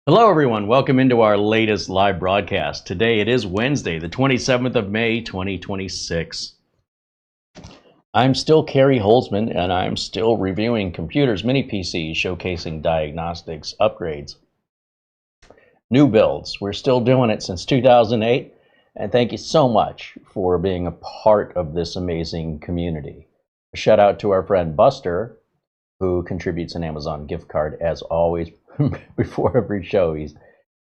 Hello everyone, welcome into our latest live broadcast. Today it is Wednesday, the 27th of May, 2026. I'm still CareyHolzman and I'm still reviewing computers, mini PCs, showcasing diagnostics, upgrades, new builds. We're still doing it since 2008, and thank you so much for being a part of this amazing community. A shout out to our friend Buster, who contributes an Amazon gift card as always. Before every show, he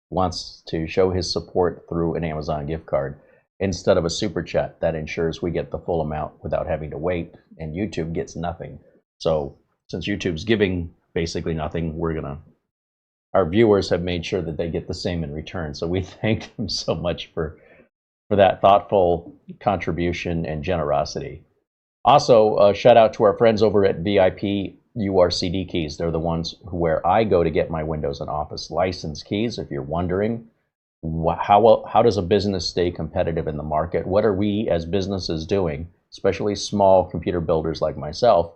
wants to show his support through an Amazon gift card instead of a super chat. That ensures we get the full amount without having to wait, and YouTube gets nothing. So since YouTube's giving basically nothing, our viewers have made sure that they get the same in return. So we thank them so much for that thoughtful contribution and generosity. Also, shout out to our friends over at VIP-URCDKEys. They're the ones where I go to get my Windows and Office license keys. If you're wondering, how does a business stay competitive in the market? What are we as businesses doing, especially small computer builders like myself,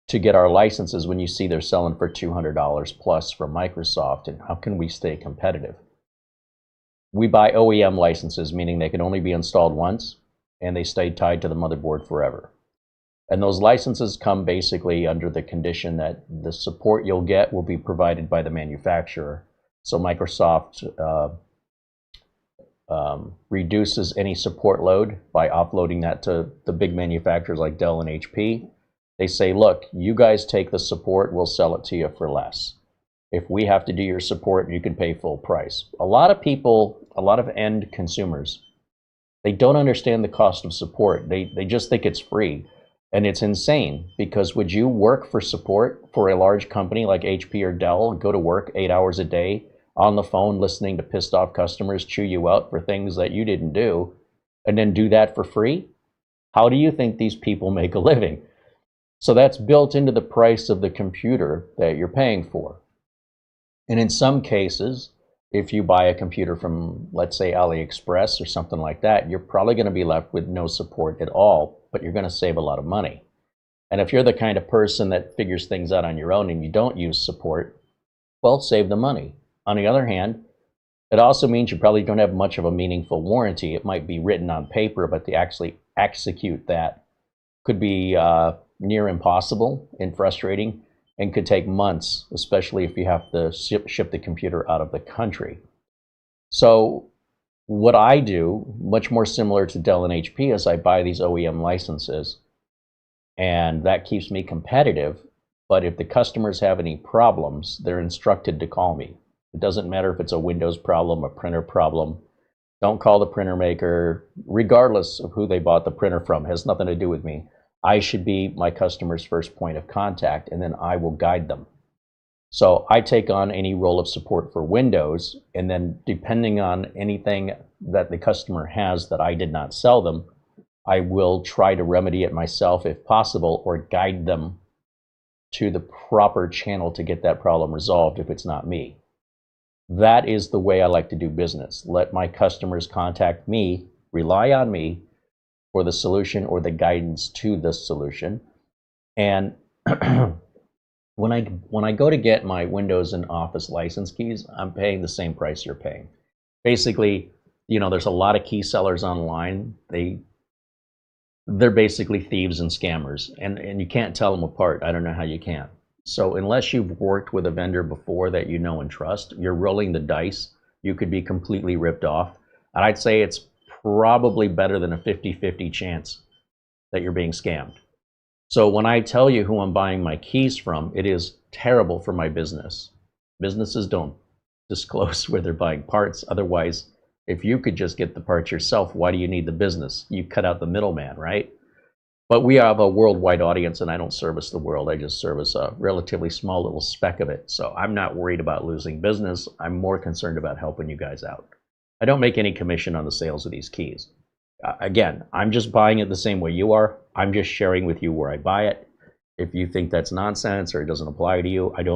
to get our licenses when you see they're selling for $200 plus from Microsoft, and how can we stay competitive? We buy OEM licenses, meaning they can only be installed once, and they stay tied to the motherboard forever. And those licenses come basically under the condition that the support you'll get will be provided by the manufacturer. So Microsoft reduces any support load by offloading that to the big manufacturers like Dell and HP. They say, look, you guys take the support, we'll sell it to you for less. If we have to do your support, you can pay full price. A lot of people, a lot of end consumers, they don't understand the cost of support. They just think it's free. And it's insane, because would you work for support for a large company like HP or Dell, go to work 8 hours a day on the phone listening to pissed off customers chew you out for things that you didn't do, and then do that for free? How do you think these people make a living? So that's built into the price of the computer that you're paying for. And in some cases, if you buy a computer from, let's say, AliExpress or something like that, you're probably going to be left with no support at all, but you're going to save a lot of money. And if you're the kind of person that figures things out on your own and you don't use support, well, save the money. On the other hand, it also means you probably don't have much of a meaningful warranty. It might be written on paper, but to actually execute that could be near impossible and frustrating, and could take months, especially if you have to ship the computer out of the country. So what I do, much more similar to Dell and HP, is I buy these OEM licenses, and that keeps me competitive. But if the customers have any problems, they're instructed to call me. It doesn't matter if it's a Windows problem, a printer problem. Don't call the printer maker, regardless of who they bought the printer from. It has nothing to do with me. I should be my customer's first point of contact, and then I will guide them. So I take on any role of support for Windows, and then depending on anything that the customer has that I did not sell them, I will try to remedy it myself if possible, or guide them to the proper channel to get that problem resolved if it's not me. That is the way I like to do business. Let my customers contact me, rely on me for the solution or the guidance to the solution. And when I go to get my Windows and Office license keys, I'm paying the same price you're paying. Basically, you know, there's a lot of key sellers online. They're basically thieves and scammers, and you can't tell them apart. I don't know how you can. So unless you've worked with a vendor before that you know and trust, you're rolling the dice. You could be completely ripped off. And I'd say it's probably better than a 50-50 chance that you're being scammed. So when I tell you who I'm buying my keys from, it is terrible for my business. Businesses don't disclose where they're buying parts. Otherwise, if you could just get the parts yourself, why do you need the business? You cut out the middleman, right? But we have a worldwide audience, and I don't service the world. I just service a relatively small little speck of it. So I'm not worried about losing business. I'm more concerned about helping you guys out. I don't make any commission on the sales of these keys. Again, I'm just buying it the same way you are. I'm just sharing with you where I buy it. If you think that's nonsense or it doesn't apply to you, it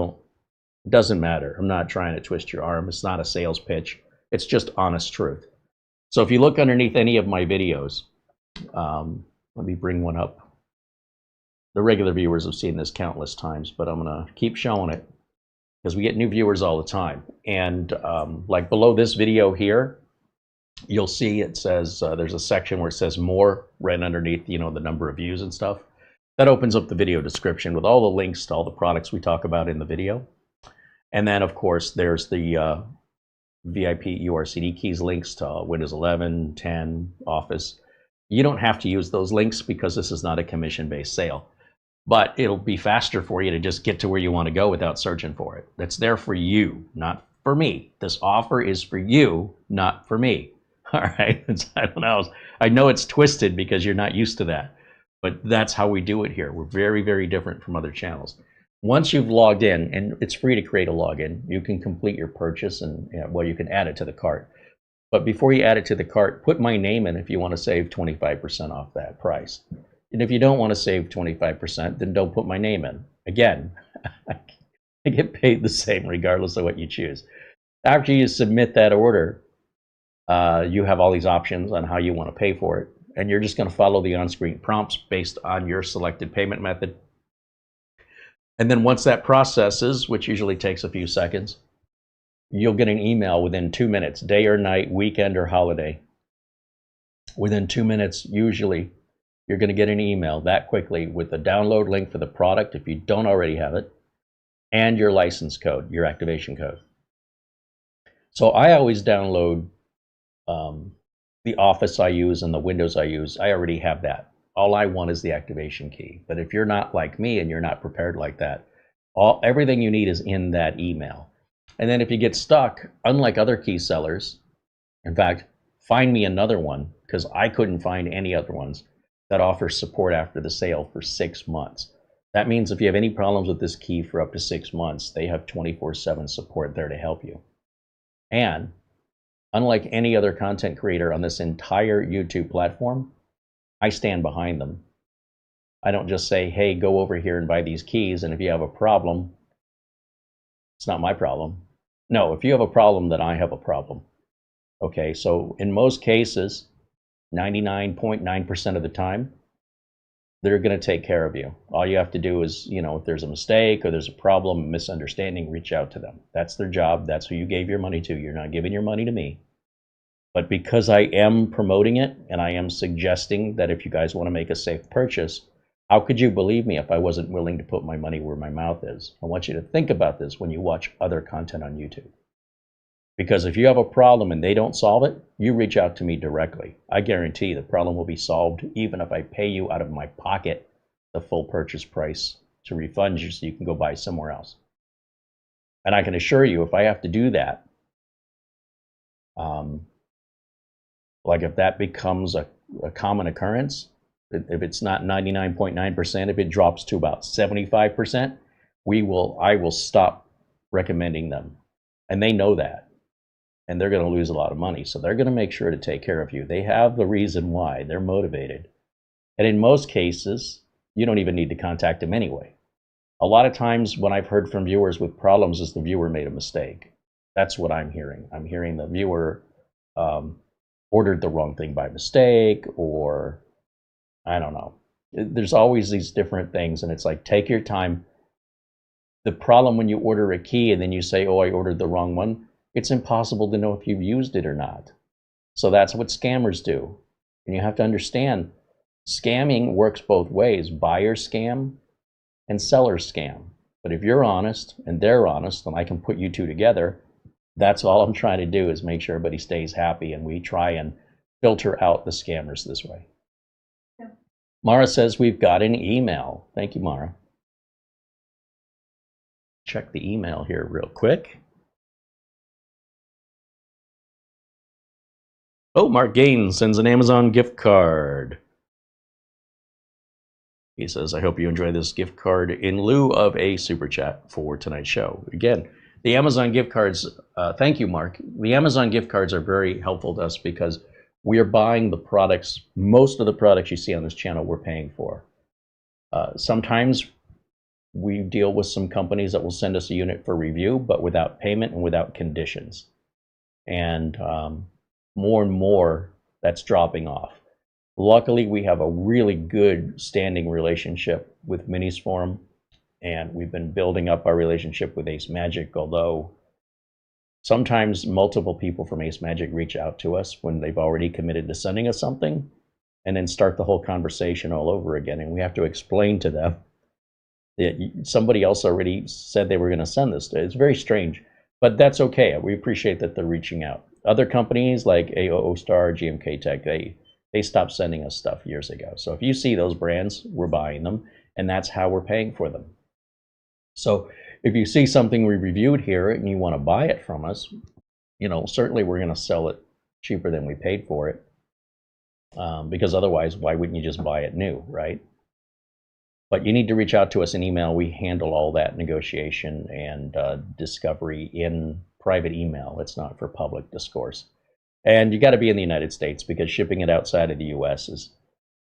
doesn't matter. I'm not trying to twist your arm. It's not a sales pitch. It's just honest truth. So if you look underneath any of my videos, let me bring one up. The regular viewers have seen this countless times, but I'm going to keep showing it. because we get new viewers all the time. And like below this video here, you'll see it says there's a section where it says more right underneath, the number of views and stuff. That opens up the video description with all the links to all the products we talk about in the video. And then, of course, there's the VIP-URCDKEYs links to Windows 11, 10, Office. You don't have to use those links because this is not a commission-based sale. But it'll be faster for you to just get to where you want to go without searching for it. That's there for you, not for me. This offer is for you, not for me. All right, I don't know. I know it's twisted because you're not used to that, but that's how we do it here. We're very, very different from other channels. Once you've logged in, and it's free to create a login, you can complete your purchase and, well, you can add it to the cart. But before you add it to the cart, put my name in if you want to save 25% off that price. And if you don't want to save 25%, then don't put my name in. Again, I get paid the same regardless of what you choose. After you submit that order, you have all these options on how you want to pay for it. And you're just going to follow the on-screen prompts based on your selected payment method. And then once that processes, which usually takes a few seconds, you'll get an email within 2 minutes, day or night, weekend or holiday. Within 2 minutes, usually, you're going to get an email that quickly with the download link for the product if you don't already have it, and your license code, your activation code. So I always download the Office I use and the Windows I use. I already have that. All I want is the activation key. But if you're not like me and you're not prepared like that, everything you need is in that email. And then if you get stuck, unlike other key sellers, in fact, find me another one, because I couldn't find any other ones that offer support after the sale for 6 months. That means if you have any problems with this key for up to 6 months, they have 24/7 support there to help you. And unlike any other content creator on this entire YouTube platform, I stand behind them. I don't just say, hey, go over here and buy these keys, and if you have a problem, it's not my problem. No, if you have a problem, then I have a problem. Okay, so in most cases, 99.9% of the time, they're going to take care of you. All you have to do is, if there's a mistake or there's a problem, a misunderstanding, reach out to them. That's their job. That's who you gave your money to. You're not giving your money to me. But because I am promoting it and I am suggesting that if you guys want to make a safe purchase, how could you believe me if I wasn't willing to put my money where my mouth is? I want you to think about this when you watch other content on YouTube. Because if you have a problem and they don't solve it, you reach out to me directly. I guarantee the problem will be solved even if I pay you out of my pocket the full purchase price to refund you so you can go buy somewhere else. And I can assure you, if I have to do that, like if that becomes a common occurrence, if it's not 99.9%, if it drops to about 75%, I will stop recommending them. And they know that. And they're going to lose a lot of money. So they're going to make sure to take care of you. They have the reason why. They're motivated. And in most cases, you don't even need to contact them anyway. A lot of times when I've heard from viewers with problems is the viewer made a mistake. That's what I'm hearing. I'm hearing the viewer ordered the wrong thing by mistake, or I don't know. There's always these different things, and it's like, take your time. The problem when you order a key and then you say, oh, I ordered the wrong one, it's impossible to know if you've used it or not. So that's what scammers do. And you have to understand, scamming works both ways, buyer scam and seller scam. But if you're honest and they're honest, and I can put you two together, that's all I'm trying to do is make sure everybody stays happy, and we try and filter out the scammers this way. Yeah. Mara says we've got an email. Thank you, Mara. Check the email here real quick. Oh, Mark Gaines sends an Amazon gift card. He says, I hope you enjoy this gift card in lieu of a super chat for tonight's show. Again, the Amazon gift cards, thank you, Mark. The Amazon gift cards are very helpful to us because we are buying the products, most of the products you see on this channel we're paying for. Sometimes we deal with some companies that will send us a unit for review, but without payment and without conditions. And more and more, that's dropping off. Luckily, we have a really good standing relationship with Minisforum, And we've been building up our relationship with Ace Magic, although sometimes multiple people from Ace Magic reach out to us when they've already committed to sending us something, and then start the whole conversation all over again. And we have to explain to them that somebody else already said they were going to send this. It's very strange, but that's okay. We appreciate that they're reaching out. Other companies like AOO Star, GMK Tech, they stopped sending us stuff years ago. So if you see those brands, we're buying them, and that's how we're paying for them. So if you see something we reviewed here and you want to buy it from us, certainly we're going to sell it cheaper than we paid for it. Because otherwise, why wouldn't you just buy it new, right? But you need to reach out to us in email. We handle all that negotiation and discovery in private email. It's not for public discourse. And you got to be in the United States, because shipping it outside of the US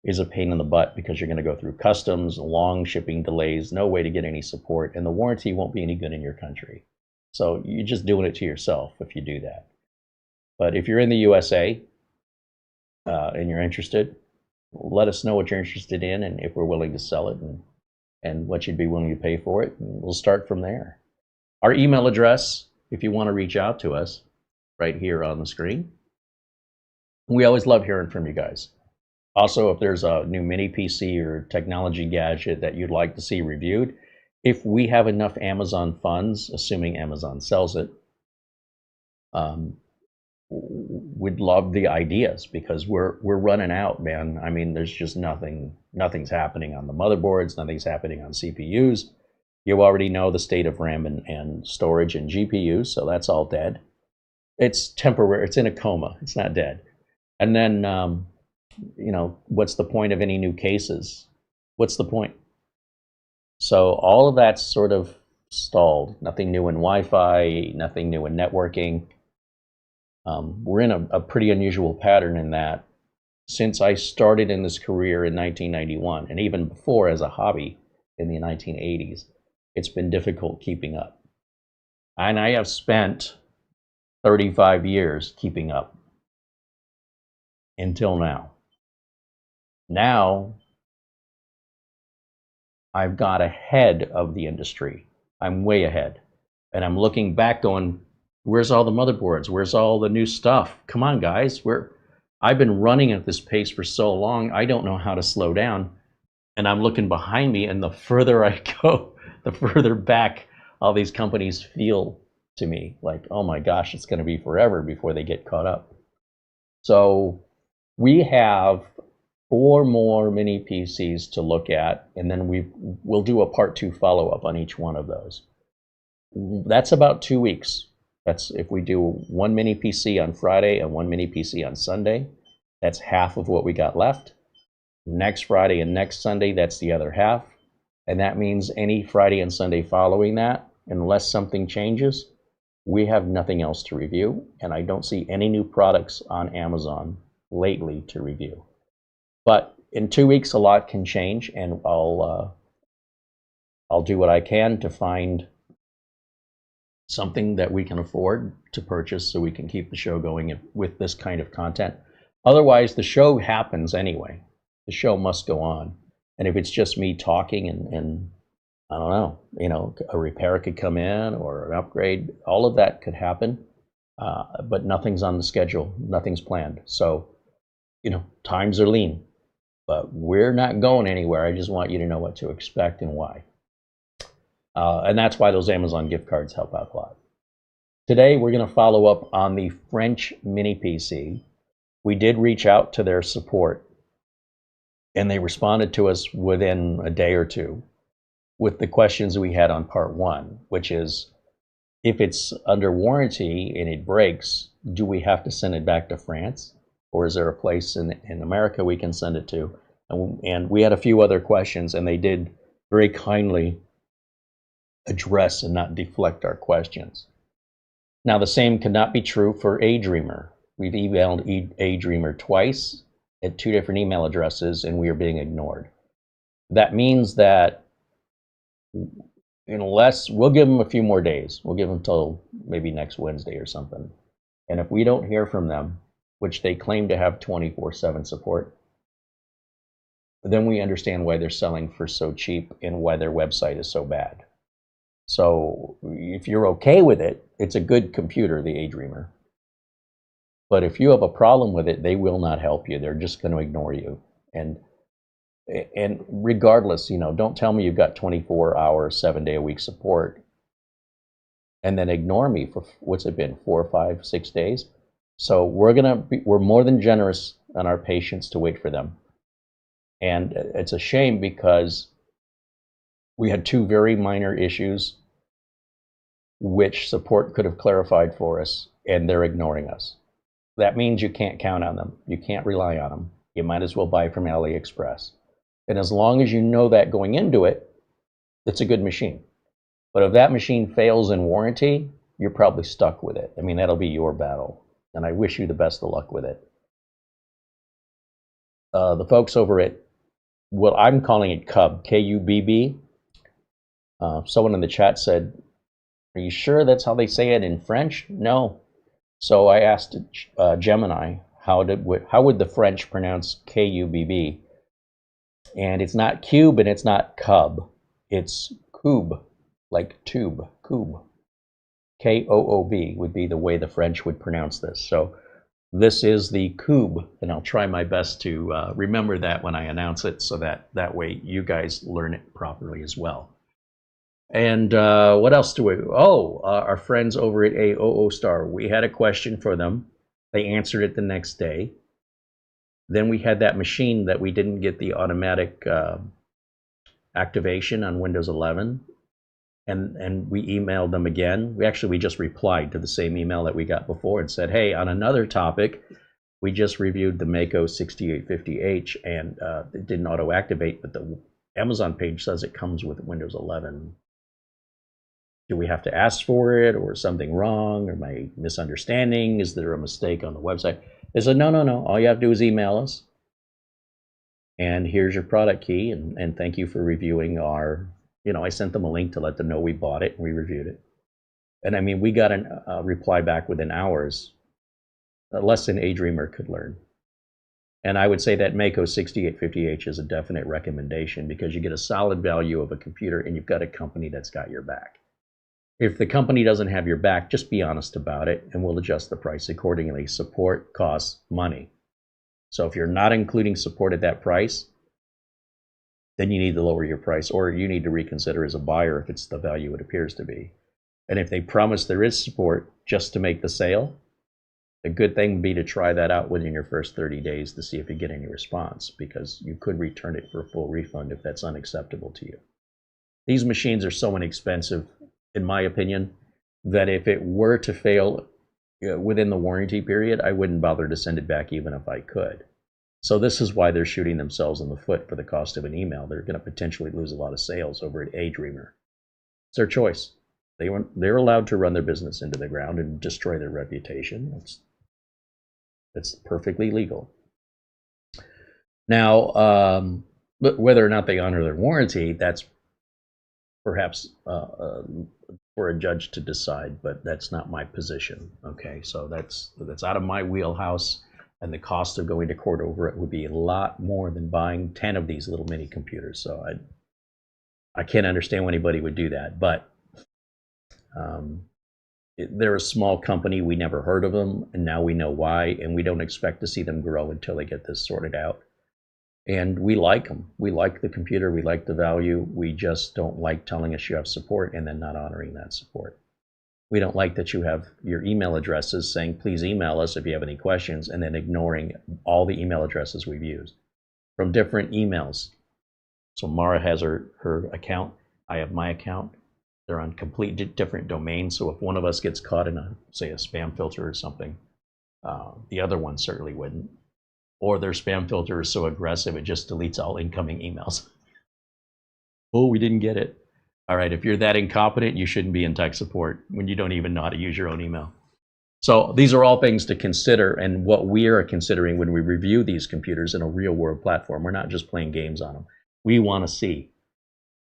is a pain in the butt, because you're going to go through customs, long shipping delays, no way to get any support, and the warranty won't be any good in your country. So you're just doing it to yourself if you do that. But if you're in the USA and you're interested, let us know what you're interested in and if we're willing to sell it, and what you'd be willing to pay for it, and we'll start from there. Our email address, if you want to reach out to us, right here on the screen. We always love hearing from you guys. Also, if there's a new mini PC or technology gadget that you'd like to see reviewed, if we have enough Amazon funds, assuming Amazon sells it, we'd love the ideas, because we're running out, man. I mean, there's just nothing's happening on the motherboards, nothing's happening on CPUs. You already know the state of RAM and storage and GPUs, so that's all dead. It's temporary, it's in a coma, it's not dead. And then, what's the point of any new cases? What's the point? So all of that's sort of stalled. Nothing new in Wi-Fi, nothing new in networking. We're in a pretty unusual pattern in that since I started in this career in 1991, and even before as a hobby in the 1980s, it's been difficult keeping up. And I have spent 35 years keeping up until now. Now, I've got ahead of the industry. I'm way ahead. And I'm looking back going, where's all the motherboards? Where's all the new stuff? Come on, guys. I've been running at this pace for so long, I don't know how to slow down. And I'm looking behind me, and the further I go, the further back all these companies feel to me. Like, oh my gosh, it's going to be forever before they get caught up. So we have 4 more mini PCs to look at, and then we'll do a part 2 follow-up on each one of those. That's about 2 weeks. That's if we do 1 mini PC on Friday and 1 mini PC on Sunday. That's half of what we got left. Next Friday and next Sunday, that's the other half. And that means any Friday and Sunday following that, unless something changes, we have nothing else to review. And I don't see any new products on Amazon lately to review. But in 2 weeks, a lot can change, and I'll do what I can to find something that we can afford to purchase so we can keep the show going with this kind of content. Otherwise, the show happens anyway. The show must go on. And if it's just me talking and I don't know, a repair could come in or an upgrade, all of that could happen. But nothing's on the schedule, nothing's planned. So, times are lean, but we're not going anywhere. I just want you to know what to expect and why. And that's why those Amazon gift cards help out a lot. Today, we're going to follow up on the French mini PC. We did reach out to their support, and they responded to us within a day or two with the questions we had on part 1, which is, if it's under warranty and it breaks, do we have to send it back to France? Or is there a place in America we can send it to? And we had a few other questions, and they did very kindly address and not deflect our questions. Now, the same could not be true for ADreamer. We've emailed ADreamer twice at 2 different email addresses, and we are being ignored. That means that unless we'll give them a few more days, we'll give them till maybe next Wednesday or something. And if we don't hear from them, which they claim to have 24/7 support, then we understand why they're selling for so cheap and why their website is so bad. So if you're okay with it, it's a good computer, the A-Dreamer. But if you have a problem with it, they will not help you. They're just going to ignore you. And regardless, you know, don't tell me you've got 24-hour, 7-day-a-week support and then ignore me for, what's it been, 4, 5, 6 days? So we're more than generous on our patience to wait for them. And it's a shame because we had 2 very minor issues which support could have clarified for us, and they're ignoring us. That means you can't count on them. You can't rely on them. You might as well buy from AliExpress. And as long as you know that going into it, it's a good machine. But if that machine fails in warranty, you're probably stuck with it. I mean, that'll be your battle. And I wish you the best of luck with it. The folks over at, well, I'm calling it Kubb, K-U-B-B. Someone in the chat said, are you sure that's how they say it in French? No. So I asked Gemini, how would the French pronounce K-U-B-B? And it's not cube and it's not cub. It's Kubb, like tube, Kubb. K-O-O-B would be the way the French would pronounce this. So this is the Kubb, and I'll try my best to remember that when I announce it, so that way you guys learn it properly as well. And what else do we, our friends over at AOO Star, we had a question for them. They answered it the next day. Then we had that machine that we didn't get the automatic activation on Windows 11. And we emailed them again. We just replied to the same email that we got before and said, hey, on another topic, we just reviewed the Mako 6850H and it didn't auto-activate, but the Amazon page says it comes with Windows 11. Do we have to ask for it, or something wrong, or my misunderstanding? Is there a mistake on the website? They said, no. All you have to do is email us. And here's your product key. And thank you for reviewing our, I sent them a link to let them know we bought it and we reviewed it. And I mean, we got a reply back within hours, less than A-Dreamer could learn. And I would say that Mako 6850H is a definite recommendation because you get a solid value of a computer and you've got a company that's got your back. If the company doesn't have your back, just be honest about it and we'll adjust the price accordingly. Support costs money. So if you're not including support at that price, then you need to lower your price, or you need to reconsider as a buyer if it's the value it appears to be. And if they promise there is support just to make the sale, a good thing would be to try that out within your first 30 days to see if you get any response, because you could return it for a full refund if that's unacceptable to you. These machines are so inexpensive, in my opinion, that if it were to fail within the warranty period, I wouldn't bother to send it back even if I could. So this is why they're shooting themselves in the foot for the cost of an email. They're going to potentially lose a lot of sales over at A-Dreamer. It's their choice. They're allowed to run their business into the ground and destroy their reputation. It's perfectly legal. Now, but whether or not they honor their warranty, that's perhaps for a judge to decide, but that's not my position. Okay, so that's out of my wheelhouse, and the cost of going to court over it would be a lot more than buying 10 of these little mini computers. So I can't understand why anybody would do that, but they're a small company. We never heard of them, and now we know why, and we don't expect to see them grow until they get this sorted out. And we like them. We like the computer. We like the value. We just don't like telling us you have support and then not honoring that support. We don't like that you have your email addresses saying, please email us if you have any questions, and then ignoring all the email addresses we've used from different emails. So Mara has her account. I have my account. They're on completely different domains. So if one of us gets caught in say a spam filter or something, the other one certainly wouldn't. Or their spam filter is so aggressive it just deletes all incoming emails. Oh, we didn't get it. All right, if you're that incompetent, you shouldn't be in tech support when you don't even know how to use your own email. So these are all things to consider, and what we are considering when we review these computers in a real world platform. We're not just playing games on them. We want to see,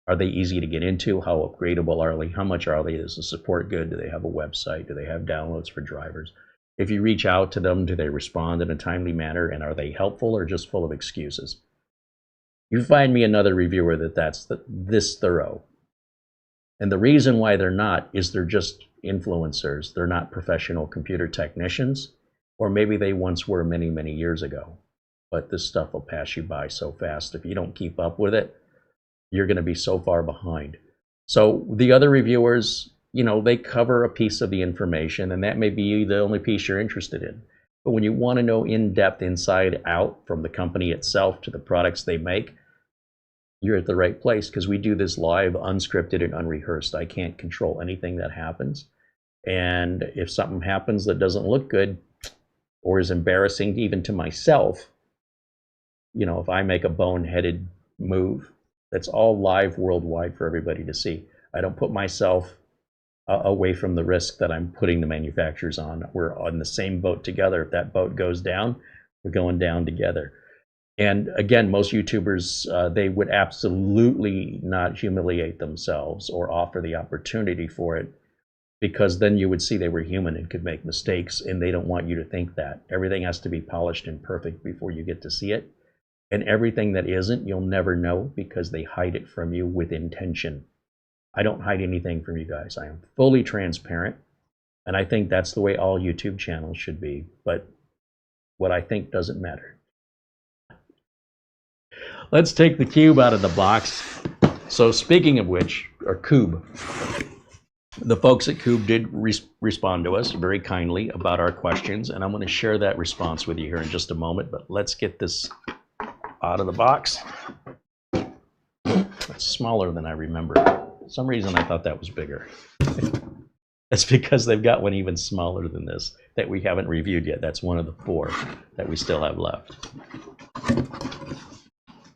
are they easy to get into? How upgradable are they? How much are they? Is the support good? Do they have a website? Do they have downloads for drivers? If you reach out to them, do they respond in a timely manner, and are they helpful or just full of excuses? You find me another reviewer that's this thorough. And the reason why they're not is they're just influencers. They're not professional computer technicians, or maybe they once were many, many years ago. But this stuff will pass you by so fast. If you don't keep up with it, you're going to be so far behind. So the other reviewers, you know, they cover a piece of the information, and that may be the only piece you're interested in. But when you want to know in-depth, inside out, from the company itself to the products they make, you're at the right place, because we do this live, unscripted and unrehearsed. I can't control anything that happens. And if something happens that doesn't look good or is embarrassing even to myself, you know, if I make a boneheaded move, that's all live worldwide for everybody to see. I don't put myself away from the risk that I'm putting the manufacturers on. We're on the same boat together. If that boat goes down, we're going down together. And again, most YouTubers, they would absolutely not humiliate themselves or offer the opportunity for it, because then you would see they were human and could make mistakes, and they don't want you to think that. Everything has to be polished and perfect before you get to see it. And everything that isn't, you'll never know, because they hide it from you with intention. I don't hide anything from you guys. I am fully transparent, and I think that's the way all YouTube channels should be. But what I think doesn't matter. Let's take the cube out of the box. So speaking of which, or Kubb, the folks at Kubb did respond to us very kindly about our questions, and I'm going to share that response with you here in just a moment. But let's get this out of the box. It's smaller than I remember. For some reason I thought that was bigger. That's because they've got one even smaller than this that we haven't reviewed yet. That's one of the 4 that we still have left.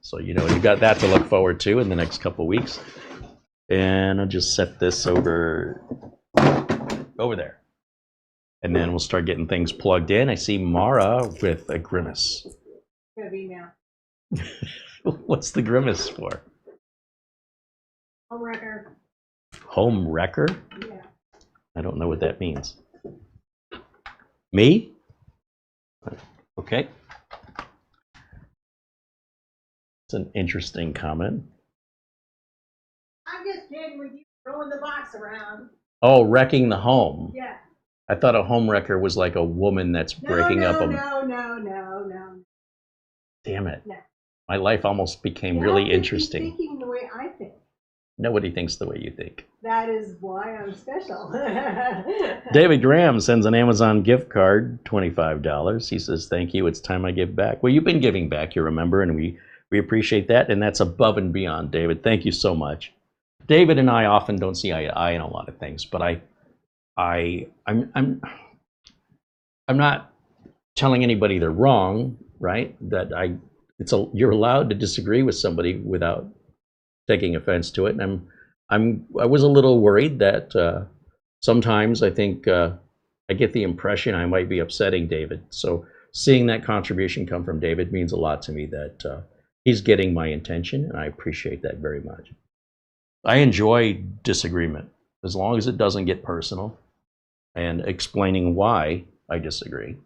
So, you know, you've got that to look forward to in the next couple weeks. And I'll just set this over there. And then we'll start getting things plugged in. I see Mara with a grimace. Heavy now. What's the grimace for? Home wrecker. Home wrecker? Yeah. I don't know what that means. Me? Okay. It's an interesting comment. I'm just kidding with you throwing the box around. Oh, wrecking the home. Yeah. I thought a home wrecker was like a woman that's breaking up a... No. Damn it. No. My life almost became really interesting. You're thinking the way I think. Nobody thinks the way you think. That is why I'm special. David Graham sends an Amazon gift card, $25. He says, thank you, it's time I give back. Well, you've been giving back, you remember, and we appreciate that, and that's above and beyond, David. Thank you so much. David and I often don't see eye to eye in a lot of things, but I'm not telling anybody they're wrong, right? You're allowed to disagree with somebody without taking offense to it. And I was a little worried that sometimes I think I get the impression I might be upsetting David. So seeing that contribution come from David means a lot to me, that he's getting my intention, and I appreciate that very much. I enjoy disagreement as long as it doesn't get personal, and explaining why I disagree.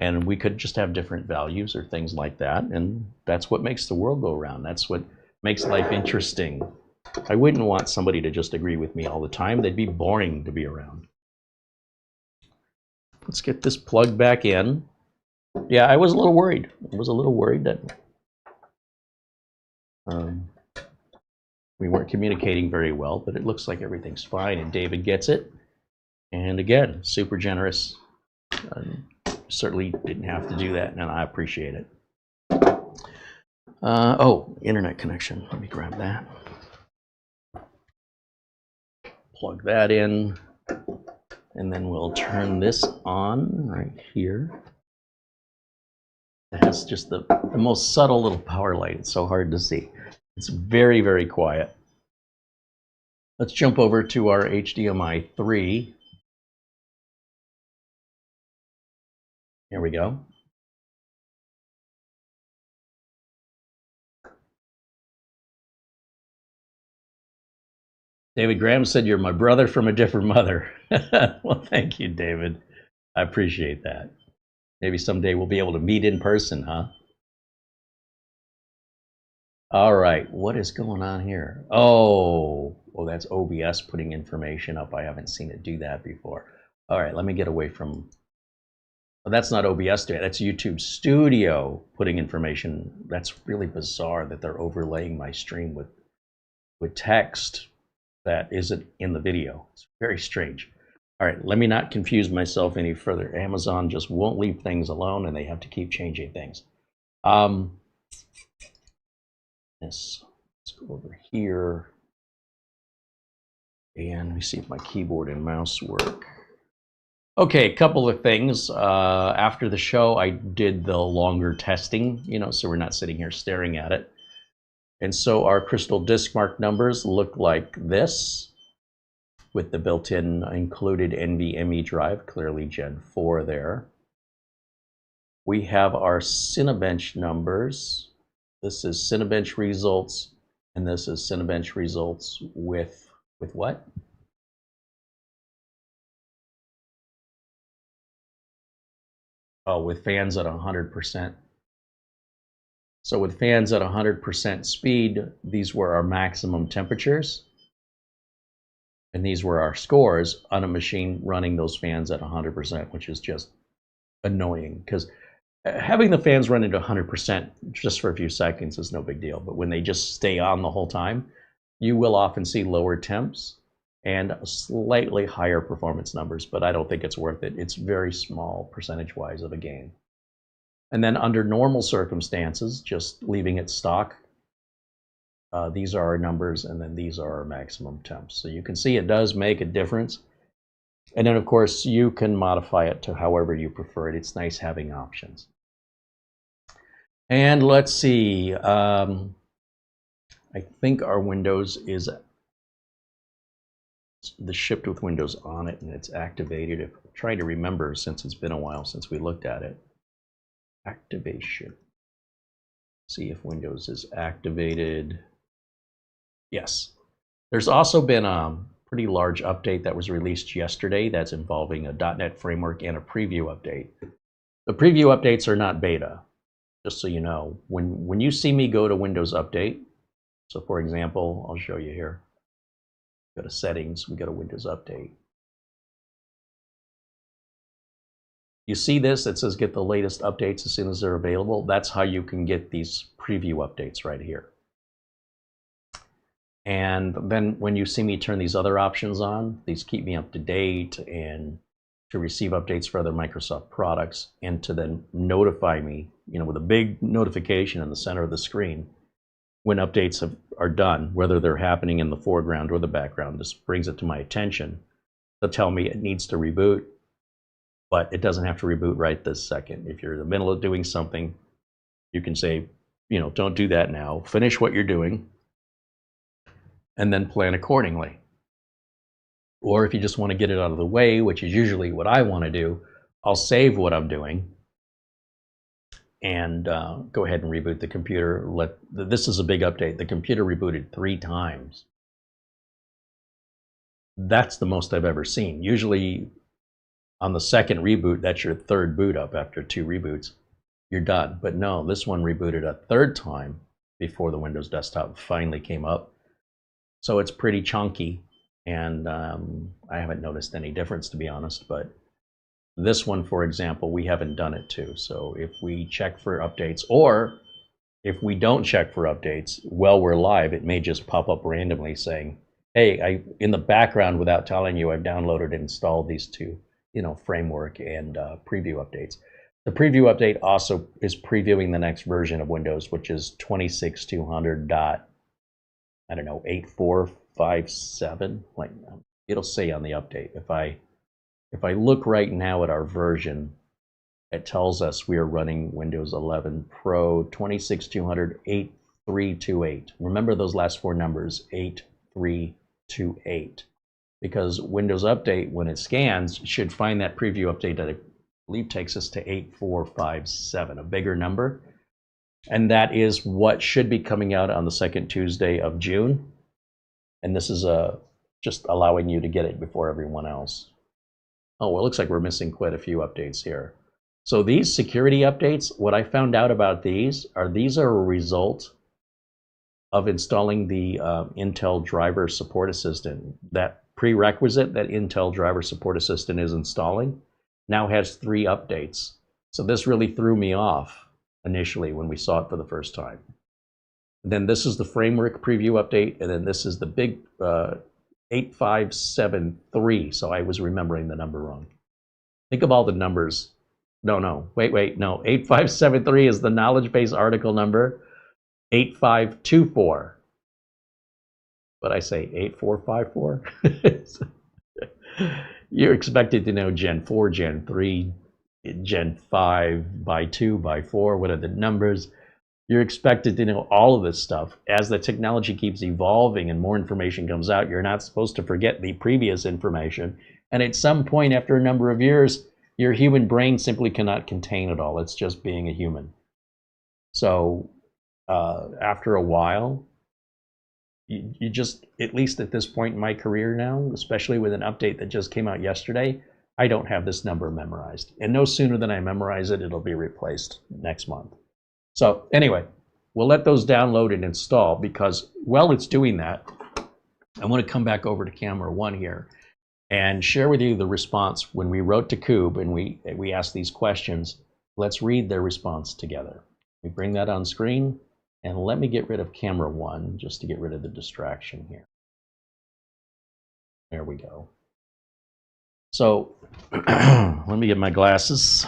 And we could just have different values or things like that, and that's what makes the world go around. That's what makes life interesting. I wouldn't want somebody to just agree with me all the time. They'd be boring to be around. Let's get this plugged back in. Yeah, I was a little worried. I was a little worried that we weren't communicating very well, but it looks like everything's fine, and David gets it. And again, super generous. Certainly didn't have to do that, and I appreciate it. Oh, internet connection. Let me grab that. Plug that in, and then we'll turn this on right here. It has just the most subtle little power light. It's so hard to see. It's very, very quiet. Let's jump over to our HDMI 3. Here we go. David Graham said, you're my brother from a different mother. Well, thank you, David. I appreciate that. Maybe someday we'll be able to meet in person, huh? All right, what is going on here? Oh, well, that's OBS putting information up. I haven't seen it do that before. All right, let me get away from. Well, that's not OBS data. That's YouTube Studio putting information. That's really bizarre that they're overlaying my stream with text that isn't in the video. It's very strange. All right, let me not confuse myself any further. Amazon just won't leave things alone, and they have to keep changing things. Yes, let's go over here. And let me see if my keyboard and mouse work. Okay, a couple of things. After the show, I did the longer testing, so we're not sitting here staring at it. And so our crystal disk mark numbers look like this, with the built-in included NVMe drive, clearly Gen 4 there. We have our Cinebench numbers. This is Cinebench results, and this is Cinebench results with what? Oh, with fans at 100%. So with fans at 100% speed, these were our maximum temperatures. And these were our scores on a machine running those fans at 100%, which is just annoying because having the fans running to 100% just for a few seconds is no big deal. But when they just stay on the whole time, you will often see lower temps and slightly higher performance numbers, but I don't think it's worth it. It's very small percentage-wise of a gain. And then under normal circumstances, just leaving it stock, these are our numbers, and then these are our maximum temps. So you can see it does make a difference. And then, of course, you can modify it to however you prefer it. It's nice having options. And let's see. I think our Windows is the shipped with Windows on it, and it's activated. I'm trying to remember since it's been a while since we looked at it. Activation. See if Windows is activated. Yes. There's also been a pretty large update that was released yesterday that's involving a .NET framework and a preview update. The preview updates are not beta, just so you know. When you see me go to Windows Update, so for example, I'll show you here. Go to Settings, we go to Windows Update. You see this, it says get the latest updates as soon as they're available. That's how you can get these preview updates right here. And then when you see me turn these other options on, these keep me up to date and to receive updates for other Microsoft products and to then notify me, with a big notification in the center of the screen when updates are done, whether they're happening in the foreground or the background. This brings it to my attention to tell me it needs to reboot, but it doesn't have to reboot right this second. If you're in the middle of doing something, you can say, don't do that now. Finish what you're doing and then plan accordingly. Or if you just want to get it out of the way, which is usually what I want to do, I'll save what I'm doing and go ahead and reboot the computer. This is a big update. The computer rebooted 3 times. That's the most I've ever seen. Usually on the second reboot, that's your 3rd boot up after 2 reboots. You're done. But no, this one rebooted a 3rd time before the Windows desktop finally came up. So it's pretty chunky, and I haven't noticed any difference, to be honest. But this one, for example, we haven't done it to. So if we check for updates, or if we don't check for updates while we're live, it may just pop up randomly saying, hey, in the background, without telling you, I've downloaded and installed these 2, framework and preview updates. The preview update also is previewing the next version of Windows, which is 26200.8457. Like it'll say on the update. If I look right now at our version, it tells us we are running Windows 11 Pro 26200.8328. Remember those last 4 numbers, 8328, because Windows Update, when it scans, should find that preview update that I believe takes us to 8457, a bigger number. And that is what should be coming out on the 2nd Tuesday of June. And this is just allowing you to get it before everyone else. Oh, well, it looks like we're missing quite a few updates here. So these security updates, what I found out about these are a result of installing the Intel Driver Support Assistant, that prerequisite that Intel Driver Support Assistant is installing, now has 3 updates. So this really threw me off initially when we saw it for the first time. Then this is the framework preview update, and then this is the big 8573. So I was remembering the number wrong. Think of all the numbers. No, wait, no. 8573 is the knowledge base article number. 8524. But I say 8454? You're expected to know Gen 4, Gen 3, Gen 5, by 2, by 4, what are the numbers? You're expected to know all of this stuff. As the technology keeps evolving and more information comes out, you're not supposed to forget the previous information. And at some point after a number of years, your human brain simply cannot contain it all. It's just being a human. So after a while, you just, at least at this point in my career now, especially with an update that just came out yesterday, I don't have this number memorized. And no sooner than I memorize it, it'll be replaced next month. So anyway, we'll let those download and install, because while it's doing that, I want to come back over to camera 1 here and share with you the response when we wrote to Kubb and we asked these questions. Let's read their response together. We bring that on screen, and let me get rid of camera 1 just to get rid of the distraction here. There we go. So let me get my glasses.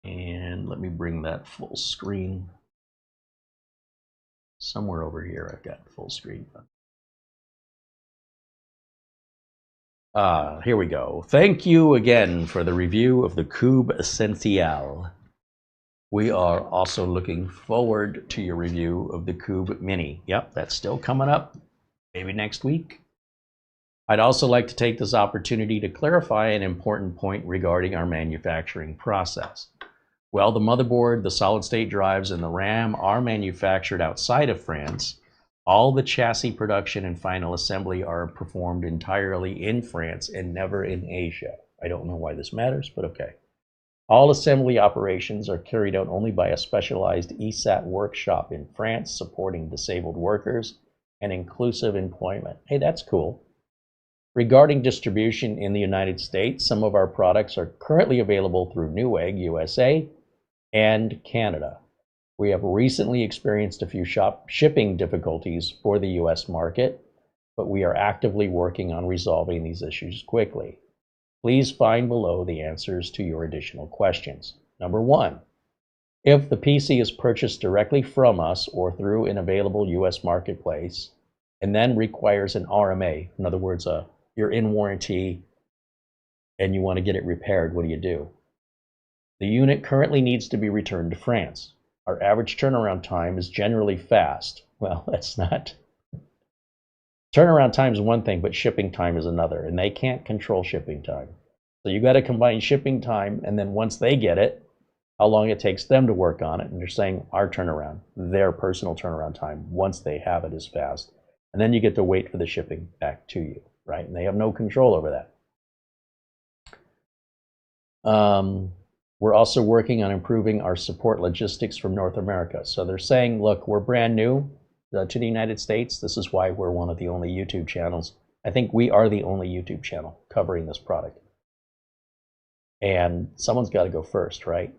And let me bring that full screen. Somewhere over here I've got full screen. Here we go. Thank you again for the review of the Kubb Essentiel. We are also looking forward to your review of the Kubb Mini. Yep, that's still coming up, maybe next week. I'd also like to take this opportunity to clarify an important point regarding our manufacturing process. Well, the motherboard, the solid-state drives, and the RAM are manufactured outside of France. All the chassis production and final assembly are performed entirely in France and never in Asia. I don't know why this matters, but okay. All assembly operations are carried out only by a specialized ESAT workshop in France, supporting disabled workers and inclusive employment. Hey, that's cool. Regarding distribution in the United States, some of our products are currently available through Newegg USA and Canada. We have recently experienced a few shipping difficulties for the US market, but we are actively working on resolving these issues quickly. Please find below the answers to your additional questions. Number 1, if the PC is purchased directly from us or through an available US marketplace and then requires an RMA, in other words, you're in warranty and you want to get it repaired, what do? The unit currently needs to be returned to France. Our average turnaround time is generally fast. Well, that's not. Turnaround time is one thing, but shipping time is another, and they can't control shipping time. So you got to combine shipping time, and then once they get it, how long it takes them to work on it. And they're saying our turnaround, their personal turnaround time, once they have it, is fast. And then you get to wait for the shipping back to you, right? And they have no control over that. We're also working on improving our support logistics from North America. So they're saying, look, we're brand new to the United States. This is why we're one of the only YouTube channels. I think we are the only YouTube channel covering this product. And someone's got to go first, right?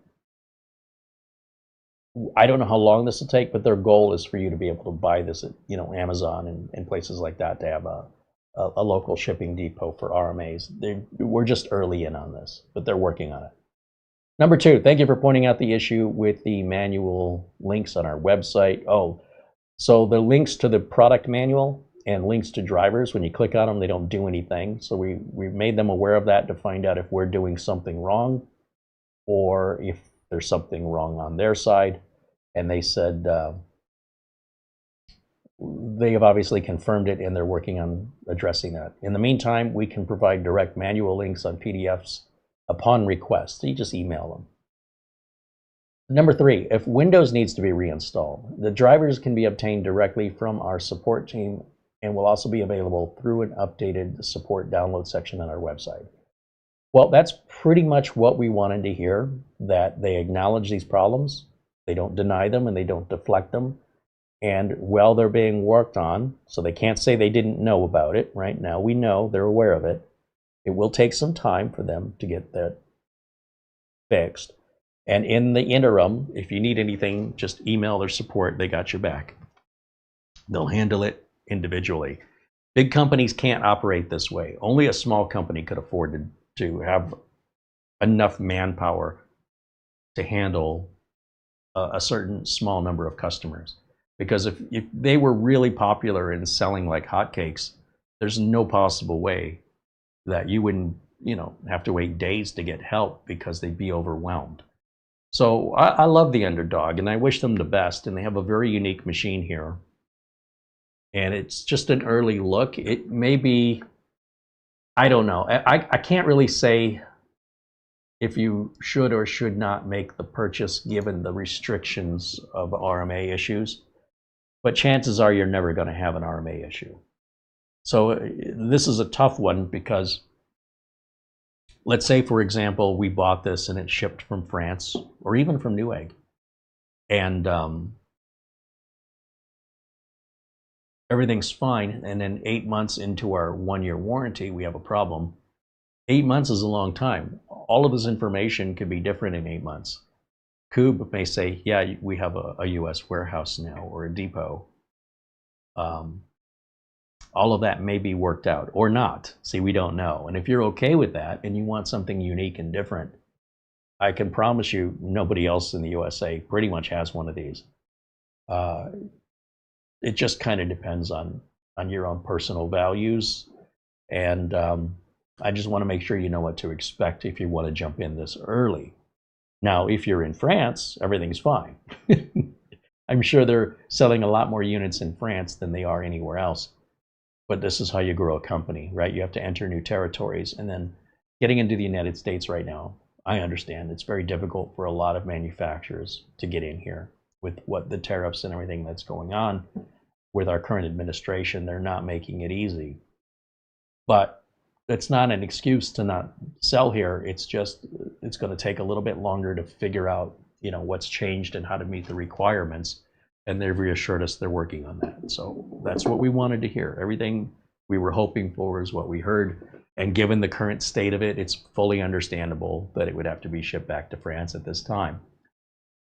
I don't know how long this will take, but their goal is for you to be able to buy this at, Amazon and places like that, to have a local shipping depot for RMAs. We're just early in on this, but they're working on it. Number 2, thank you for pointing out the issue with the manual links on our website. Oh, so the links to the product manual and links to drivers, when you click on them, they don't do anything. So we made them aware of that to find out if we're doing something wrong or if there's something wrong on their side. And they said they have obviously confirmed it, and they're working on addressing that. In the meantime, we can provide direct manual links on PDFs upon request. So you just email them. Number 3, if Windows needs to be reinstalled, the drivers can be obtained directly from our support team and will also be available through an updated support download section on our website. Well, that's pretty much what we wanted to hear, that they acknowledge these problems, they don't deny them, and they don't deflect them. And while they're being worked on, so they can't say they didn't know about it. Right now, we know they're aware of it. It will take some time for them to get that fixed. And in the interim, if you need anything, just email their support. They got your back. They'll handle it individually. Big companies can't operate this way. Only a small company could afford to have enough manpower to handle a certain small number of customers. Because if they were really popular and selling like hotcakes, there's no possible way that you wouldn't, have to wait days to get help because they'd be overwhelmed. So I love the Underdog, and I wish them the best. And they have a very unique machine here. And it's just an early look. It may be, I don't know. I can't really say if you should or should not make the purchase given the restrictions of RMA issues. But chances are you're never going to have an RMA issue. So this is a tough one because let's say, for example, we bought this and it shipped from France or even from Newegg. And everything's fine. And then 8 months into our 1-year warranty, we have a problem. 8 months is a long time. All of this information could be different in 8 months. Kubb may say, yeah, we have a US warehouse now or a depot. All of that may be worked out or not. See, we don't know. And if you're okay with that and you want something unique and different, I can promise you nobody else in the USA pretty much has one of these. It just kind of depends on your own personal values. And I just want to make sure you know what to expect if you want to jump in this early. Now, if you're in France, everything's fine. I'm sure they're selling a lot more units in France than they are anywhere else. But this is how you grow a company, right? You have to enter new territories. And then getting into the United States right now, I understand it's very difficult for a lot of manufacturers to get in here with what the tariffs and everything that's going on with our current administration. They're not making it easy. But it's not an excuse to not sell here. It's just, it's going to take a little bit longer to figure out, what's changed and how to meet the requirements. And they've reassured us they're working on that. So that's what we wanted to hear. Everything we were hoping for is what we heard. And given the current state of it, it's fully understandable that it would have to be shipped back to France at this time.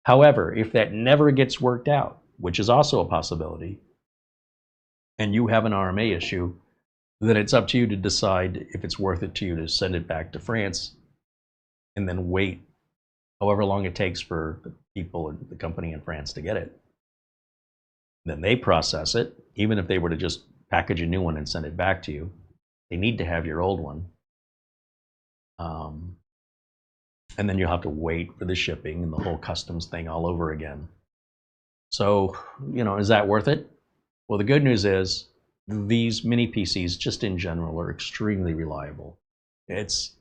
However, if that never gets worked out, which is also a possibility, and you have an RMA issue, then it's up to you to decide if it's worth it to you to send it back to France and then wait however long it takes for the people and the company in France to get it. Then they process it. Even if they were to just package a new one and send it back to you, they need to have your old one. And then you'll have to wait for the shipping and the whole customs thing all over again. So, is that worth it? Well, the good news is these mini PCs, just in general, are extremely reliable. It's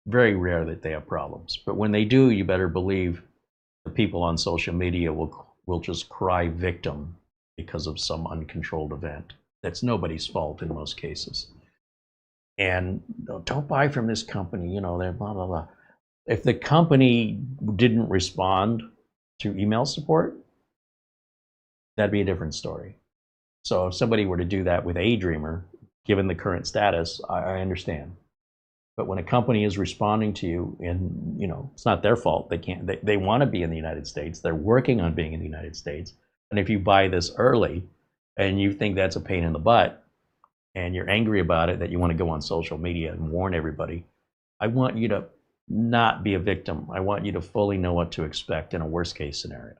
very rare that they have problems. But when they do, you better believe the people on social media will just cry victim because of some uncontrolled event. That's nobody's fault in most cases. And don't buy from this company, they're blah, blah, blah. If the company didn't respond to email support, that'd be a different story. So if somebody were to do that with a Dreamer, given the current status, I understand. But when a company is responding to you, and it's not their fault, they want to be in the United States, they're working on being in the United States. And if you buy this early and you think that's a pain in the butt and you're angry about it, that you want to go on social media and warn everybody, I want you to not be a victim. I want you to fully know what to expect in a worst case scenario.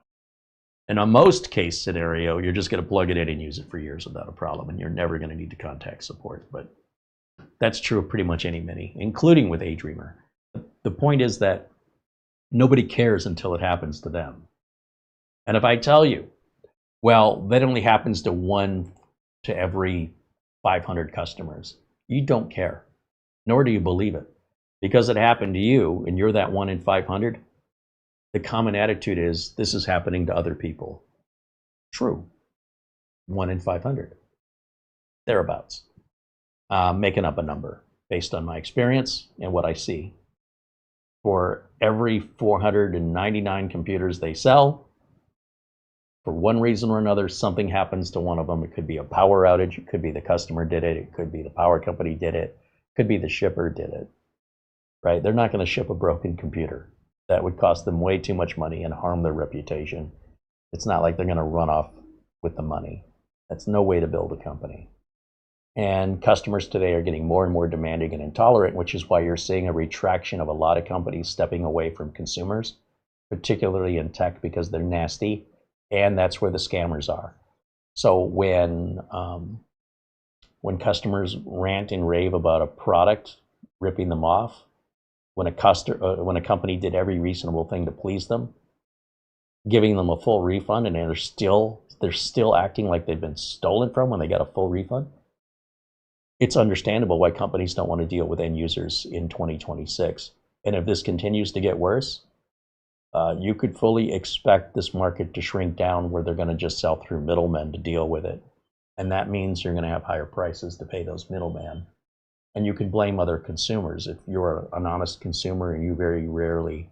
In a most case scenario, you're just going to plug it in and use it for years without a problem, and you're never going to need to contact support. But that's true of pretty much any mini, including with a Dreamer. The point is that nobody cares until it happens to them. And if I tell you, well, that only happens to 1 to every 500 customers, you don't care, nor do you believe it. Because it happened to you, and you're that 1 in 500, the common attitude is, this is happening to other people. True. 1 in 500. Thereabouts. Making up a number. based on my experience and what I see. For every 499 computers they sell, for one reason or another, something happens to one of them. It could be a power outage, it could be the customer did it, it could be the power company did it, it could be the shipper did it, right? They're not going to ship a broken computer. That would cost them way too much money and harm their reputation. It's not like they're going to run off with the money. That's no way to build a company. And customers today are getting more and more demanding and intolerant, which is why you're seeing a retraction of a lot of companies stepping away from consumers, particularly in tech, because they're nasty, and that's where the scammers are. So when customers rant and rave about a product ripping them off, when a company did every reasonable thing to please them, giving them a full refund, and they're still acting like they've been stolen from when they got a full refund, it's understandable why companies don't want to deal with end users in 2026. And if this continues to get worse, you could fully expect this market to shrink down where they're going to just sell through middlemen to deal with it. And that means you're going to have higher prices to pay those middlemen. And you can blame other consumers. If you're an honest consumer and you very rarely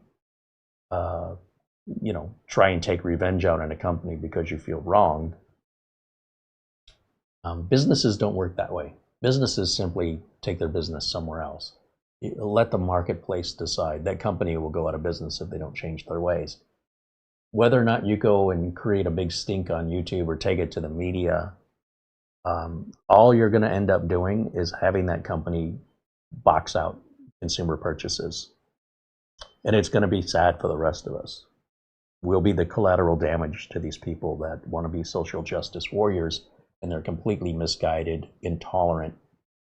try and take revenge out on a company because you feel wronged, businesses don't work that way. Businesses simply take their business somewhere else. Let the marketplace decide. That company will go out of business if they don't change their ways. Whether or not you go and create a big stink on YouTube or take it to the media, all you're going to end up doing is having that company box out consumer purchases. And it's going to be sad for the rest of us. We'll be the collateral damage to these people that want to be social justice warriors, and they're completely misguided, intolerant,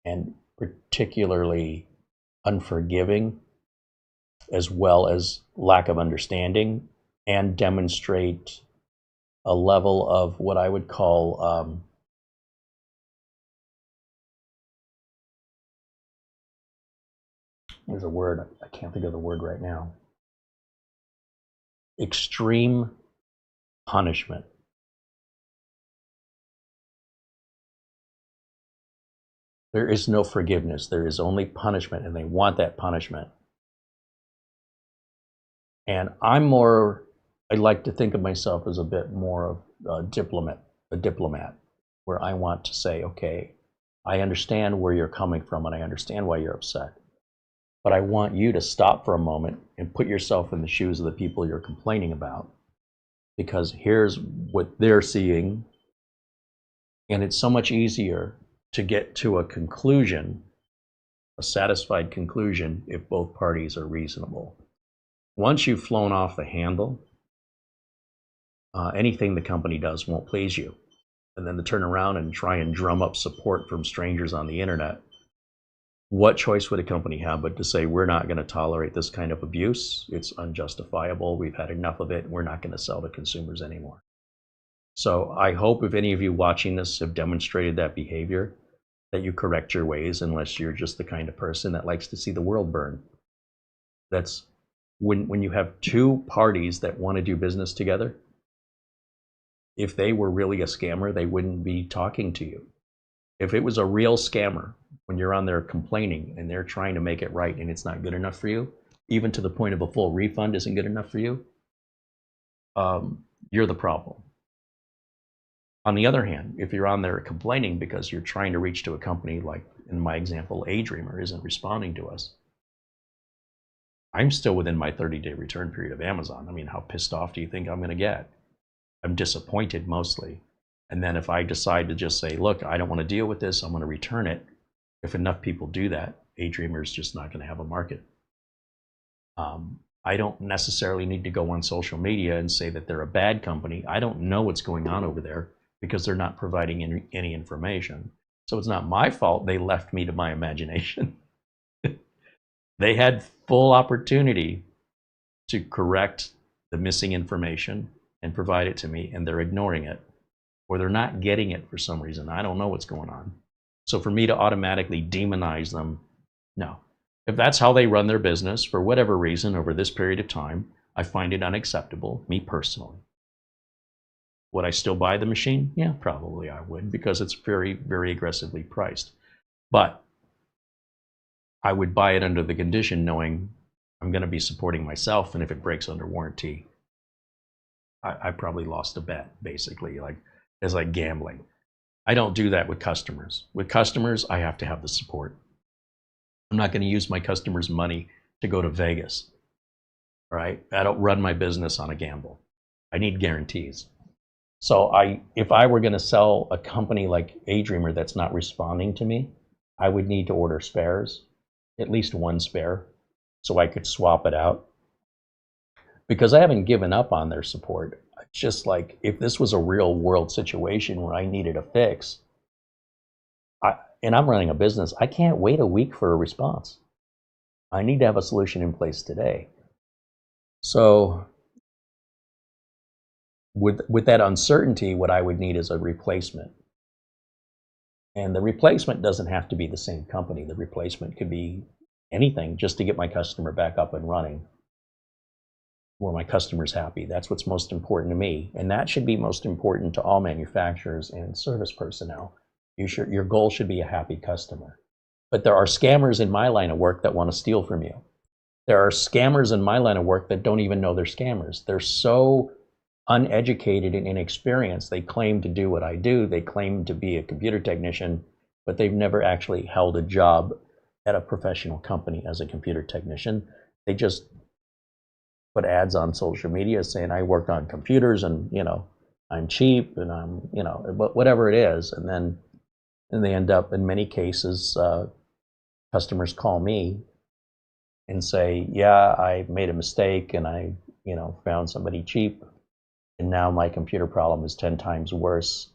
and particularly unforgiving, as well as lack of understanding, and demonstrate a level of what I would call there's a word, I can't think of the word right now. Extreme punishment. There is no forgiveness. There is only punishment, and they want that punishment. And I like to think of myself as a bit more of a diplomat, where I want to say, okay, I understand where you're coming from, and I understand why you're upset. But I want you to stop for a moment and put yourself in the shoes of the people you're complaining about, because here's what they're seeing, and it's so much easier to get to a conclusion, a satisfied conclusion, if both parties are reasonable. Once you've flown off the handle, anything the company does won't please you. And then to turn around and try and drum up support from strangers on the internet, what choice would a company have but to say, we're not going to tolerate this kind of abuse, it's unjustifiable, we've had enough of it, we're not going to sell to consumers anymore. So I hope if any of you watching this have demonstrated that behavior, that you correct your ways, unless you're just the kind of person that likes to see the world burn. That's when you have two parties that want to do business together, if they were really a scammer, they wouldn't be talking to you. If it was a real scammer, when you're on there complaining and they're trying to make it right and it's not good enough for you, even to the point of a full refund isn't good enough for you, you're the problem. On the other hand, if you're on there complaining because you're trying to reach to a company, like in my example, A-Dreamer isn't responding to us, I'm still within my 30-day return period of Amazon. I mean, how pissed off do you think I'm going to get? I'm disappointed mostly. And then if I decide to just say, look, I don't want to deal with this, I'm going to return it, if enough people do that, A-Dreamer is just not going to have a market. I don't necessarily need to go on social media and say that they're a bad company. I don't know what's going on over there because they're not providing any information. So it's not my fault they left me to my imagination. They had full opportunity to correct the missing information and provide it to me, and they're ignoring it, or they're not getting it for some reason. I don't know what's going on. So for me to automatically demonize them, no. If that's how they run their business for whatever reason over this period of time, I find it unacceptable, me personally. Would I still buy the machine? Yeah, probably I would, because it's very, very aggressively priced. But I would buy it under the condition knowing I'm going to be supporting myself, and if it breaks under warranty, I probably lost a bet, basically. Like, it's like gambling. I don't do that with customers. With customers, I have to have the support. I'm not going to use my customers' money to go to Vegas, right? I don't run my business on a gamble. I need guarantees. So if I were going to sell a company like ADreamer that's not responding to me, I would need to order spares, at least one spare, so I could swap it out. Because I haven't given up on their support. It's just like, if this was a real world situation where I needed a fix, and I'm running a business, I can't wait a week for a response. I need to have a solution in place today. So with that uncertainty, what I would need is a replacement. And the replacement doesn't have to be the same company. The replacement could be anything, just to get my customer back up and running, where my customer's happy. That's what's most important to me. And that should be most important to all manufacturers and service personnel. Your goal should be a happy customer. But there are scammers in my line of work that want to steal from you. There are scammers in my line of work that don't even know they're scammers. They're so uneducated and inexperienced. They claim to do what I do. They claim to be a computer technician, but they've never actually held a job at a professional company as a computer technician. They just put ads on social media saying I work on computers and, I'm cheap and I'm, whatever it is. And then they end up, in many cases, customers call me and say, yeah, I made a mistake and I, found somebody cheap, and now my computer problem is 10 times worse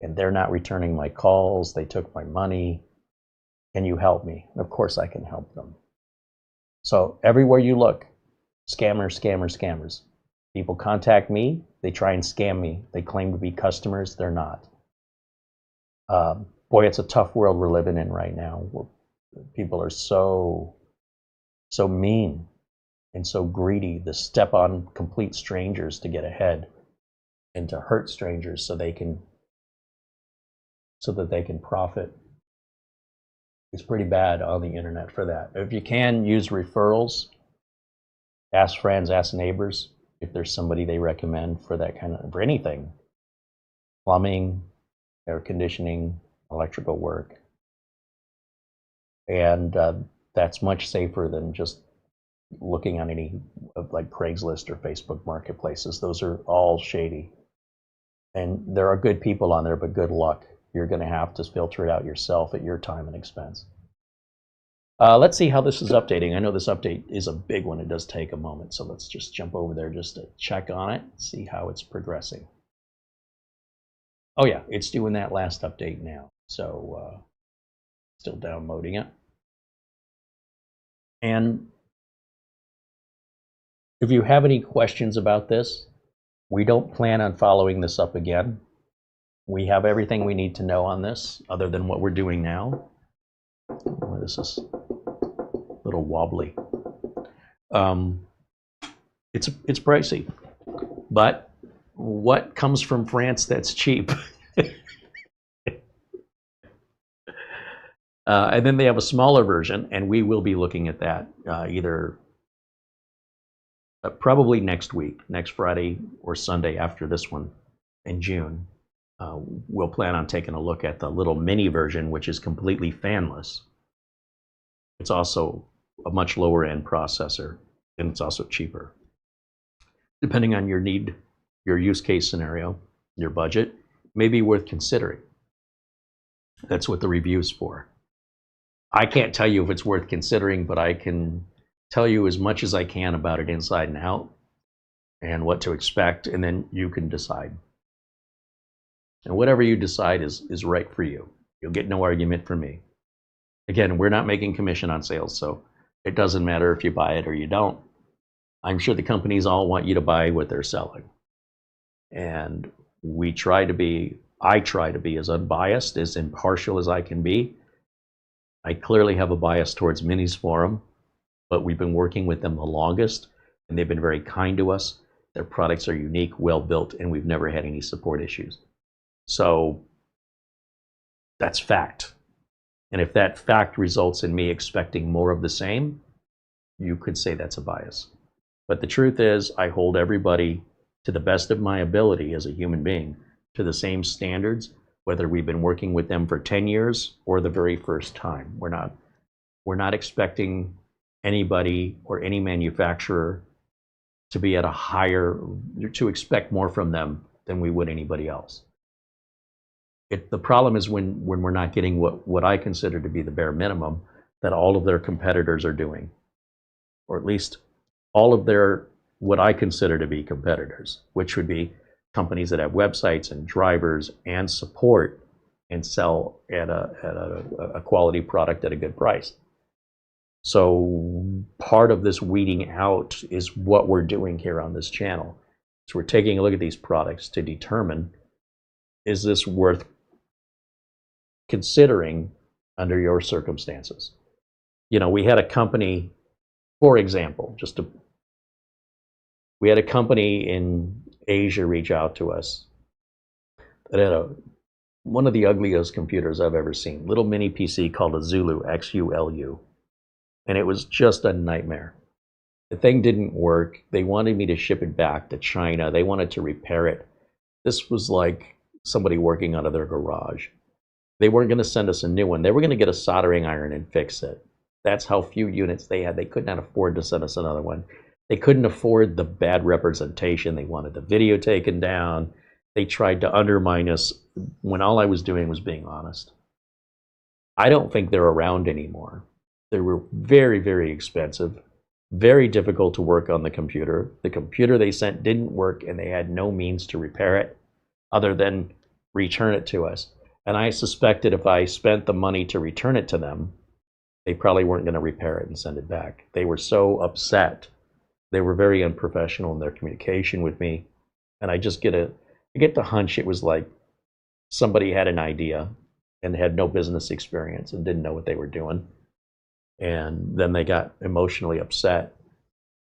and they're not returning my calls. They took my money. Can you help me? And of course I can help them. So everywhere you look, scammers, scammers, scammers. People contact me, they try and scam me. They claim to be customers, they're not. Boy, it's a tough world we're living in right now. People are so mean and so greedy to step on complete strangers to get ahead and to hurt strangers so that they can profit. It's pretty bad on the internet for that. If you can, use referrals. Ask friends, ask neighbors if there's somebody they recommend for that for anything. Plumbing, air conditioning, electrical work. And that's much safer than just looking on any of like Craigslist or Facebook marketplaces. Those are all shady. And there are good people on there, but good luck. You're going to have to filter it out yourself at your time and expense. Let's see how this is updating. I know this update is a big one. It does take a moment. So let's just jump over there just to check on it, see how it's progressing. Oh yeah, it's doing that last update now. So still downloading it. And if you have any questions about this, we don't plan on following this up again. We have everything we need to know on this, other than what we're doing now. Oh, this is a little wobbly. It's pricey, but what comes from France that's cheap? And then they have a smaller version, and we will be looking at that either probably next week, next Friday or Sunday after this one in June. We'll plan on taking a look at the little mini version, which is completely fanless. It's also a much lower end processor, and it's also cheaper. Depending on your need, your use case scenario, your budget, may be worth considering. That's what the review's for. I can't tell you if it's worth considering, but I can tell you as much as I can about it inside and out and what to expect, and then you can decide. And whatever you decide is right for you. You'll get no argument from me. Again, we're not making commission on sales, so it doesn't matter if you buy it or you don't. I'm sure the companies all want you to buy what they're selling. And I try to be as unbiased, as impartial as I can be. I clearly have a bias towards Minis Forum, but we've been working with them the longest, and they've been very kind to us. Their products are unique, well built, and we've never had any support issues. So that's fact. And if that fact results in me expecting more of the same, you could say that's a bias. But the truth is, I hold everybody, to the best of my ability as a human being, to the same standards, whether we've been working with them for 10 years or the very first time. We're not expecting anybody or any manufacturer to be at a higher, to expect more from them than we would anybody else. The problem is when we're not getting what I consider to be the bare minimum that all of their competitors are doing, or at least all of their, what I consider to be competitors, which would be companies that have websites and drivers and support and sell at a quality product at a good price. So part of this weeding out is what we're doing here on this channel. So we're taking a look at these products to determine, is this worth considering under your circumstances? You know, we had a company, for example, we had a company in Asia reach out to us that had one of the ugliest computers I've ever seen. Little mini PC called a Zulu, XULU. And it was just a nightmare. The thing didn't work. They wanted me to ship it back to China. They wanted to repair it. This was like somebody working out of their garage. They weren't going to send us a new one. They were going to get a soldering iron and fix it. That's how few units they had. They could not afford to send us another one. They couldn't afford the bad representation. They wanted the video taken down. They tried to undermine us when all I was doing was being honest. I don't think they're around anymore. They were very, very expensive, very difficult to work on the computer. The computer they sent didn't work, and they had no means to repair it other than return it to us. And I suspected if I spent the money to return it to them, they probably weren't going to repair it and send it back. They were so upset. They were very unprofessional in their communication with me. And I get the hunch it was like somebody had an idea and had no business experience and didn't know what they were doing. And then they got emotionally upset.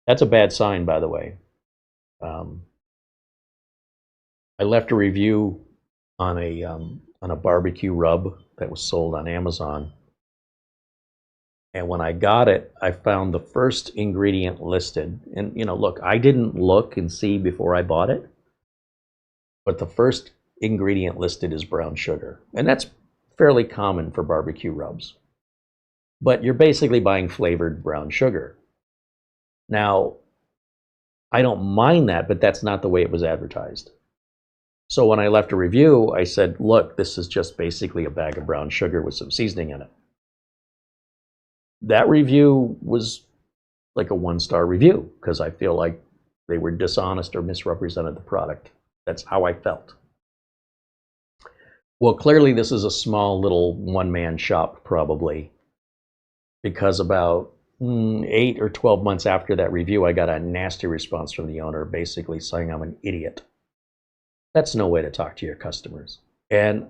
That's a bad sign, by the way. I left a review on a barbecue rub that was sold on Amazon. And when I got it, I found the first ingredient listed. And, you know, look, I didn't look and see before I bought it. But the first ingredient listed is brown sugar. And that's fairly common for barbecue rubs. But you're basically buying flavored brown sugar. Now, I don't mind that, but that's not the way it was advertised. So when I left a review, I said, look, this is just basically a bag of brown sugar with some seasoning in it. That review was like a 1-star review because I feel like they were dishonest or misrepresented the product. That's how I felt. Well, clearly this is a small little one-man shop probably, because about 8 or 12 months after that review, I got a nasty response from the owner basically saying I'm an idiot. That's no way to talk to your customers. And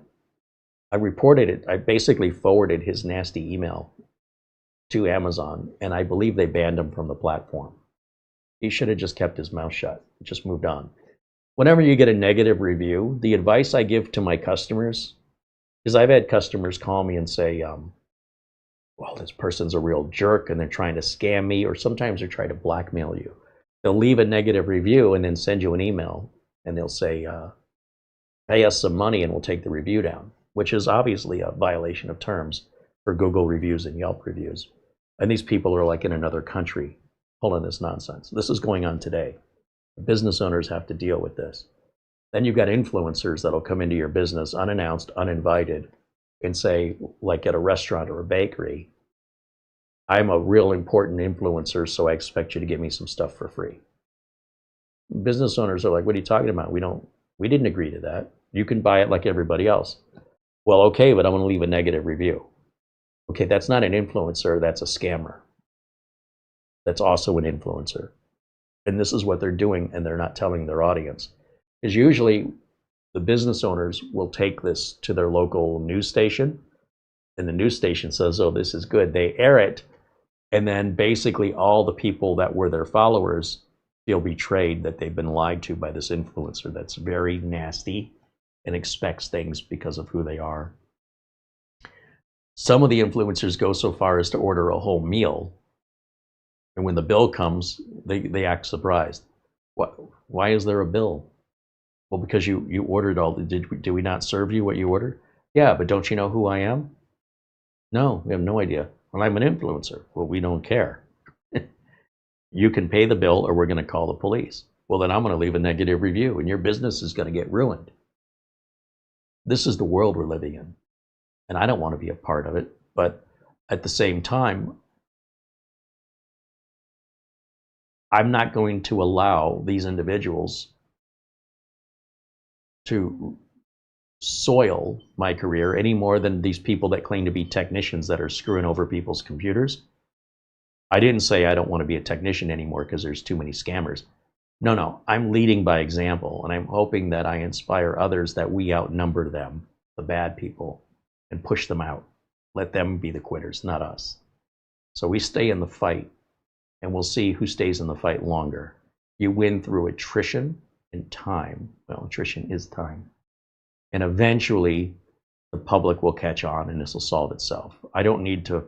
I reported it. I basically forwarded his nasty email to Amazon, and I believe they banned him from the platform. He should have just kept his mouth shut, just moved on. Whenever you get a negative review, the advice I give to my customers is I've had customers call me and say, well, this person's a real jerk and they're trying to scam me, or sometimes they're trying to blackmail you. They'll leave a negative review and then send you an email and they'll say, pay us some money and we'll take the review down, which is obviously a violation of terms for Google reviews and Yelp reviews. And these people are like in another country pulling this nonsense. This is going on today. Business owners have to deal with this. Then you've got influencers that'll come into your business unannounced, uninvited, and say, like at a restaurant or a bakery, I'm a real important influencer, so I expect you to give me some stuff for free. Business owners are like, what are you talking about? We didn't agree to that. You can buy it like everybody else. Well, okay, but I'm going to leave a negative review. Okay, that's not an influencer, that's a scammer. That's also an influencer. And this is what they're doing, and they're not telling their audience. Because usually the business owners will take this to their local news station, and the news station says, oh, this is good. They air it, and then basically all the people that were their followers feel betrayed that they've been lied to by this influencer that's very nasty and expects things because of who they are. Some of the influencers go so far as to order a whole meal, and when the bill comes, they act surprised. Why is there a bill? Well, because you ordered all the, did we not serve you what you ordered? Yeah, but don't you know who I am? No, we have no idea. Well, I'm an influencer. Well, we don't care. You can pay the bill or we're going to call the police. Well, then I'm going to leave a negative review and your business is going to get ruined. This is the world we're living in. And I don't want to be a part of it. But at the same time, I'm not going to allow these individuals to soil my career any more than these people that claim to be technicians that are screwing over people's computers. I didn't say I don't want to be a technician anymore because there's too many scammers. No, I'm leading by example, and I'm hoping that I inspire others that we outnumber them, the bad people, and push them out. Let them be the quitters, not us. So we stay in the fight, and we'll see who stays in the fight longer. You win through attrition and time. Well, attrition is time. And eventually, the public will catch on, and this will solve itself. I don't need to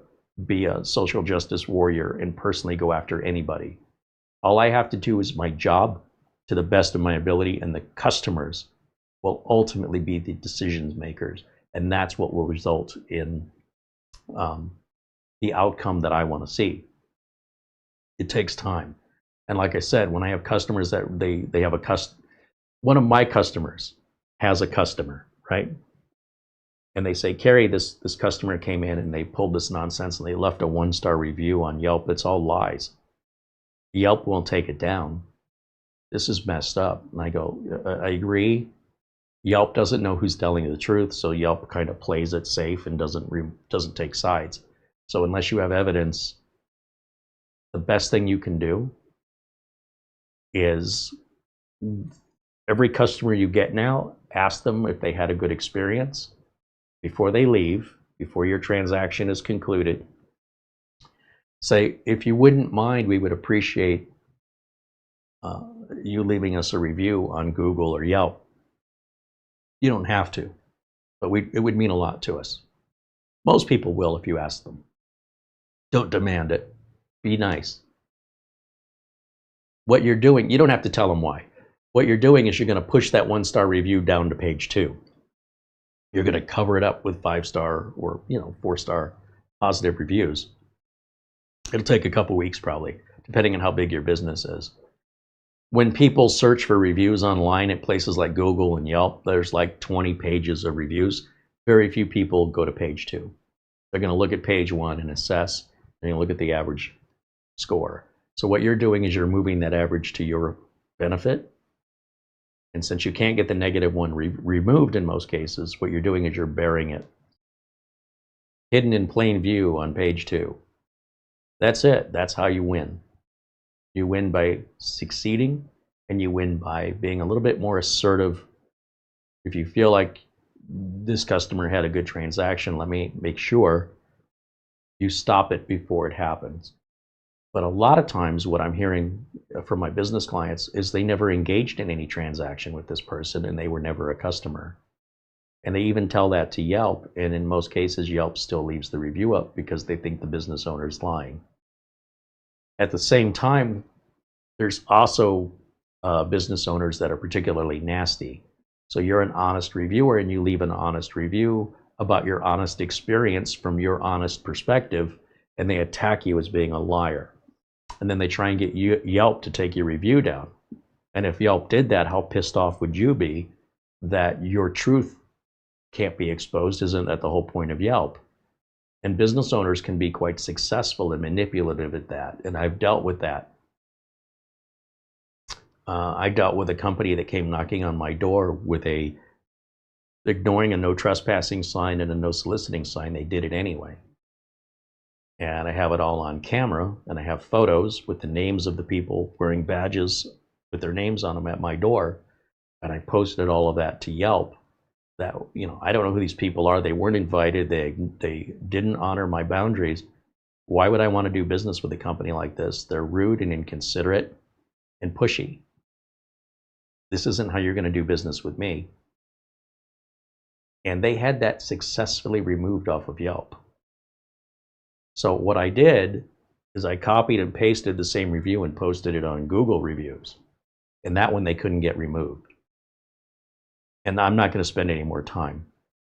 be a social justice warrior and personally go after anybody. All I have to do is my job to the best of my ability, and the customers will ultimately be the decision makers. And that's what will result in the outcome that I want to see. It takes time. And like I said, when I have customers that they have one of my customers has a customer, right? And they say, Carey, this customer came in and they pulled this nonsense and they left a 1-star review on Yelp. It's all lies. Yelp won't take it down. This is messed up. And I go, I agree. Yelp doesn't know who's telling the truth, so Yelp kind of plays it safe and doesn't take sides. So unless you have evidence, the best thing you can do is every customer you get now, ask them if they had a good experience before they leave, before your transaction is concluded. Say, if you wouldn't mind, we would appreciate you leaving us a review on Google or Yelp. You don't have to, but it would mean a lot to us. Most people will if you ask them. Don't demand it. Be nice. What you're doing, you don't have to tell them why. What you're doing is you're going to push that 1-star review down to page 2. You're going to cover it up with 5-star or 4-star positive reviews. It'll take a couple weeks probably, depending on how big your business is. When people search for reviews online at places like Google and Yelp, there's like 20 pages of reviews. Very few people go to page 2. They're going to look at page 1 and assess, and you look at the average score. So what you're doing is you're moving that average to your benefit. And since you can't get the negative one removed in most cases, what you're doing is you're burying it. Hidden in plain view on page 2. That's it. That's how you win. You win by succeeding, and you win by being a little bit more assertive. If you feel like this customer had a good transaction, let me make sure you stop it before it happens. But a lot of times what I'm hearing from my business clients is they never engaged in any transaction with this person and they were never a customer. And they even tell that to Yelp, and in most cases Yelp still leaves the review up because they think the business owner is lying. At the same time, there's also business owners that are particularly nasty. So you're an honest reviewer and you leave an honest review about your honest experience from your honest perspective, and they attack you as being a liar. And then they try and get Yelp to take your review down. And if Yelp did that, how pissed off would you be that your truth can't be exposed? Isn't that the whole point of Yelp? And business owners can be quite successful and manipulative at that. And I've dealt with that. I dealt with a company that came knocking on my door with ignoring a no trespassing sign and a no soliciting sign. They did it anyway. And I have it all on camera, and I have photos with the names of the people wearing badges with their names on them at my door. And I posted all of that to Yelp. That, I don't know who these people are. They weren't invited. They didn't honor my boundaries. Why would I want to do business with a company like this? They're rude and inconsiderate and pushy. This isn't how you're going to do business with me. And they had that successfully removed off of Yelp. So what I did is I copied and pasted the same review and posted it on Google reviews. And that one they couldn't get removed. And I'm not going to spend any more time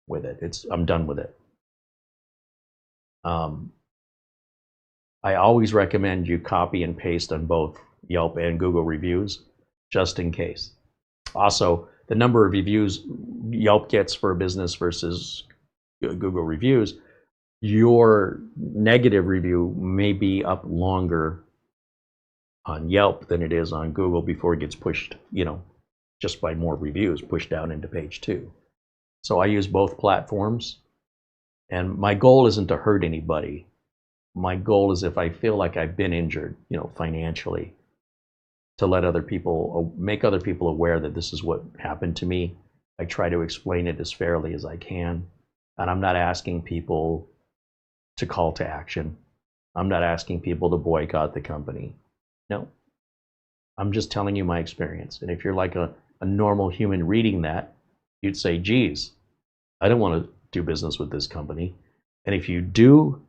with it. I'm done with it. I always recommend you copy and paste on both Yelp and Google reviews, just in case. Also, the number of reviews Yelp gets for a business versus Google reviews, your negative review may be up longer on Yelp than it is on Google before it gets pushed, just by more reviews, pushed down into page 2. So I use both platforms, and my goal isn't to hurt anybody. My goal is, if I feel like I've been injured, financially, to let other people, make other people aware that this is what happened to me. I try to explain it as fairly as I can. And I'm not asking people to call to action. I'm not asking people to boycott the company. No. I'm just telling you my experience. And if you're like a normal human reading that, you'd say, geez, I don't want to do business with this company. And if you do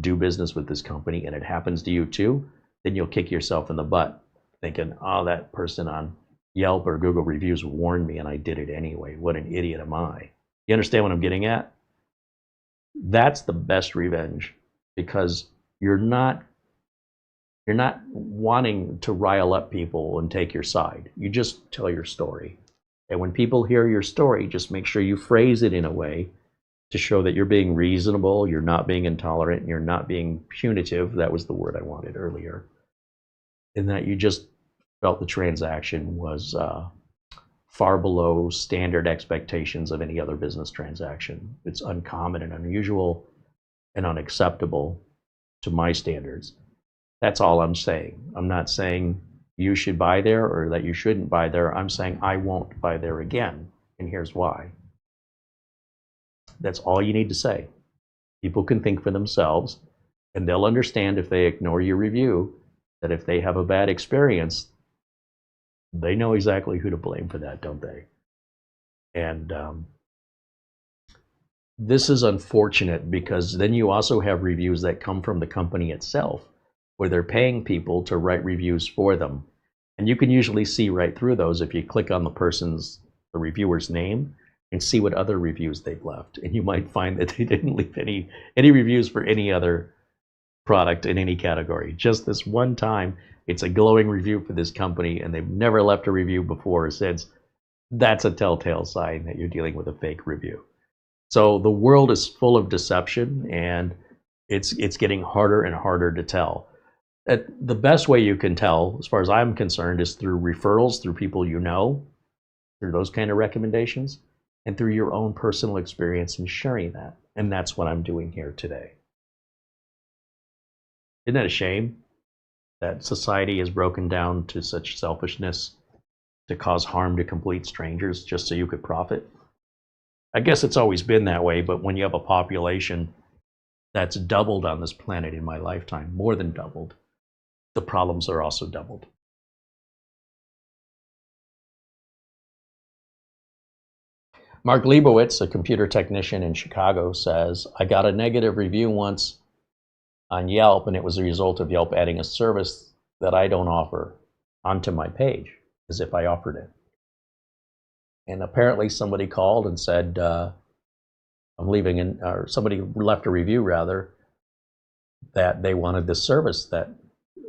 business with this company and it happens to you too, then you'll kick yourself in the butt thinking, oh, that person on Yelp or Google reviews warned me and I did it anyway. What an idiot am I? You understand what I'm getting at? That's the best revenge, because you're not wanting to rile up people and take your side. You just tell your story. And when people hear your story, just make sure you phrase it in a way to show that you're being reasonable, you're not being intolerant, and you're not being punitive. That was the word I wanted earlier. And that you just felt the transaction was far below standard expectations of any other business transaction. It's uncommon and unusual and unacceptable to my standards. That's all I'm saying. I'm not saying you should buy there or that you shouldn't buy there. I'm saying I won't buy there again, and here's why. That's all you need to say. People can think for themselves, and they'll understand if they ignore your review that if they have a bad experience, they know exactly who to blame for that, don't they? And this is unfortunate, because then you also have reviews that come from the company itself, where they're paying people to write reviews for them. And you can usually see right through those if you click on the reviewer's name and see what other reviews they've left. And you might find that they didn't leave any reviews for any other product in any category. Just this one time, it's a glowing review for this company, and they've never left a review before or since. That's a telltale sign that you're dealing with a fake review. So the world is full of deception, and it's getting harder and harder to tell. The best way you can tell, as far as I'm concerned, is through referrals, through people you know, through those kind of recommendations, and through your own personal experience and sharing that. And that's what I'm doing here today. Isn't that a shame that society is broken down to such selfishness to cause harm to complete strangers just so you could profit? I guess it's always been that way, but when you have a population that's doubled on this planet in my lifetime, more than doubled, the problems are also doubled. Mark Leibowitz, a computer technician in Chicago, says, I got a negative review once on Yelp, and it was a result of Yelp adding a service that I don't offer onto my page, as if I offered it. And apparently somebody called and said, somebody left a review rather, that they wanted this service that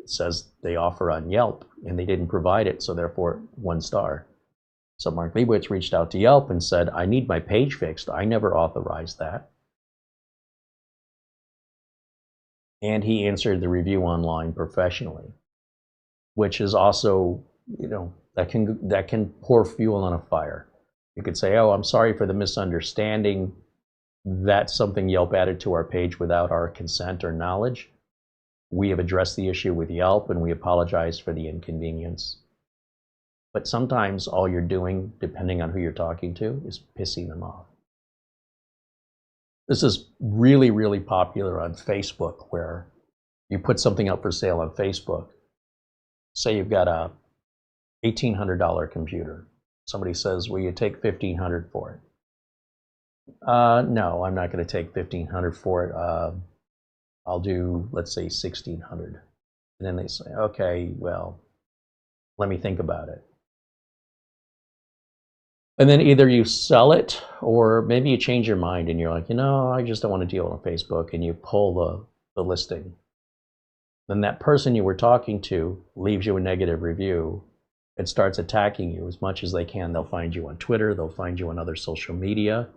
says they offer on Yelp, and they didn't provide it, so therefore 1 star. So Mark Leibowitz reached out to Yelp and said, I need my page fixed. I never authorized that. And he answered the review online professionally, which is also, that can pour fuel on a fire. You could say, oh, I'm sorry for the misunderstanding. That's something Yelp added to our page without our consent or knowledge. We have addressed the issue with Yelp, and we apologize for the inconvenience. But sometimes all you're doing, depending on who you're talking to, is pissing them off. This is really, really popular on Facebook, where you put something up for sale on Facebook. Say you've got a $1,800 computer. Somebody says, will you take $1,500 for it? No, I'm not going to take $1,500 for it. I'll do, let's say, 1,600. And then they say, okay, well, let me think about it. And then either you sell it, or maybe you change your mind and you're like, you know, I just don't want to deal on Facebook, and you pull the listing. Then that person you were talking to leaves you a negative review and starts attacking you as much as they can. They'll find you on Twitter, they'll find you on other social media,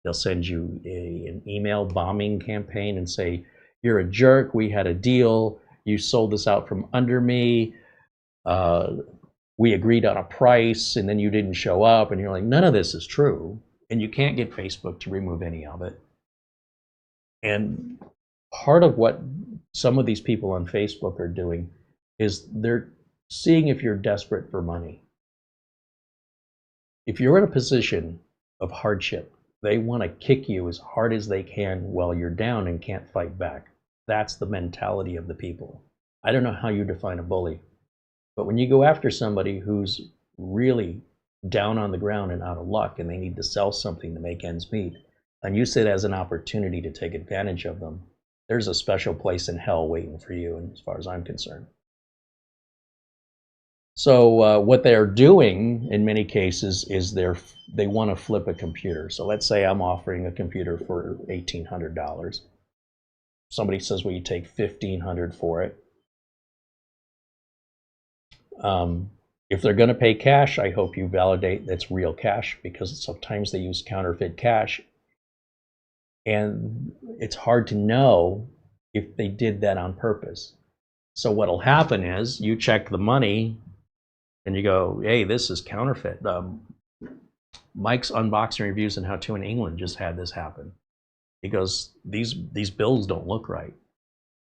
they'll send you an email bombing campaign and say, you're a jerk, we had a deal, you sold this out from under me, we agreed on a price and then you didn't show up, and you're like, none of this is true, and you can't get Facebook to remove any of it. And part of what some of these people on Facebook are doing is they're seeing if you're desperate for money. If you're in a position of hardship, they want to kick you as hard as they can while you're down and can't fight back. That's the mentality of the people. I don't know how you define a bully, but when you go after somebody who's really down on the ground and out of luck and they need to sell something to make ends meet, and use it as an opportunity to take advantage of them, there's a special place in hell waiting for you, and as far as I'm concerned. So what they're doing in many cases is they want to flip a computer. So let's say I'm offering a computer for $1,800. Somebody says, well, you take $1,500 for it. If they're going to pay cash, I hope you validate that's real cash, because sometimes they use counterfeit cash. And it's hard to know if they did that on purpose. So what'll happen is you check the money and you go, hey, this is counterfeit. Mike's Unboxing Reviews and How To in England just had this happen. He goes, these bills don't look right.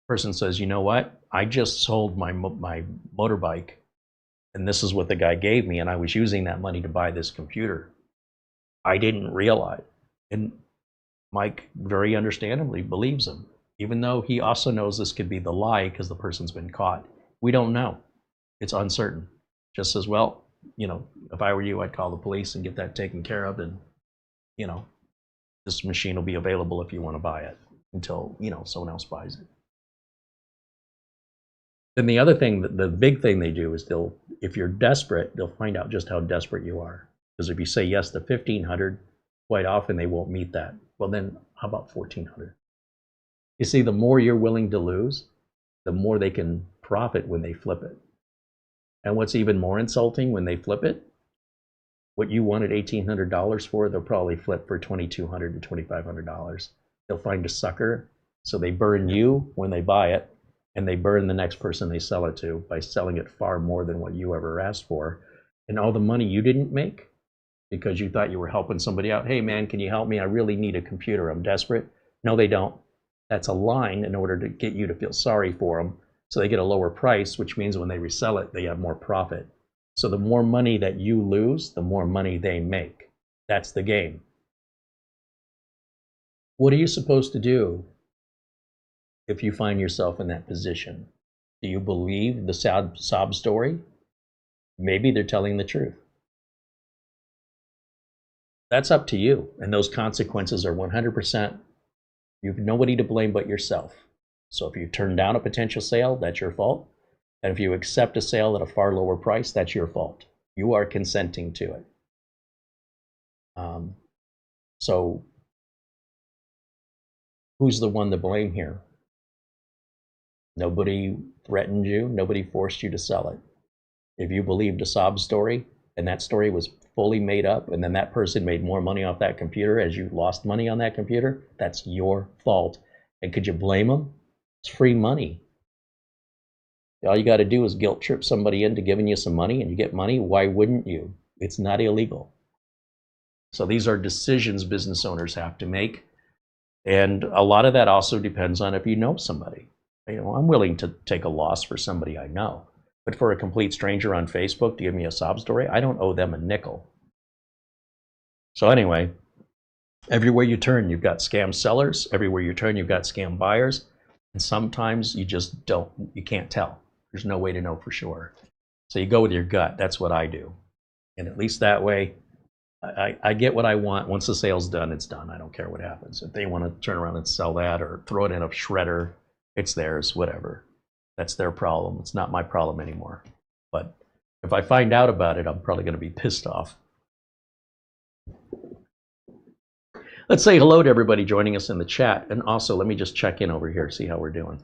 Person says, you know what? I just sold my motorbike, and this is what the guy gave me, and I was using that money to buy this computer. I didn't realize. And Mike very understandably believes him, even though he also knows this could be the lie because the person's been caught. We don't know. It's uncertain. Just says, well, you know, if I were you, I'd call the police and get that taken care of, and, you know, this machine will be available if you want to buy it until, you know, someone else buys it. Then the other thing, the big thing they do is if you're desperate, they'll find out just how desperate you are. Because if you say yes to $1,500, quite often they won't meet that. Well, then how about $1,400? You see, the more you're willing to lose, the more they can profit when they flip it. And what's even more insulting, when they flip it, what you wanted $1,800 for, they'll probably flip for $2,200 to $2,500. They'll find a sucker, so they burn you when they buy it, and they burn the next person they sell it to by selling it far more than what you ever asked for. And all the money you didn't make because you thought you were helping somebody out. Hey man, can you help me? I really need a computer. I'm desperate. No, they don't. That's a line in order to get you to feel sorry for them. So they get a lower price, which means when they resell it, they have more profit. So the more money that you lose, the more money they make. That's the game. What are you supposed to do if you find yourself in that position? Do you believe the sob story? Maybe they're telling the truth. That's up to you, and those consequences are 100%. You have nobody to blame but yourself. So if you turn down a potential sale, that's your fault. And if you accept a sale at a far lower price, that's your fault. You are consenting to it. So who's the one to blame here? Nobody threatened you. Nobody forced you to sell it. If you believed a sob story, and that story was fully made up, and then that person made more money off that computer as you lost money on that computer, that's your fault. And could you blame them? It's free money. All you got to do is guilt trip somebody into giving you some money, and you get money. Why wouldn't you? It's not illegal. So these are decisions business owners have to make. And a lot of that also depends on if you know somebody. You know, I'm willing to take a loss for somebody I know. But for a complete stranger on Facebook to give me a sob story, I don't owe them a nickel. So anyway, everywhere you turn, you've got scam sellers. Everywhere you turn, you've got scam buyers. And sometimes you just you can't tell. There's no way to know for sure. So you go with your gut. That's what I do. And at least that way, I get what I want. Once the sale's done, it's done. I don't care what happens. If they want to turn around and sell that or throw it in a shredder, it's theirs, whatever. That's their problem. It's not my problem anymore. But if I find out about it, I'm probably going to be pissed off. Let's say hello to everybody joining us in the chat. And also, let me just check in over here, see how we're doing.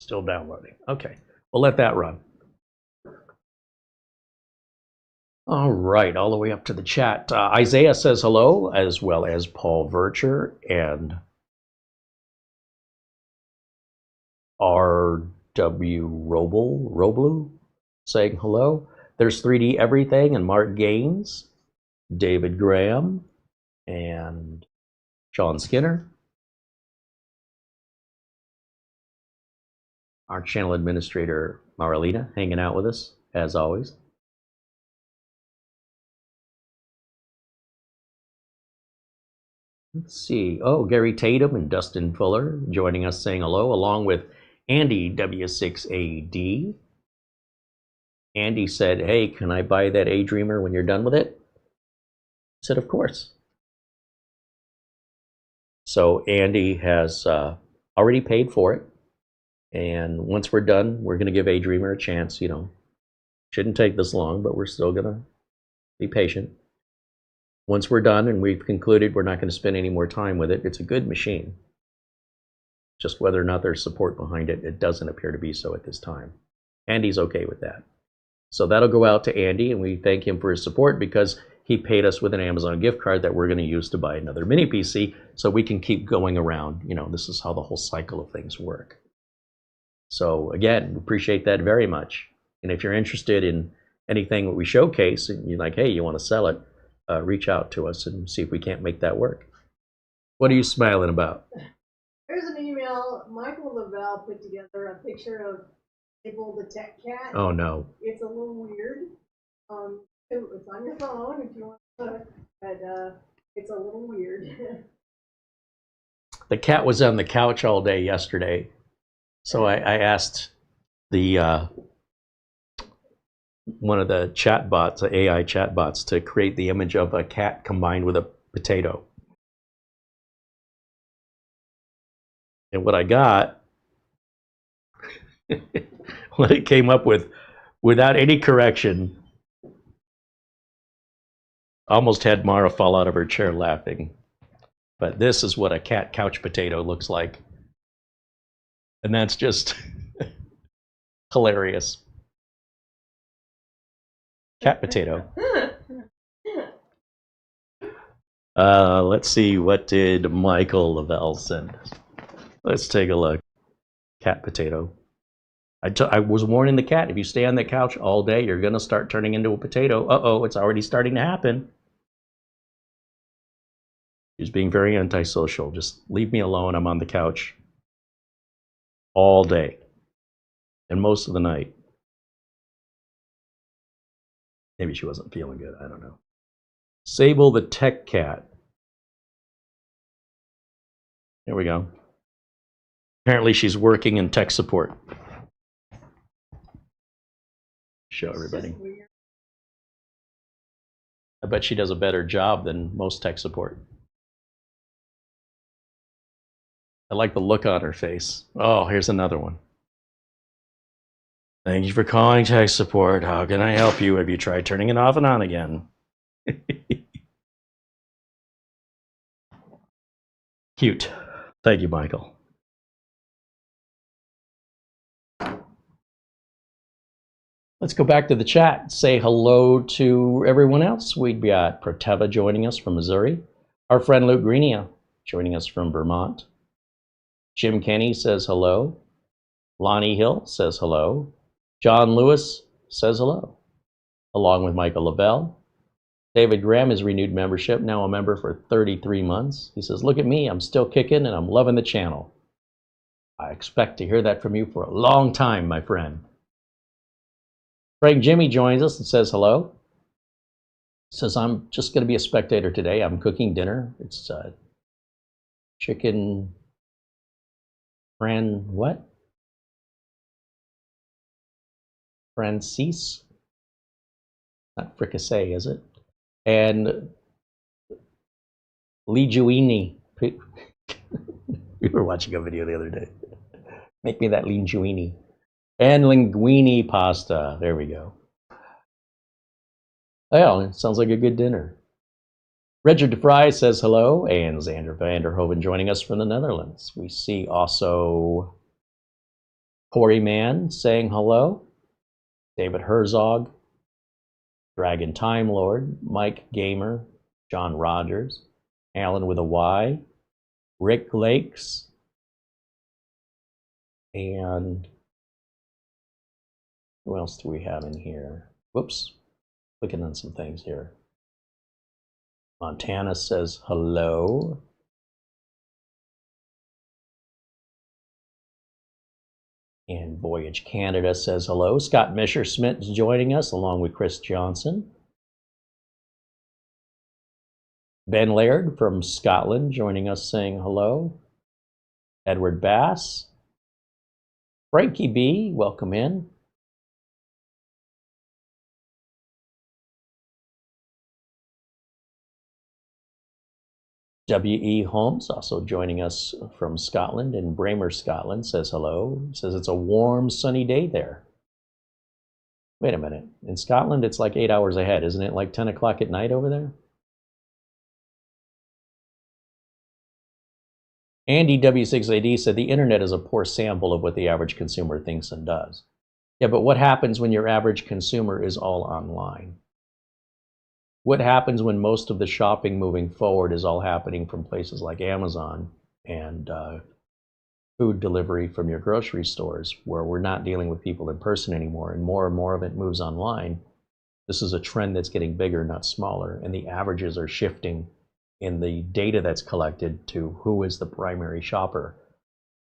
Still downloading. Okay, we'll let that run. All right, all the way up to the chat. Isaiah says hello, as well as Paul Vercher and R.W. Roblu saying hello. There's 3D Everything and Mark Gaines, David Graham, and Sean Skinner. Our channel administrator, Maralina, hanging out with us, as always. Let's see. Oh, Gary Tatum and Dustin Fuller joining us saying hello, along with Andy W6AD. Andy said, hey, can I buy that A-Dreamer when you're done with it? I said, of course. So Andy has already paid for it. And once we're done, we're going to give A-Dreamer a chance. You know, shouldn't take this long, but we're still going to be patient. Once we're done and we've concluded we're not going to spend any more time with it, it's a good machine. Just whether or not there's support behind it, it doesn't appear to be so at this time. Andy's okay with that. So that'll go out to Andy, and we thank him for his support because he paid us with an Amazon gift card that we're going to use to buy another mini PC so we can keep going around. You know, this is how the whole cycle of things work. So again, appreciate that very much. And if you're interested in anything that we showcase and you're like, hey, you want to sell it, reach out to us and see if we can't make that work. What are you smiling about? There's an email. Michael Lavelle put together a picture of Fable the Tech Cat. Oh no. It's a little weird. It's on your phone if you want to put it, but it's a little weird. The cat was on the couch all day yesterday. So I asked the one of the chat bots, the AI chat bots, to create the image of a cat combined with a potato. And what I got, what it came up with, without any correction, almost had Mara fall out of her chair laughing. But this is what a cat couch potato looks like. And that's just hilarious. Cat potato. Let's see, what did Michael Lavelle send? Let's take a look. Cat potato. I was warning the cat, if you stay on the couch all day, you're going to start turning into a potato. Uh-oh, it's already starting to happen. She's being very antisocial. Just leave me alone. I'm on the couch all day and most of the night. Maybe she wasn't feeling good. I don't know. Sable the Tech Cat. There we go. Apparently she's working in tech support. Show everybody. I bet she does a better job than most tech support. I like the look on her face. Oh, here's another one. Thank you for calling tech support. How can I help you? Have you tried turning it off and on again? Cute. Thank you, Michael. Let's go back to the chat. Say hello to everyone else. We've got Proteva joining us from Missouri. Our friend Luke Greenia joining us from Vermont. Jim Kenny says hello. Lonnie Hill says hello. John Lewis says hello, along with Michael Lavelle. David Graham has renewed membership, now a member for 33 months. He says, look at me, I'm still kicking and I'm loving the channel. I expect to hear that from you for a long time, my friend. Frank Jimmy joins us and says hello. Says, I'm just going to be a spectator today. I'm cooking dinner. It's chicken, what? Francis? Not fricassee, is it? And Lijuini. We were watching a video the other day. Make me that linguine. And linguine pasta. There we go. Well, it sounds like a good dinner. Richard DeFry says hello, and Xander Vanderhoven joining us from the Netherlands. We see also Corey Mann saying hello, David Herzog, Dragon Time Lord, Mike Gamer, John Rogers, Alan with a Y, Rick Lakes, and who else do we have in here? Whoops, clicking on some things here. Montana says hello. And Voyage Canada says hello. Scott Messerschmidt is joining us along with Chris Johnson. Ben Laird from Scotland joining us saying hello. Edward Bass. Frankie B, welcome in. W.E. Holmes, also joining us from Scotland, in Braemar, Scotland, says hello. Says it's a warm, sunny day there. Wait a minute. In Scotland, it's like 8 hours ahead. Isn't it like 10 o'clock at night over there? Andy W6AD said the internet is a poor sample of what the average consumer thinks and does. Yeah, but what happens when your average consumer is all online? What happens when most of the shopping moving forward is all happening from places like Amazon and food delivery from your grocery stores, where we're not dealing with people in person anymore, and more of it moves online? This is a trend that's getting bigger, not smaller, and the averages are shifting in the data that's collected to who is the primary shopper.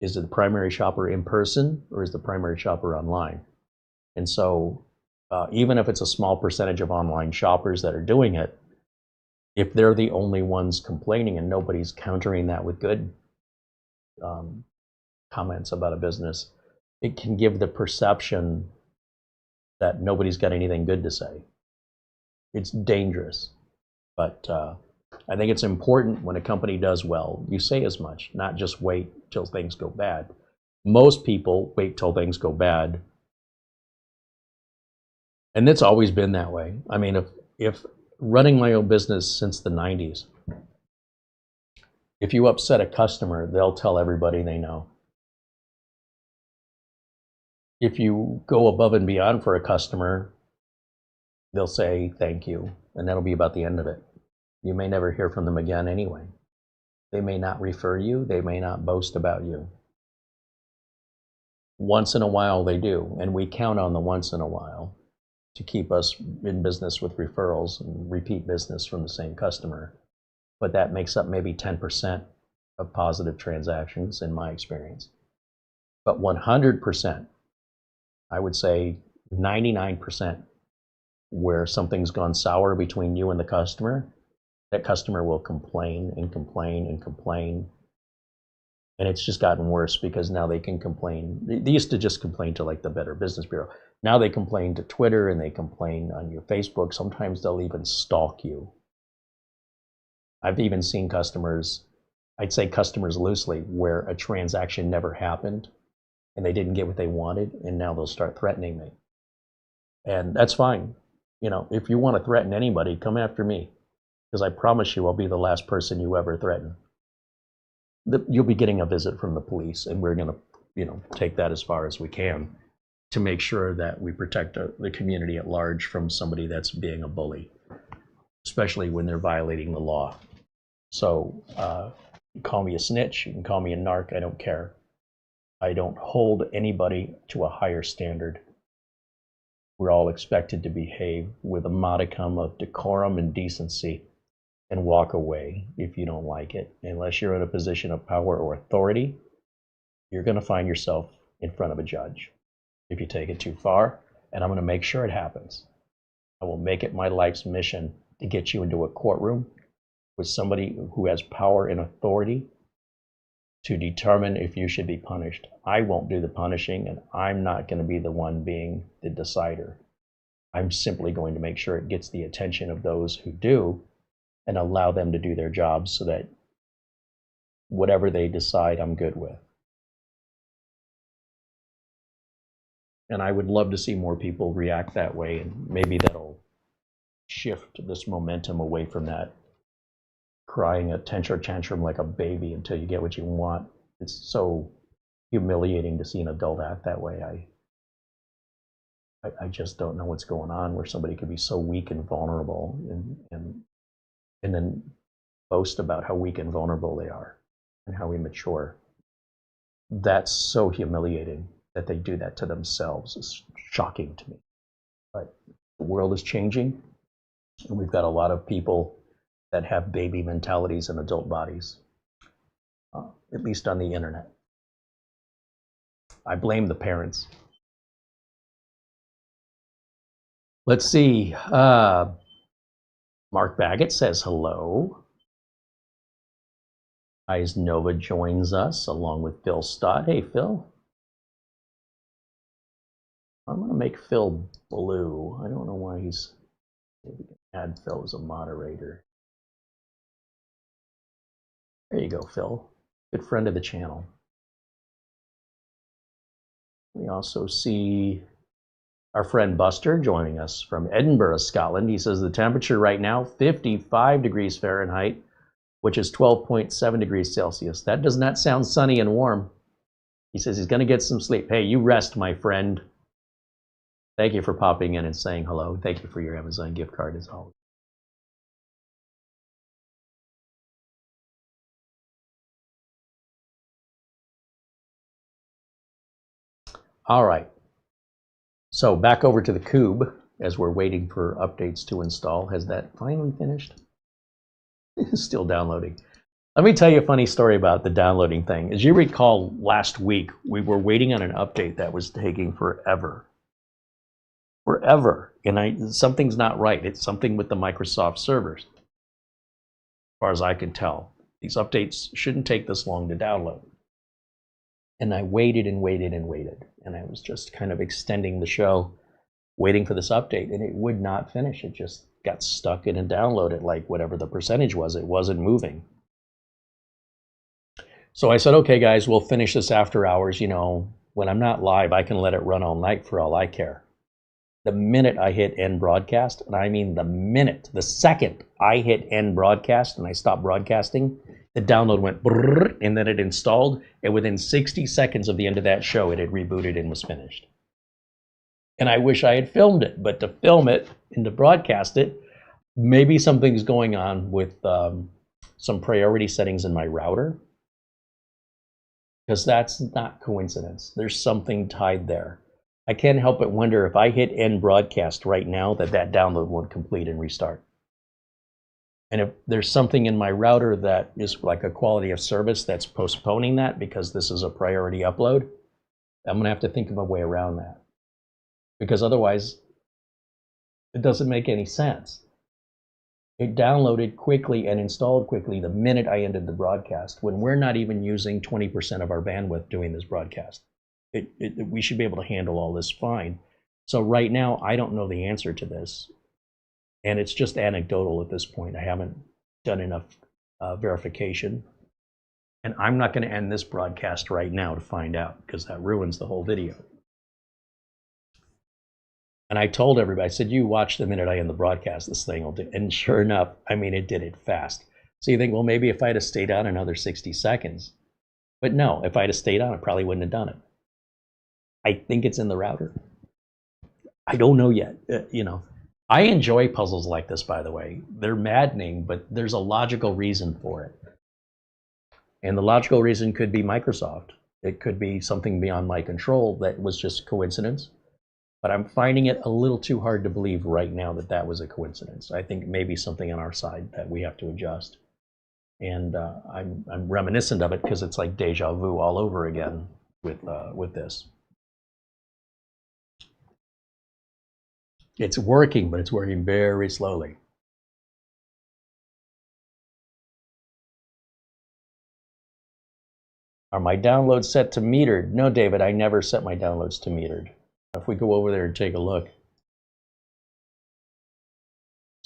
Is it the primary shopper in person, or is the primary shopper online? And so even if it's a small percentage of online shoppers that are doing it, if they're the only ones complaining and nobody's countering that with good comments about a business, it can give the perception that nobody's got anything good to say. It's dangerous. But I think it's important when a company does well, you say as much, not just wait till things go bad. Most people wait till things go bad. And it's always been that way. I mean, if running my own business since the 90s, if you upset a customer, they'll tell everybody they know. If you go above and beyond for a customer, they'll say thank you, and that'll be about the end of it. You may never hear from them again anyway. They may not refer you, they may not boast about you. Once in a while they do, and we count on the once in a while to keep us in business with referrals and repeat business from the same customer. But that makes up maybe 10% of positive transactions in my experience. But 100%, I would say 99%, where something's gone sour between you and the customer, that customer will complain and complain and complain. And it's just gotten worse because now they can complain. They used to just complain to like the Better Business Bureau. Now they complain to Twitter and they complain on your Facebook. Sometimes they'll even stalk you. I've even seen customers, I'd say customers loosely, where a transaction never happened and they didn't get what they wanted, and now they'll start threatening me. And that's fine. You know, if you want to threaten anybody, come after me, because I promise you I'll be the last person you ever threaten. You'll be getting a visit from the police, and we're going to, take that as far as we can to make sure that we protect the community at large from somebody that's being a bully, especially when they're violating the law. So you call me a snitch, you can call me a narc, I don't care. I don't hold anybody to a higher standard. We're all expected to behave with a modicum of decorum and decency and walk away if you don't like it. Unless you're in a position of power or authority, you're going to find yourself in front of a judge if you take it too far, and I'm going to make sure it happens. I will make it my life's mission to get you into a courtroom with somebody who has power and authority to determine if you should be punished. I won't do the punishing, and I'm not going to be the one being the decider. I'm simply going to make sure it gets the attention of those who do and allow them to do their jobs so that whatever they decide I'm good with. And I would love to see more people react that way, and maybe that'll shift this momentum away from that crying a tantrum like a baby until you get what you want. It's so humiliating to see an adult act that way. I just don't know what's going on where somebody could be so weak and vulnerable and then boast about how weak and vulnerable they are and how immature. That's so humiliating that they do that to themselves. It's shocking to me. But the world is changing, and we've got a lot of people that have baby mentalities in adult bodies, at least on the internet. I blame the parents. Let's see. Mark Baggett says hello. Eyes Nova joins us along with Phil Stott. Hey, Phil. I'm going to make Phil blue. I don't know why he's... Maybe we can add Phil as a moderator. There you go, Phil. Good friend of the channel. We also see our friend Buster joining us from Edinburgh, Scotland. He says the temperature right now, 55 degrees Fahrenheit, which is 12.7 degrees Celsius. That does not sound sunny and warm. He says he's going to get some sleep. Hey, you rest, my friend. Thank you for popping in and saying hello. Thank you for your Amazon gift card as always. All right. So back over to the Kubb as we're waiting for updates to install. Has that finally finished? It's still downloading. Let me tell you a funny story about the downloading thing. As you recall, last week we were waiting on an update that was taking forever. Forever. And something's not right. It's something with the Microsoft servers. As far as I can tell, these updates shouldn't take this long to download. And I waited and waited and waited. And I was just kind of extending the show, waiting for this update, and it would not finish. It just got stuck in a download at like whatever the percentage was. It wasn't moving. So I said, okay, guys, we'll finish this after hours. You know, when I'm not live, I can let it run all night for all I care. The minute I hit end broadcast, and I mean the minute, the second I hit end broadcast and I stopped broadcasting, the download went brrr, and then it installed, and within 60 seconds of the end of that show, it had rebooted and was finished. And I wish I had filmed it, but to film it and to broadcast it, maybe something's going on with some priority settings in my router, because that's not coincidence. There's something tied there. I can't help but wonder if I hit end broadcast right now that download won't complete and restart. And if there's something in my router that is like a quality of service that's postponing that because this is a priority upload, I'm gonna have to think of a way around that. Because otherwise, it doesn't make any sense. It downloaded quickly and installed quickly the minute I ended the broadcast, when we're not even using 20% of our bandwidth doing this broadcast. We should be able to handle all this fine. So right now, I don't know the answer to this. And it's just anecdotal at this point. I haven't done enough verification. And I'm not going to end this broadcast right now to find out, because that ruins the whole video. And I told everybody, I said, you watch the minute I end the broadcast, this thing will do. And sure enough, I mean, it did it fast. So you think, well, maybe if I had stayed on another 60 seconds. But no, if I had stayed on, I probably wouldn't have done it. I think it's in the router. I don't know yet. You know, I enjoy puzzles like this, by the way. They're maddening, but there's a logical reason for it. And the logical reason could be Microsoft. It could be something beyond my control that was just coincidence. But I'm finding it a little too hard to believe right now that that was a coincidence. I think maybe something on our side that we have to adjust. And I'm reminiscent of it because it's like deja vu all over again with this. It's working, but it's working very slowly. Are my downloads set to metered? No, David, I never set my downloads to metered. If we go over there and take a look.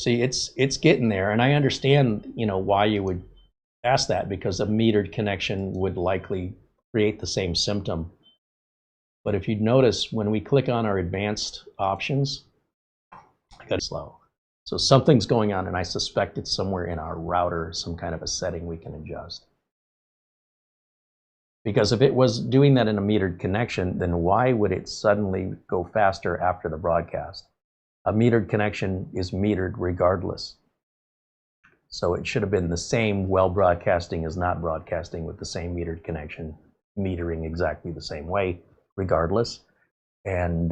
See, it's getting there, and I understand, you know, why you would asked that because a metered connection would likely create the same symptom. But if you notice, when we click on our advanced options, I got slow. So something's going on, and I suspect it's somewhere in our router, some kind of a setting we can adjust. Because if it was doing that in a metered connection, then why would it suddenly go faster after the broadcast? A metered connection is metered regardless. So it should have been the same while broadcasting as not broadcasting with the same metered connection, metering exactly the same way regardless. And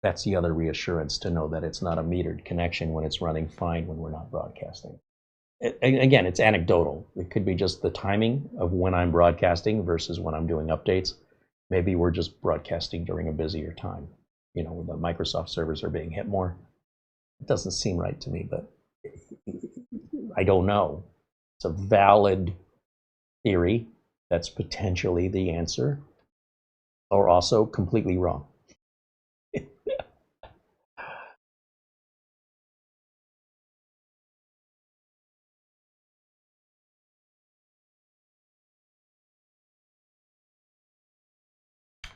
that's the other reassurance, to know that it's not a metered connection when it's running fine when we're not broadcasting. Again, it's anecdotal. It could be just the timing of when I'm broadcasting versus when I'm doing updates. Maybe we're just broadcasting during a busier time, you know, when the Microsoft servers are being hit more. It doesn't seem right to me, but I don't know. It's a valid theory that's potentially the answer, or also completely wrong.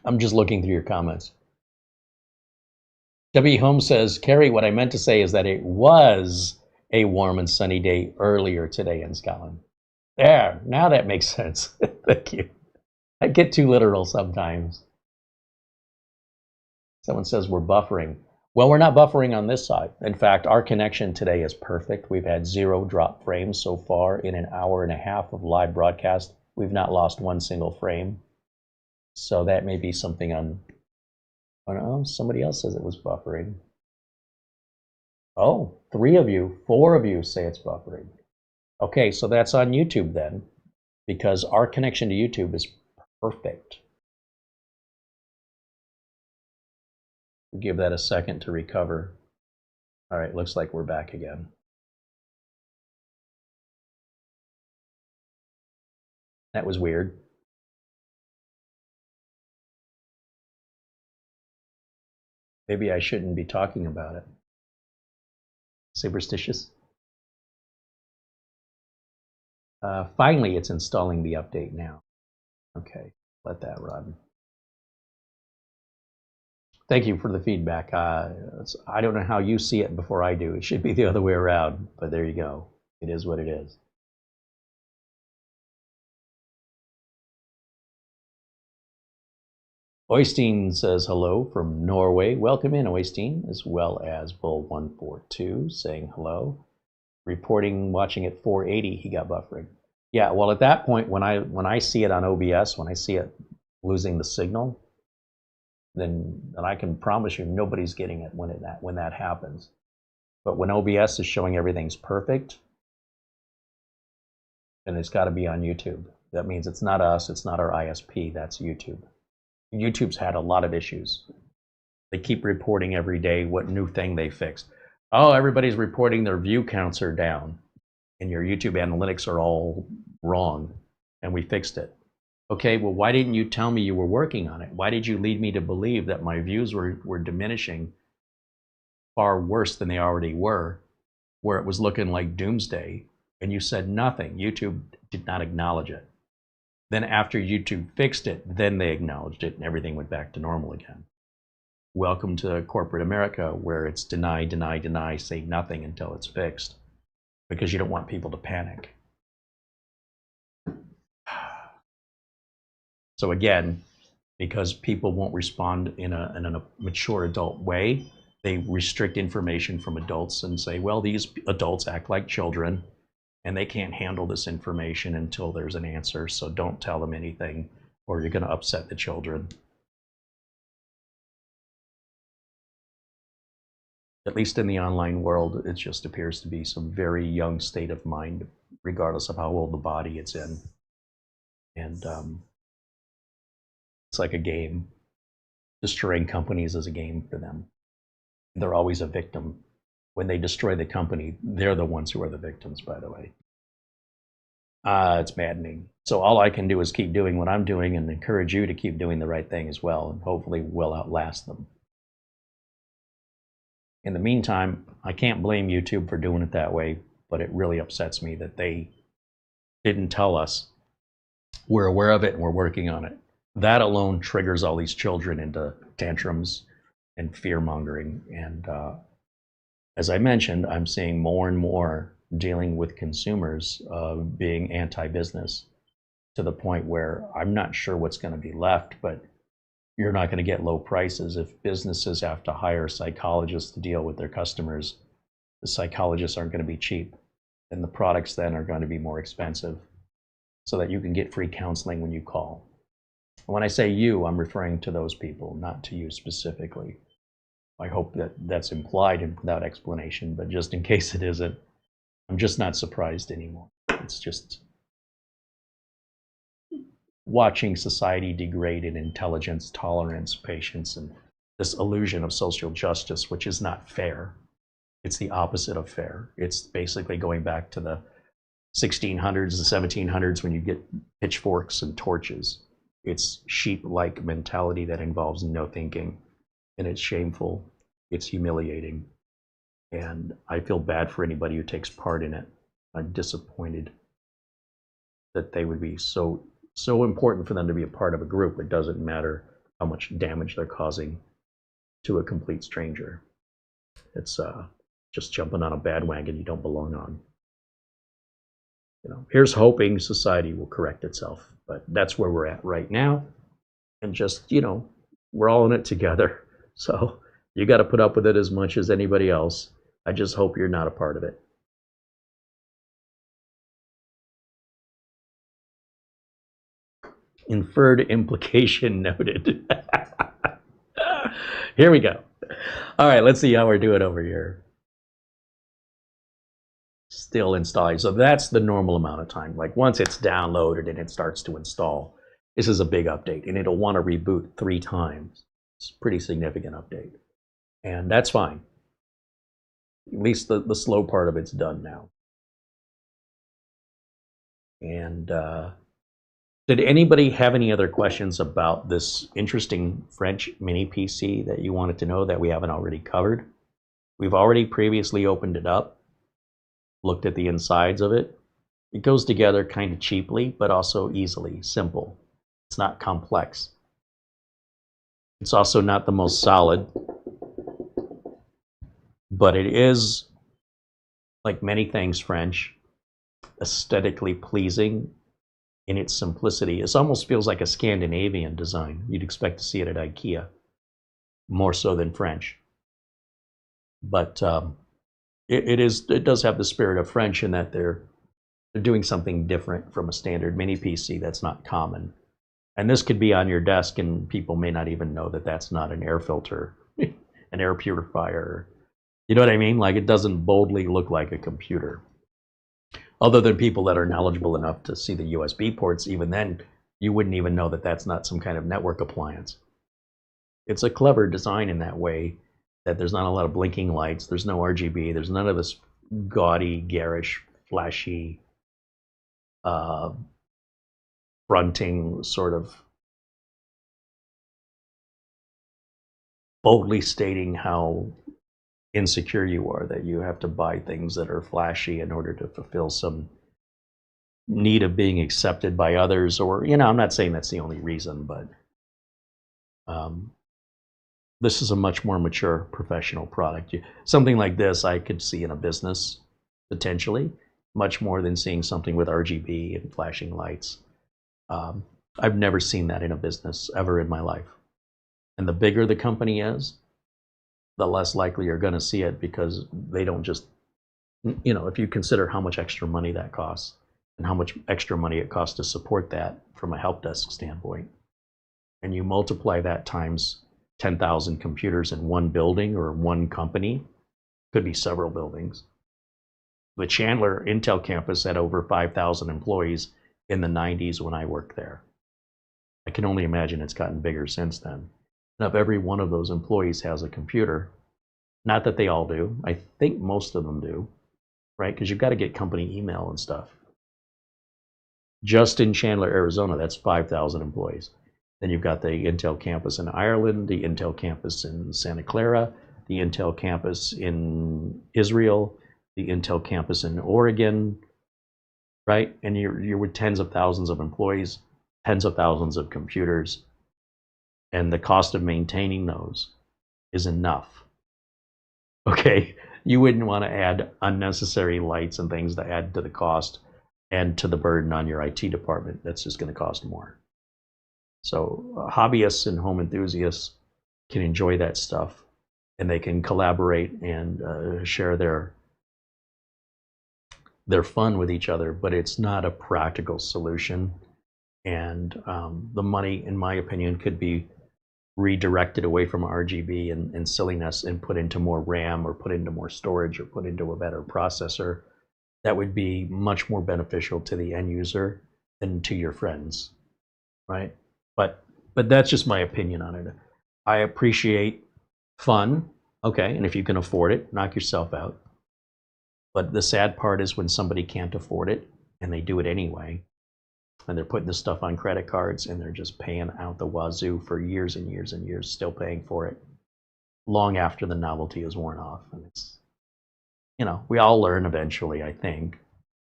I'm just looking through your comments. W. Holmes says, Carey, what I meant to say is that it was a warm and sunny day earlier today in Scotland. There, now that makes sense. Thank you. I get too literal sometimes. Someone says we're buffering. Well, we're not buffering on this side. In fact, our connection today is perfect. We've had 0 drop frames so far in an hour and a half of live broadcast. We've not lost one single frame. So that may be something on, oh, somebody else says it was buffering. Oh, 3 of you, 4 of you say it's buffering. Okay, so that's on YouTube then, because our connection to YouTube is perfect. We'll give that a second to recover. All right, looks like we're back again. That was weird. Maybe I shouldn't be talking about it. Superstitious. Finally, it's installing the update now. Okay, let that run. Thank you for the feedback. I don't know how you see it before I do. It should be the other way around, but there you go. It is what it is. Oystein says hello from Norway. Welcome in, Oystein, as well as Bull142 saying hello. Reporting, watching at 480, he got buffering. Yeah, well, at that point, when I see it on OBS, when I see it losing the signal, then I can promise you nobody's getting it when that happens. But when OBS is showing everything's perfect, then it's got to be on YouTube. That means it's not us, it's not our ISP, that's YouTube. YouTube's had a lot of issues. They keep reporting every day what new thing they fixed. Oh, everybody's reporting their view counts are down and your YouTube analytics are all wrong, and we fixed it. Okay, well, why didn't you tell me you were working on it? Why did you lead me to believe that my views were diminishing far worse than they already were, where it was looking like doomsday, and you said nothing? YouTube did not acknowledge it. Then after YouTube fixed it, then they acknowledged it and everything went back to normal again. Welcome to corporate America, where it's deny, deny, deny, say nothing until it's fixed, because you don't want people to panic. So again, because people won't respond in a mature adult way, they restrict information from adults and say, well, these adults act like children and they can't handle this information until there's an answer, so don't tell them anything or you're going to upset the children. At least in the online world, it just appears to be some very young state of mind, regardless of how old the body it's in. And it's like a game. Destroying companies is a game for them. They're always a victim. When they destroy the company, they're the ones who are the victims, by the way. It's maddening. So all I can do is keep doing what I'm doing and encourage you to keep doing the right thing as well, and hopefully we'll outlast them. In the meantime, I can't blame YouTube for doing it that way, but it really upsets me that they didn't tell us. We're aware of it and we're working on it. That alone triggers all these children into tantrums and fear-mongering. And as I mentioned, I'm seeing more and more dealing with consumers being anti-business to the point where I'm not sure what's going to be left, but you're not going to get low prices if businesses have to hire psychologists to deal with their customers. The psychologists aren't going to be cheap, and the products then are going to be more expensive so that you can get free counseling when you call. When I say you, I'm referring to those people, not to you specifically. I hope that that's implied in that explanation, but just in case it isn't, I'm just not surprised anymore. It's just watching society degrade in intelligence, tolerance, patience, and this illusion of social justice, which is not fair. It's the opposite of fair. It's basically going back to the 1600s and 1700s when you get pitchforks and torches. It's sheep-like mentality that involves no thinking, and it's shameful, it's humiliating, and I feel bad for anybody who takes part in it. I'm disappointed that they would be so important for them to be a part of a group. It doesn't matter how much damage they're causing to a complete stranger. It's just jumping on a bandwagon you don't belong on. You know, here's hoping society will correct itself, but that's where we're at right now. And just, you know, we're all in it together. So you got to put up with it as much as anybody else. I just hope you're not a part of it. Inferred implication noted. Here we go. All right, let's see how we're doing over here. Still installing. So that's the normal amount of time. Like once it's downloaded and it starts to install, this is a big update, and it'll want to reboot 3 times. It's a pretty significant update, and that's fine. At least the slow part of it's done now. And did anybody have any other questions about this interesting French mini PC that you wanted to know that we haven't already covered? We've already previously opened it up, looked at the insides of it. It goes together kind of cheaply, but also easily, simple. It's not complex. It's also not the most solid, but it is, like many things French, aesthetically pleasing in its simplicity. It almost feels like a Scandinavian design. You'd expect to see it at IKEA, more so than French. But it does have the spirit of French in that they're doing something different from a standard mini PC that's not common. And this could be on your desk and people may not even know that that's not an air filter, an air purifier. You know what I mean? Like it doesn't boldly look like a computer. Other than people that are knowledgeable enough to see the USB ports, even then, you wouldn't even know that that's not some kind of network appliance. It's a clever design in that way, that there's not a lot of blinking lights, there's no RGB, there's none of this gaudy, garish, flashy, fronting sort of boldly stating how insecure you are, that you have to buy things that are flashy in order to fulfill some need of being accepted by others, or, you know, I'm not saying that's the only reason, but this is a much more mature professional product. Something like this I could see in a business, potentially, much more than seeing something with RGB and flashing lights. I've never seen that in a business ever in my life. And the bigger the company is, the less likely you're going to see it, because they don't just, you know, if you consider how much extra money that costs and how much extra money it costs to support that from a help desk standpoint, and you multiply that times 10,000 computers in one building or one company, could be several buildings. The Chandler Intel campus had over 5,000 employees in the 90s when I worked there. I can only imagine it's gotten bigger since then. And if every one of those employees has a computer, not that they all do, I think most of them do, right? Because you've got to get company email and stuff. Just in Chandler, Arizona, that's 5,000 employees. Then you've got the Intel campus in Ireland, the Intel campus in Santa Clara, the Intel campus in Israel, the Intel campus in Oregon, right? And you're with tens of thousands of employees, tens of thousands of computers, and the cost of maintaining those is enough. Okay, you wouldn't want to add unnecessary lights and things to add to the cost and to the burden on your IT department. That's just going to cost more. So hobbyists and home enthusiasts can enjoy that stuff, and they can collaborate and share their fun with each other, but it's not a practical solution. And the money, in my opinion, could be redirected away from RGB and silliness and put into more RAM or put into more storage or put into a better processor. That would be much more beneficial to the end user than to your friends, right? But that's just my opinion on it. I appreciate fun, okay, and if you can afford it, knock yourself out. But the sad part is when somebody can't afford it and they do it anyway, and they're putting this stuff on credit cards and they're just paying out the wazoo for years and years and years, still paying for it long after the novelty is worn off. And it's, you know, we all learn eventually, I think.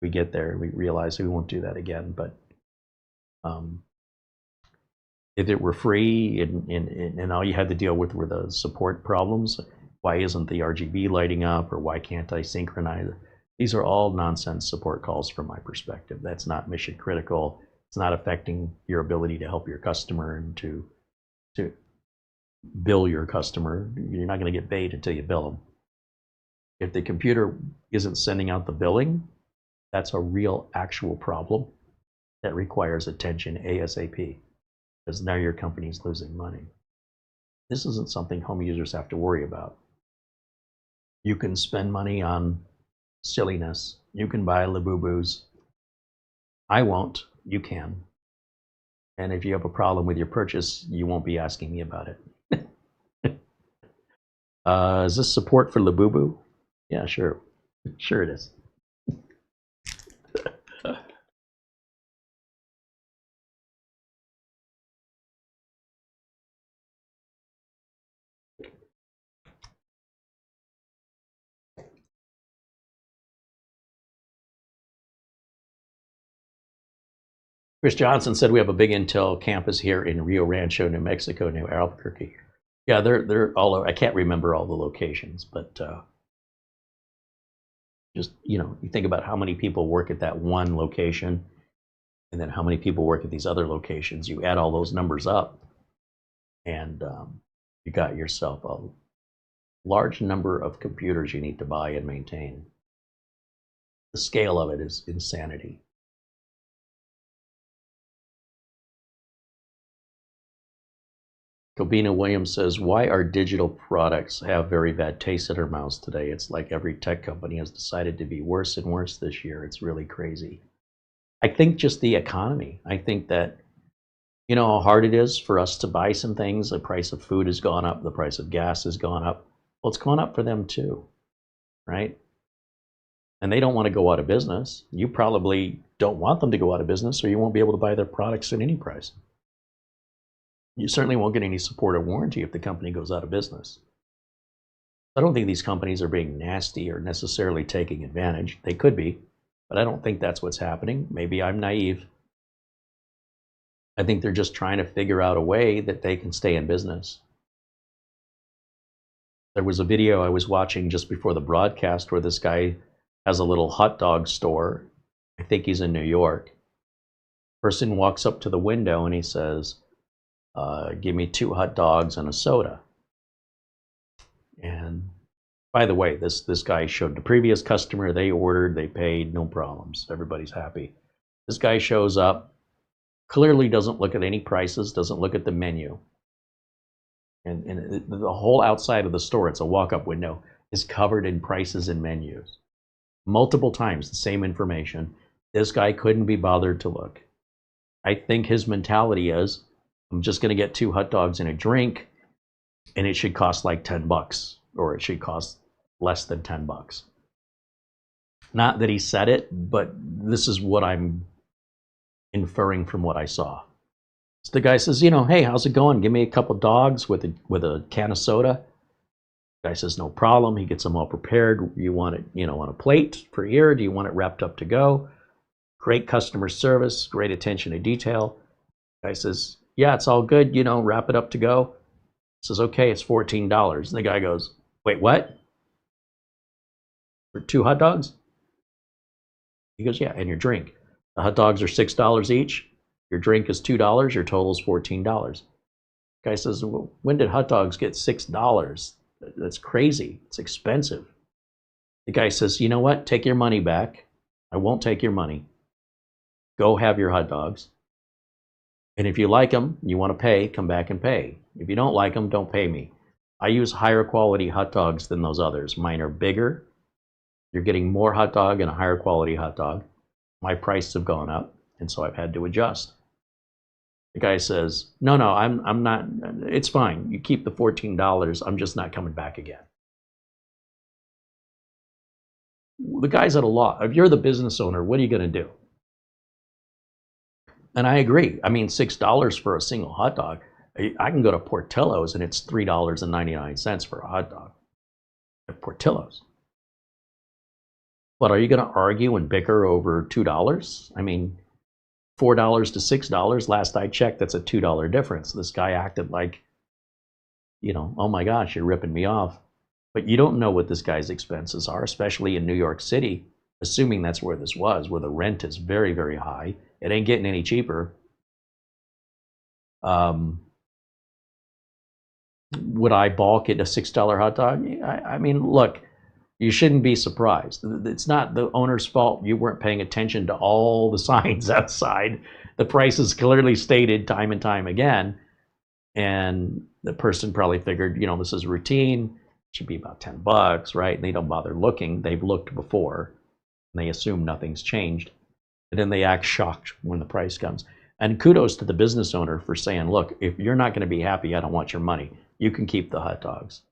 We get there, we realize we won't do that again. But if it were free and all you had to deal with were the support problems, why isn't the RGB lighting up, or why can't I synchronize? These are all nonsense support calls from my perspective. That's not mission critical. It's not affecting your ability to help your customer and to bill your customer. You're not going to get paid until you bill them. If the computer isn't sending out the billing, that's a real actual problem that requires attention ASAP, because now your company's losing money. This isn't something home users have to worry about. You can spend money on silliness. You can buy Labubu's. I won't. You can. And if you have a problem with your purchase, you won't be asking me about it. Is this support for Labubu? Yeah, sure. Sure it is. Chris Johnson said we have a big Intel campus here in Rio Rancho, New Mexico, near Albuquerque. Yeah, they're all over. I can't remember all the locations, but just, you know, you think about how many people work at that one location and then how many people work at these other locations. You add all those numbers up and you got yourself a large number of computers you need to buy and maintain. The scale of it is insanity. Kobina Williams says, why are digital products have very bad taste in our mouths today? It's like every tech company has decided to be worse and worse this year. It's really crazy. I think just the economy. I think that, you know, how hard it is for us to buy some things. The price of food has gone up. The price of gas has gone up. Well, it's gone up for them too, right? And they don't want to go out of business. You probably don't want them to go out of business, or you won't be able to buy their products at any price. You certainly won't get any support or warranty if the company goes out of business. I don't think these companies are being nasty or necessarily taking advantage. They could be, but I don't think that's what's happening. Maybe I'm naive. I think they're just trying to figure out a way that they can stay in business. There was a video I was watching just before the broadcast where this guy has a little hot dog store. I think he's in New York. Person walks up to the window and he says, give me 2 hot dogs and a soda. And by the way, this guy showed the previous customer, they ordered, they paid, no problems. Everybody's happy. This guy shows up, clearly doesn't look at any prices, doesn't look at the menu. And the whole outside of the store, it's a walk-up window, is covered in prices and menus. Multiple times, the same information. This guy couldn't be bothered to look. I think his mentality is, I'm just going to get 2 hot dogs and a drink, and it should cost like $10, or it should cost less than $10. Not that he said it, but this is what I'm inferring from what I saw. So the guy says, you know, hey, how's it going? Give me a couple dogs with a can of soda. Guy says, no problem. He gets them all prepared. You want it, on a plate for here? Do you want it wrapped up to go? Great customer service, great attention to detail. Guy says, yeah, it's all good, wrap it up to go. Says, okay, it's $14. And the guy goes, wait, what? For 2 hot dogs? He goes, yeah, and your drink. The hot dogs are $6 each. Your drink is $2. Your total is $14. Guy says, well, when did hot dogs get $6? That's crazy. It's expensive. The guy says, you know what? Take your money back. I won't take your money. Go have your hot dogs. And if you like them, you want to pay, come back and pay. If you don't like them, don't pay me. I use higher quality hot dogs than those others. Mine are bigger. You're getting more hot dog and a higher quality hot dog. My prices have gone up, and so I've had to adjust. The guy says, no, I'm not, it's fine. You keep the $14. I'm just not coming back again. The guy's at a loss. If you're the business owner, what are you going to do? And I agree. I mean, $6 for a single hot dog. I can go to Portillo's and it's $3.99 for a hot dog at Portillo's. But are you going to argue and bicker over $2? I mean, $4 to $6. Last I checked, that's a $2 difference. This guy acted like, oh my gosh, you're ripping me off. But you don't know what this guy's expenses are, especially in New York City, assuming that's where this was, where the rent is very, very high. It ain't getting any cheaper. Would I balk at a $6 hot dog? I mean, look, you shouldn't be surprised. It's not the owner's fault. You weren't paying attention to all the signs outside. The price is clearly stated time and time again. And the person probably figured, this is routine. It should be about $10, right? And they don't bother looking. They've looked before. And they assume nothing's changed. And then they act shocked when the price comes. And kudos to the business owner for saying, look, if you're not going to be happy, I don't want your money. You can keep the hot dogs.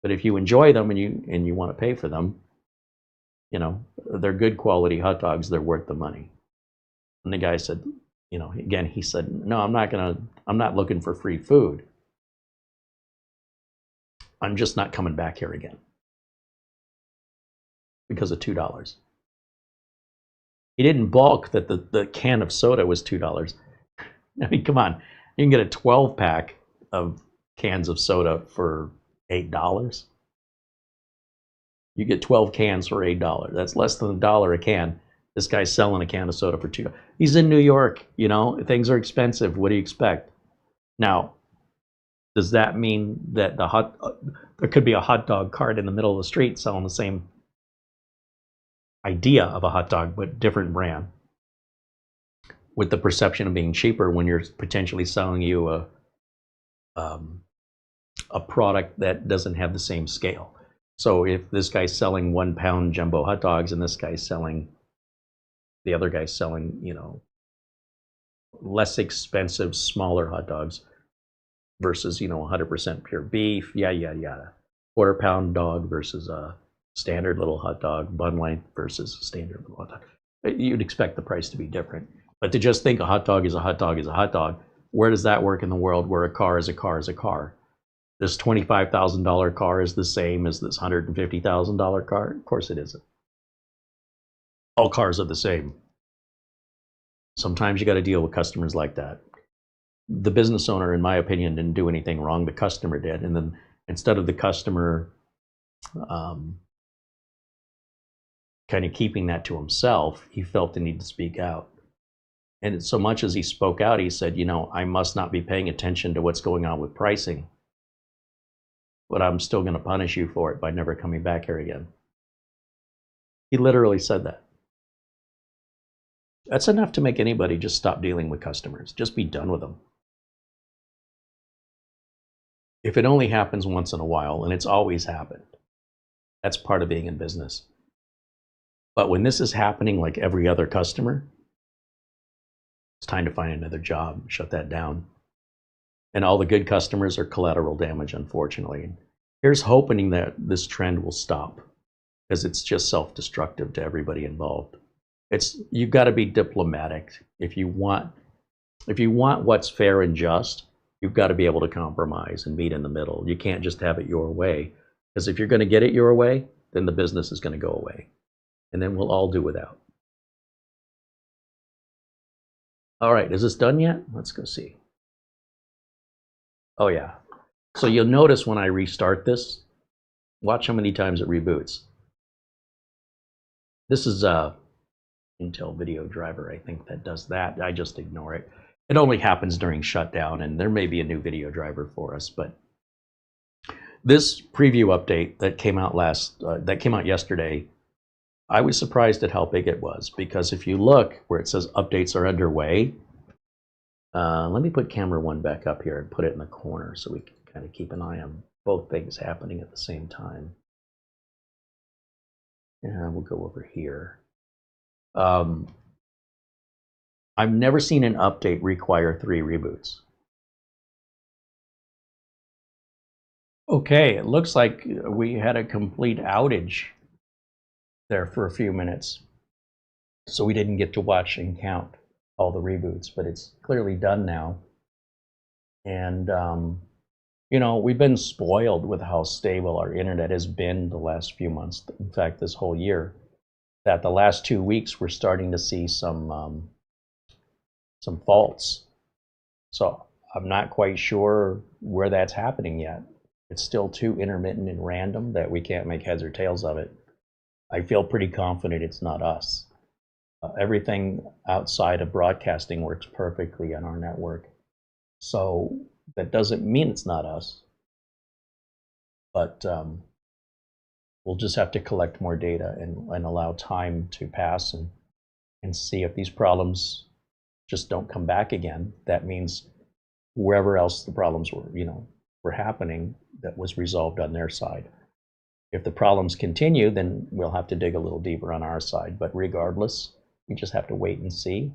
But if you enjoy them and you want to pay for them, they're good quality hot dogs. They're worth the money. And the guy said, again, he said, no, I'm not looking for free food. I'm just not coming back here again because of $2. He didn't balk that the can of soda was $2. I mean, come on. You can get a 12-pack of cans of soda for $8. You get 12 cans for $8. That's less than $1 a can. This guy's selling a can of soda for $2. He's in New York, things are expensive. What do you expect? Now, does that mean that there could be a hot dog cart in the middle of the street selling the same idea of a hot dog, but different brand, with the perception of being cheaper when you're potentially selling you a product that doesn't have the same scale. So if this guy's selling 1 pound jumbo hot dogs and the other guy's selling, less expensive, smaller hot dogs versus, 100% pure beef, yada. Quarter pound dog versus a standard little hot dog, bun length versus a standard little hot dog. You'd expect the price to be different. But to just think a hot dog is a hot dog is a hot dog, where does that work in the world where a car is a car is a car? This $25,000 car is the same as this $150,000 car? Of course it isn't. All cars are the same. Sometimes you got to deal with customers like that. The business owner, in my opinion, didn't do anything wrong. The customer did. And then instead of the customer kind of keeping that to himself, he felt the need to speak out. And so much as he spoke out, he said, I must not be paying attention to what's going on with pricing, but I'm still going to punish you for it by never coming back here again. He literally said that. That's enough to make anybody just stop dealing with customers. Just be done with them. If it only happens once in a while, and it's always happened, that's part of being in business. But when this is happening like every other customer, it's time to find another job, shut that down. And all the good customers are collateral damage, unfortunately. Here's hoping that this trend will stop, because it's just self-destructive to everybody involved. You've got to be diplomatic. If you want what's fair and just, you've got to be able to compromise and meet in the middle. You can't just have it your way. Because if you're going to get it your way, then the business is going to go away. And then we'll all do without. All right, is this done yet? Let's go see. Oh yeah. So you'll notice when I restart this, watch how many times it reboots. This is a Intel video driver, I think, that does that. I just ignore it. It only happens during shutdown, and there may be a new video driver for us, but this preview update that came out yesterday, I was surprised at how big it was, because if you look where it says updates are underway, let me put camera 1 back up here and put it in the corner so we can kind of keep an eye on both things happening at the same time. Yeah, we'll go over here. I've never seen an update require 3 reboots. Okay, it looks like we had a complete outage there for a few minutes. So we didn't get to watch and count all the reboots, but it's clearly done now. And, you know, we've been spoiled with how stable our internet has been the last few months. In fact, this whole year, that the last 2 weeks we're starting to see some faults. So I'm not quite sure where that's happening yet. It's still too intermittent and random that we can't make heads or tails of it. I feel pretty confident it's not us. Everything outside of broadcasting works perfectly on our network. So that doesn't mean it's not us. But we'll just have to collect more data and allow time to pass and see if these problems just don't come back again. That means wherever else the problems were happening, that was resolved on their side. If the problems continue, then we'll have to dig a little deeper on our side. But regardless, we just have to wait and see.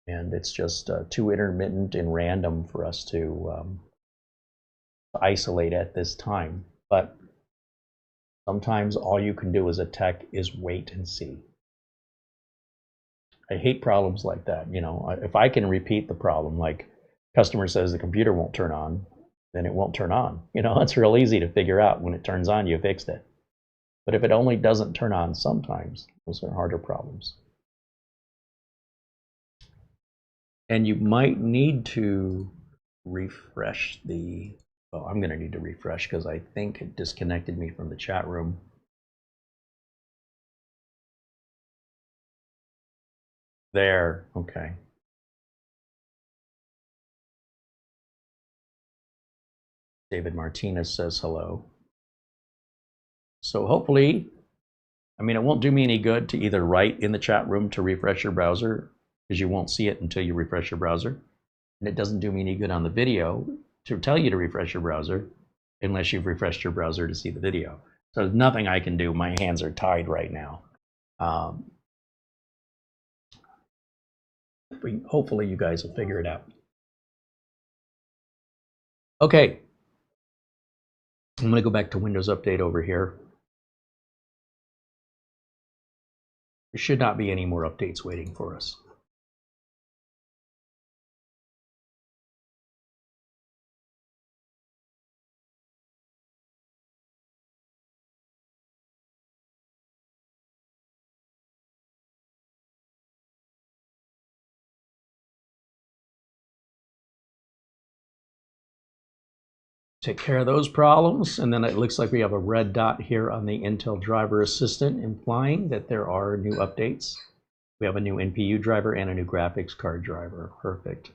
And it's just too intermittent and random for us to isolate at this time. But sometimes all you can do as a tech is wait and see. I hate problems like that. You know, if I can repeat the problem, like customer says the computer won't turn on, then it won't turn on. You know, it's real easy to figure out when it turns on, you fixed it. But if it only doesn't turn on sometimes, those are harder problems. And you might need to refresh the, oh, I'm going to need to refresh because I think it disconnected me from the chat room. There, okay. David Martinez says hello. So hopefully, I mean, it won't do me any good to either write in the chat room to refresh your browser, because you won't see it until you refresh your browser. And it doesn't do me any good on the video to tell you to refresh your browser unless you've refreshed your browser to see the video. So there's nothing I can do. My hands are tied right now. Hopefully you guys will figure it out. Okay. I'm going to go back to Windows Update over here. There should not be any more updates waiting for us. Take care of those problems, and then it looks like we have a red dot here on the Intel Driver Assistant, implying that there are new updates. We have a new NPU driver and a new graphics card driver. Perfect.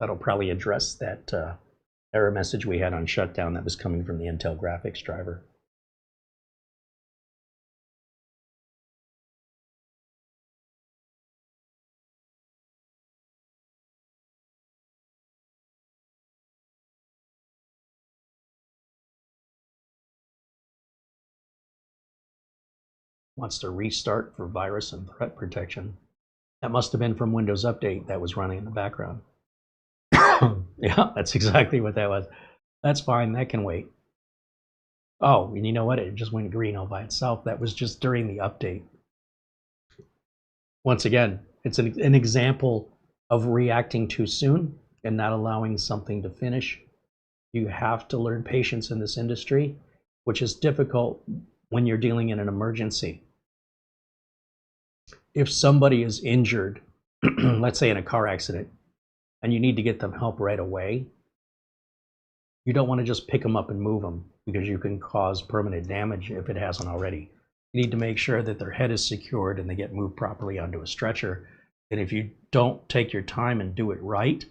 That'll probably address that error message we had on shutdown that was coming from the Intel graphics driver. Wants to restart for virus and threat protection. That must have been from Windows Update that was running in the background. Yeah, that's exactly what that was. That's fine, that can wait. Oh, and you know what? It just went green all by itself. That was just during the update. Once again, it's an example of reacting too soon and not allowing something to finish. You have to learn patience in this industry. which is difficult when you're dealing in an emergency. If somebody is injured, let's say in a car accident, and you need to get them help right away, you don't want to just pick them up and move them, because you can cause permanent damage if it hasn't already. You need to make sure that their head is secured and they get moved properly onto a stretcher. And if you don't take your time and do it right,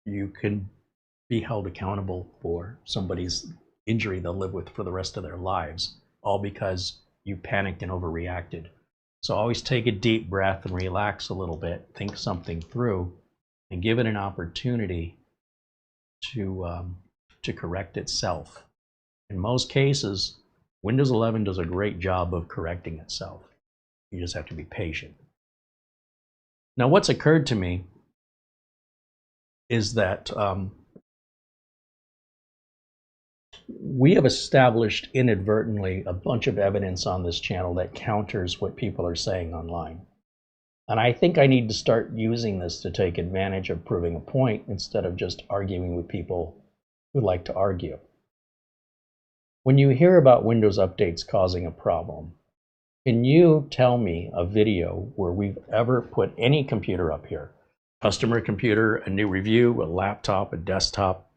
you can be held accountable for somebody's injury they'll live with for the rest of their lives, all because you panicked and overreacted. So always take a deep breath and relax a little bit, think something through, and give it an opportunity to correct itself. In most cases, Windows 11 does a great job of correcting itself. You just have to be patient. Now, what's occurred to me is that we have established inadvertently a bunch of evidence on this channel that counters what people are saying online. And I think I need to start using this to take advantage of proving a point instead of just arguing with people who like to argue. When you hear about Windows updates causing a problem, can you tell me a video where we've ever put any computer up here? Customer computer, a new review, a laptop, a desktop,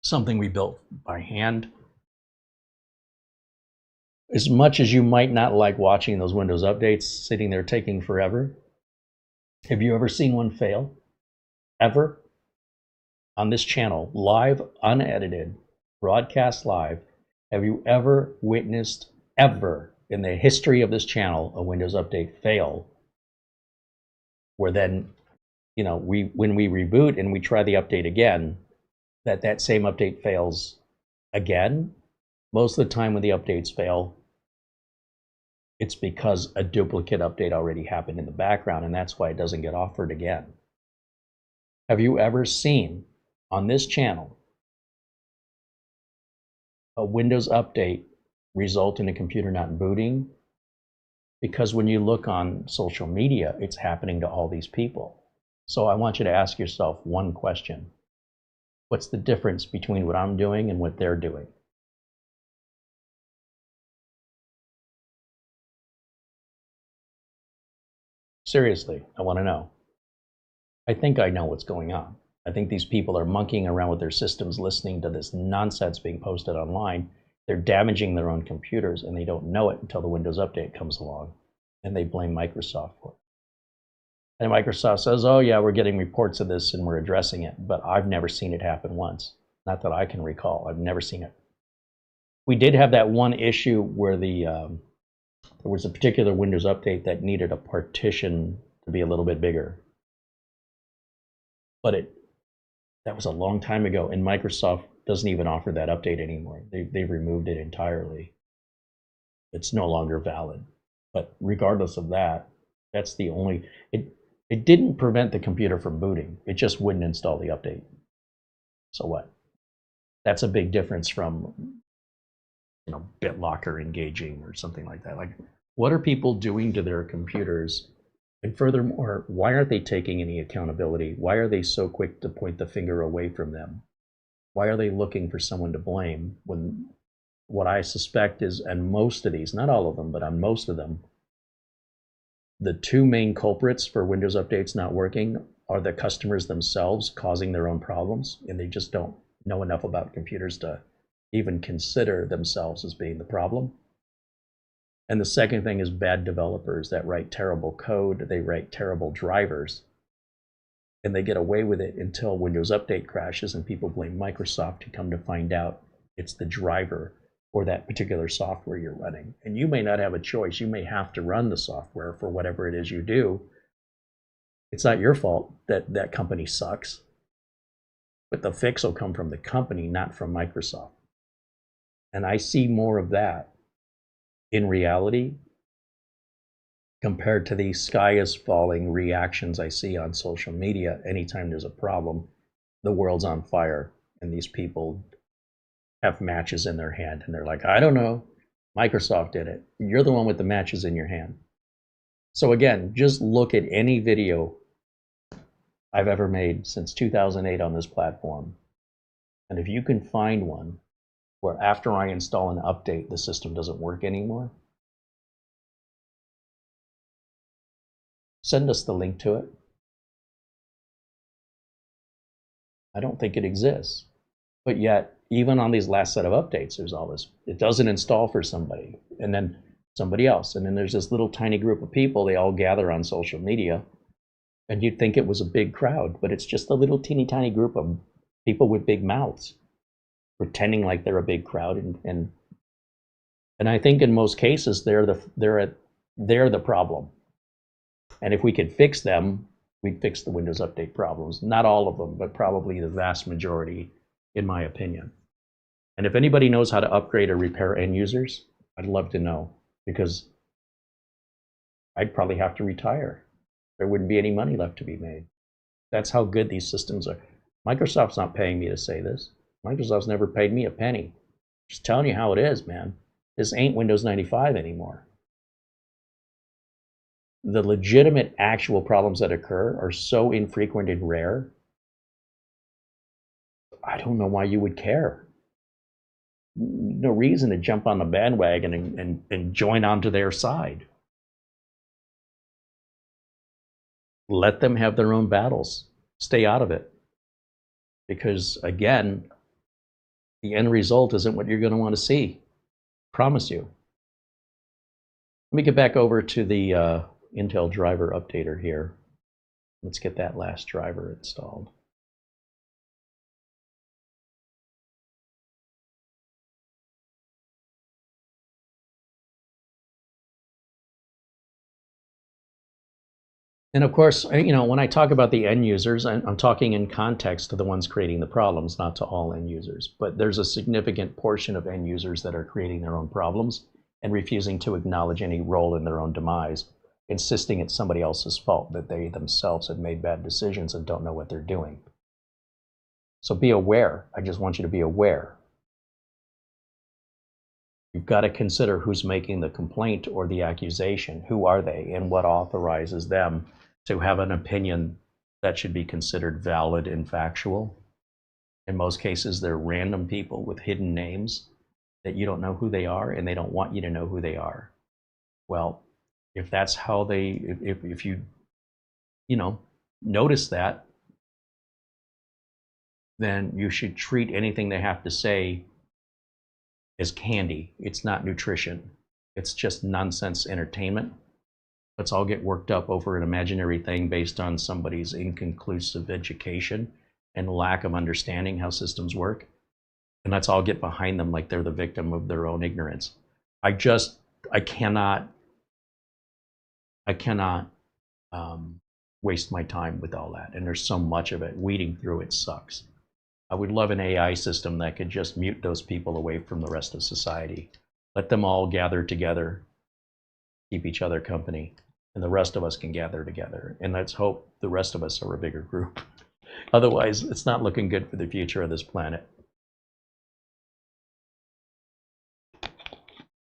something we built by hand. As much as you might not like watching those Windows updates sitting there taking forever, have you ever seen one fail? Ever? On this channel, live, unedited, broadcast live, have you ever witnessed, ever in the history of this channel, a Windows update fail, where then, you know, when we reboot and we try the update again, that same update fails again? Most of the time when the updates fail, it's because a duplicate update already happened in the background, and that's why it doesn't get offered again. Have you ever seen on this channel a Windows update result in a computer not booting? Because when you look on social media, it's happening to all these people. So I want you to ask yourself one question. What's the difference between what I'm doing and what they're doing? Seriously, I want to know. I think I know what's going on. I think these people are monkeying around with their systems, listening to this nonsense being posted online. They're damaging their own computers, and they don't know it until the Windows update comes along, and they blame Microsoft for it. And Microsoft says, oh yeah, we're getting reports of this and we're addressing it, but I've never seen it happen once. Not that I can recall. I've never seen it. We did have that one issue where there was a particular Windows update that needed a partition to be a little bit bigger. But that was a long time ago, and Microsoft doesn't even offer that update anymore. They've removed it entirely. It's no longer valid. But regardless of that, that's the only... It didn't prevent the computer from booting. It just wouldn't install the update. So what? That's a big difference from, you know, BitLocker engaging or something like that. Like, what are people doing to their computers? And furthermore, why aren't they taking any accountability? Why are they so quick to point the finger away from them? Why are they looking for someone to blame when what I suspect is, and most of these, not all of them, but on most of them, the two main culprits for Windows updates not working are the customers themselves causing their own problems, and they just don't know enough about computers to even consider themselves as being the problem. And the second thing is bad developers that write terrible code, they write terrible drivers, and they get away with it until Windows Update crashes and people blame Microsoft, to come to find out it's the driver or that particular software you're running. And you may not have a choice. You may have to run the software for whatever it is you do. It's not your fault that that company sucks, but the fix will come from the company, not from Microsoft. And I see more of that in reality compared to the sky is falling reactions I see on social media. Anytime there's a problem, the world's on fire, and these people have matches in their hand, and they're like, I don't know, Microsoft did it. You're the one with the matches in your hand. So again, just look at any video I've ever made since 2008 on this platform, and if you can find one where after I install an update, the system doesn't work anymore? Send us the link to it. I don't think it exists. But yet, even on these last set of updates, there's all this. It doesn't install for somebody, and then somebody else. And then there's this little tiny group of people, they all gather on social media. And you'd think it was a big crowd, but it's just a little teeny tiny group of people with big mouths pretending like they're a big crowd. And I think in most cases, they're the problem. And if we could fix them, we'd fix the Windows Update problems. Not all of them, but probably the vast majority, in my opinion. And if anybody knows how to upgrade or repair end users, I'd love to know, because I'd probably have to retire. There wouldn't be any money left to be made. That's how good these systems are. Microsoft's not paying me to say this. Microsoft's never paid me a penny. Just telling you how it is, man. This ain't Windows 95 anymore. The legitimate actual problems that occur are so infrequent and rare. I don't know why you would care. No reason to jump on the bandwagon and join onto their side. Let them have their own battles. Stay out of it. Because again, the end result isn't what you're going to want to see. Promise you. Let me get back over to the Intel driver updater here. Let's get that last driver installed. And of course, you know, when I talk about the end users, I'm talking in context to the ones creating the problems, not to all end users. But there's a significant portion of end users that are creating their own problems and refusing to acknowledge any role in their own demise, insisting it's somebody else's fault, that they themselves have made bad decisions and don't know what they're doing. So be aware. I just want you to be aware. You've got to consider who's making the complaint or the accusation. Who are they, and what authorizes them to have an opinion that should be considered valid and factual. In most cases, they're random people with hidden names that you don't know who they are, and they don't want you to know who they are. Well, if that's how they, if you know, notice that, then you should treat anything they have to say as candy. It's not nutrition. It's just nonsense entertainment. Let's all get worked up over an imaginary thing based on somebody's inconclusive education and lack of understanding how systems work. And let's all get behind them like they're the victim of their own ignorance. I cannot waste my time with all that. And there's so much of it. Weeding through it sucks. I would love an AI system that could just mute those people away from the rest of society. Let them all gather together, keep each other company, and the rest of us can gather together. And let's hope the rest of us are a bigger group. Otherwise, it's not looking good for the future of this planet.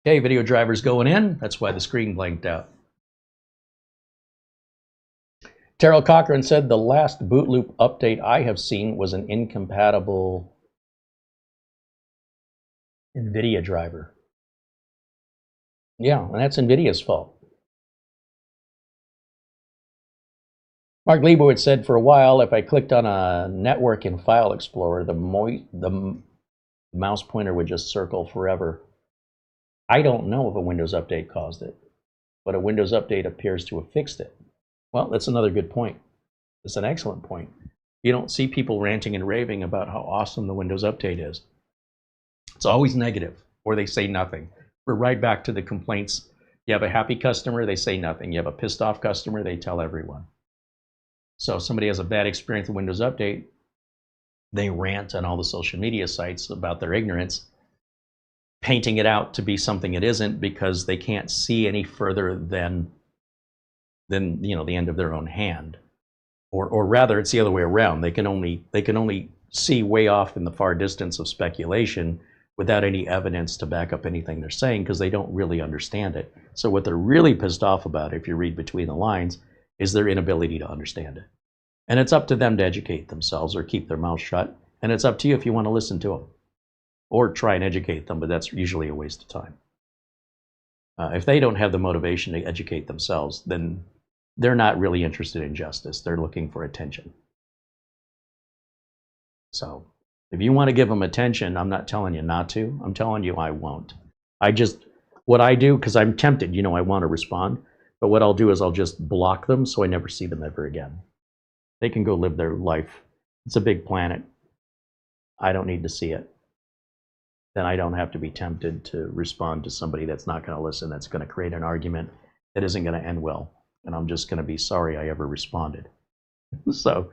Okay, video driver's going in. That's why the screen blanked out. Terrell Cochran said the last boot loop update I have seen was an incompatible NVIDIA driver. Yeah, and that's NVIDIA's fault. Mark Leibowitz said for a while, if I clicked on a network in File Explorer, the mouse pointer would just circle forever. I don't know if a Windows update caused it, but a Windows update appears to have fixed it. Well, that's another good point. It's an excellent point. You don't see people ranting and raving about how awesome the Windows update is. It's always negative, or they say nothing. We're right back to the complaints. You have a happy customer, they say nothing. You have a pissed off customer, they tell everyone. So if somebody has a bad experience with Windows Update, they rant on all the social media sites about their ignorance, painting it out to be something it isn't because they can't see any further than you know, the end of their own hand. Or rather, it's the other way around. They can only see way off in the far distance of speculation without any evidence to back up anything they're saying because they don't really understand it. So what they're really pissed off about, if you read between the lines, is their inability to understand it. And it's up to them to educate themselves or keep their mouth shut. And it's up to you if you want to listen to them. or try and educate them, but that's usually a waste of time. If they don't have the motivation to educate themselves, then they're not really interested in justice. They're looking for attention. So if you want to give them attention, I'm not telling you not to. I'm telling you I won't. What I do, because I'm tempted, you know, I want to respond, but what I'll do is I'll just block them so I never see them ever again. They can go live their life. It's a big planet. I don't need to see it. Then I don't have to be tempted to respond to somebody that's not going to listen, that's going to create an argument that isn't going to end well. And I'm just going to be sorry I ever responded. So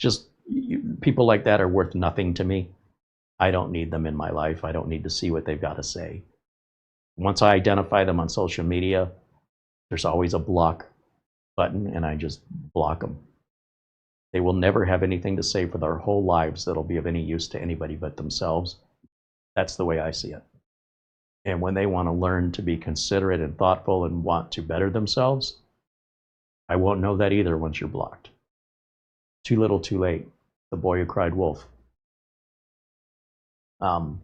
just people like that are worth nothing to me. I don't need them in my life. I don't need to see what they've got to say. Once I identify them on social media, there's always a block button, and I just block them. They will never have anything to say for their whole lives that'll be of any use to anybody but themselves. That's the way I see it. And when they want to learn to be considerate and thoughtful and want to better themselves, I won't know that either once you're blocked. Too little, too late. The boy who cried wolf. I'm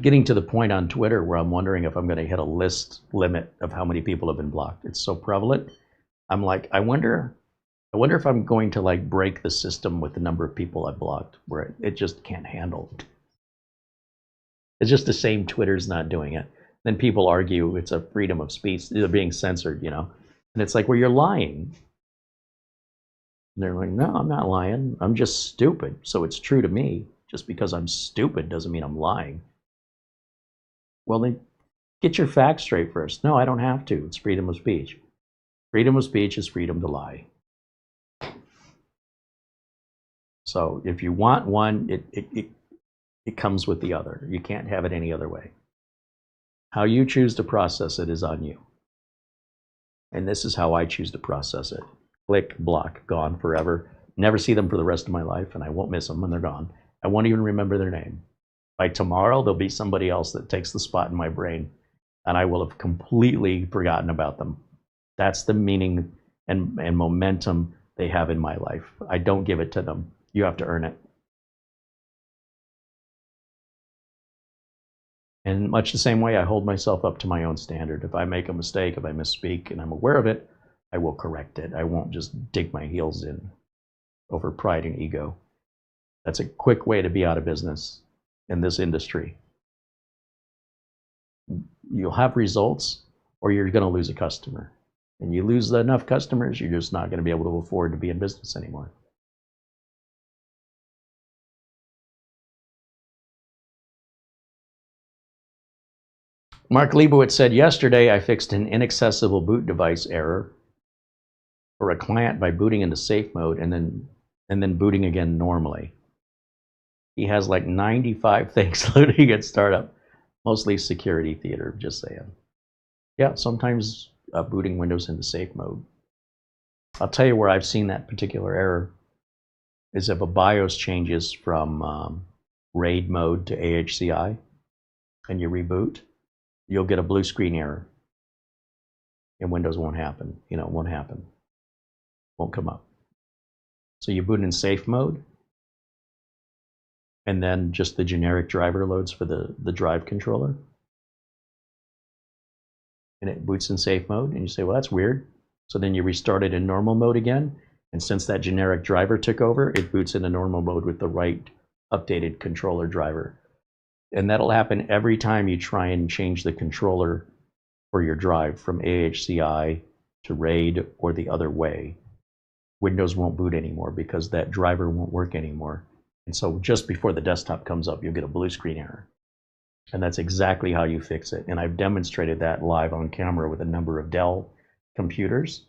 getting to the point on Twitter where I'm wondering if I'm going to hit a list limit of how many people have been blocked. It's so prevalent. I'm like, I wonder if I'm going to like break the system with the number of people I've blocked, where it just can't handle it. It's just the same Twitter's not doing it. Then people argue it's a freedom of speech. They're being censored, you know. And it's like, well, you're lying. And they're like, no, I'm not lying. I'm just stupid. So it's true to me. Just because I'm stupid doesn't mean I'm lying. Well, then get your facts straight first. No, I don't have to. It's freedom of speech. Freedom of speech is freedom to lie. So if you want one, it comes with the other. You can't have it any other way. How you choose to process it is on you. And this is how I choose to process it. Click, block, gone forever. Never see them for the rest of my life, and I won't miss them when they're gone. I won't even remember their name. By tomorrow, there'll be somebody else that takes the spot in my brain, and I will have completely forgotten about them. That's the meaning and momentum they have in my life. I don't give it to them. You have to earn it. And much the same way, I hold myself up to my own standard. If I make a mistake, if I misspeak, and I'm aware of it, I will correct it. I won't just dig my heels in over pride and ego. That's a quick way to be out of business in this industry. You'll have results, or you're going to lose a customer. And you lose enough customers, you're just not going to be able to afford to be in business anymore. Mark Leibowitz said, yesterday I fixed an inaccessible boot device error for a client by booting into safe mode and then booting again normally. He has like 95 things loading at startup, mostly security theater, just saying. Yeah, sometimes booting Windows into safe mode. I'll tell you where I've seen that particular error is if a BIOS changes from RAID mode to AHCI and you reboot, you'll get a blue screen error. And Windows won't happen. You know, it won't happen. Won't come up. So you boot in safe mode, and then just the generic driver loads for the drive controller. And it boots in safe mode, and you say, well, that's weird. So then you restart it in normal mode again, and since that generic driver took over, it boots into normal mode with the right updated controller driver. And that'll happen every time you try and change the controller for your drive from AHCI to RAID or the other way. Windows won't boot anymore because that driver won't work anymore. And so just before the desktop comes up, you'll get a blue screen error. And that's exactly how you fix it. And I've demonstrated that live on camera with a number of Dell computers.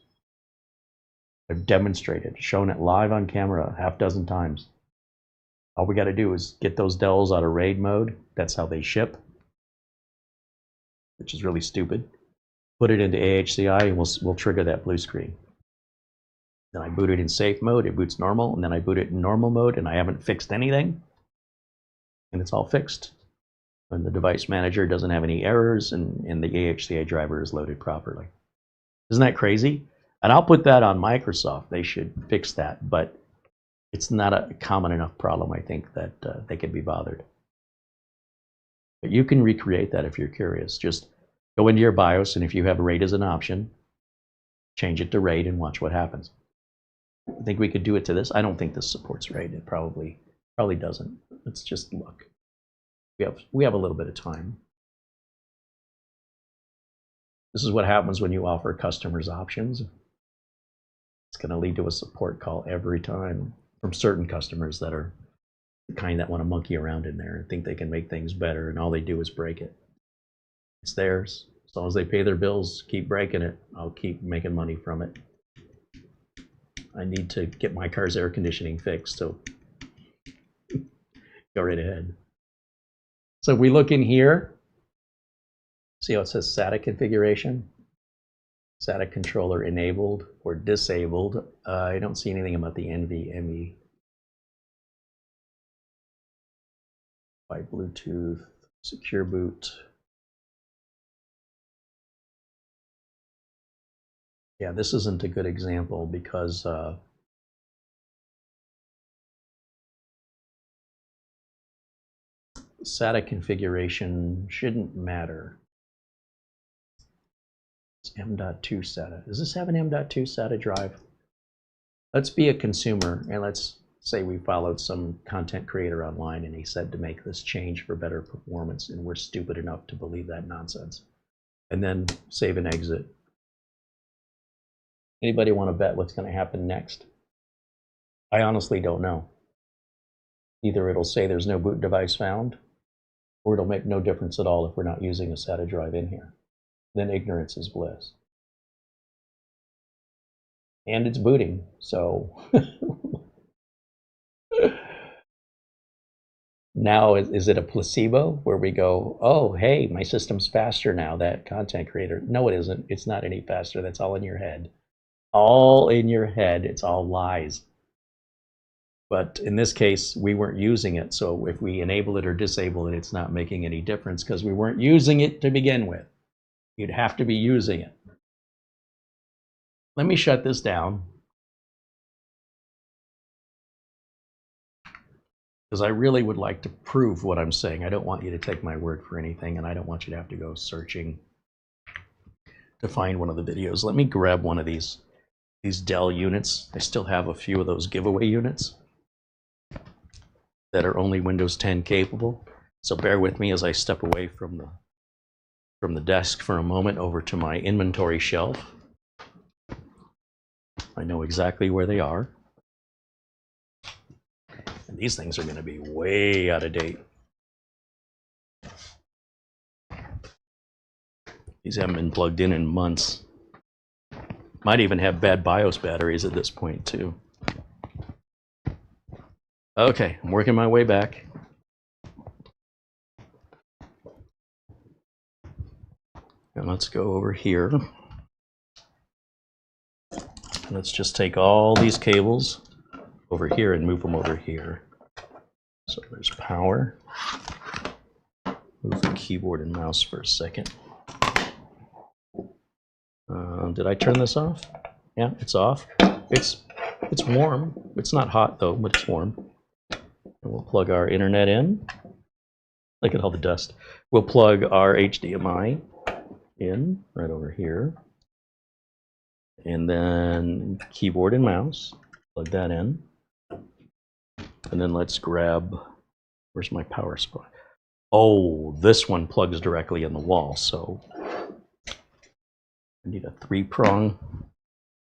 I've demonstrated, shown it live on camera a half dozen times. All we got to do is get those Dells out of RAID mode. That's how they ship, which is really stupid. Put it into AHCI and we'll trigger that blue screen. Then I boot it in safe mode, it boots normal, and then I boot it in normal mode, and I haven't fixed anything, and it's all fixed. And the device manager doesn't have any errors, and the AHCI driver is loaded properly. Isn't that crazy? And I'll put that on Microsoft. They should fix that, but it's not a common enough problem, I think, that they could be bothered. But you can recreate that if you're curious. Just go into your BIOS, and if you have RAID as an option, change it to RAID and watch what happens. I think we could do it to this. I don't think this supports RAID. It probably doesn't. Let's just look. We have a little bit of time. This is what happens when you offer customers options. It's going to lead to a support call every time from certain customers that are the kind that want to monkey around in there and think they can make things better, and all they do is break it. It's theirs. As long as they pay their bills, keep breaking it. I'll keep making money from it. I need to get my car's air conditioning fixed, so go right ahead. So if we look in here, see how it says SATA configuration? SATA controller enabled or disabled. I don't see anything about the NVMe by Bluetooth, secure boot. Yeah, this isn't a good example because SATA configuration shouldn't matter. It's M.2 SATA. Does this have an M.2 SATA drive? Let's be a consumer, and let's say we followed some content creator online and he said to make this change for better performance, and we're stupid enough to believe that nonsense. And then save and exit. Anybody want to bet what's going to happen next? I honestly don't know. Either it'll say there's no boot device found, or it'll make no difference at all if we're not using a SATA drive in here. Then ignorance is bliss. And it's booting, so now is it a placebo where we go, oh, hey, my system's faster now, that content creator? No, it isn't. It's not any faster. That's all in your head. All in your head. It's all lies. But in this case, we weren't using it. So if we enable it or disable it, it's not making any difference because we weren't using it to begin with. You'd have to be using it. Let me shut this down, because I really would like to prove what I'm saying. I don't want you to take my word for anything, and I don't want you to have to go searching to find one of the videos. Let me grab one of these Dell units. I still have a few of those giveaway units that are only Windows 10 capable. So bear with me as I step away from the desk for a moment over to my inventory shelf. I know exactly where they are. And these things are going to be way out of date. These haven't been plugged in months. Might even have bad BIOS batteries at this point too. Okay, I'm working my way back. And let's go over here. Let's just take all these cables over here and move them over here. So there's power. Move the keyboard and mouse for a second. Did I turn this off? Yeah, it's off. It's warm. It's not hot though, but it's warm. And we'll plug our internet in. Look at all the dust. We'll plug our HDMI in right over here. And then keyboard and mouse, plug that in. And then let's grab, where's my power supply? Oh, this one plugs directly in the wall, so I need a 3-prong.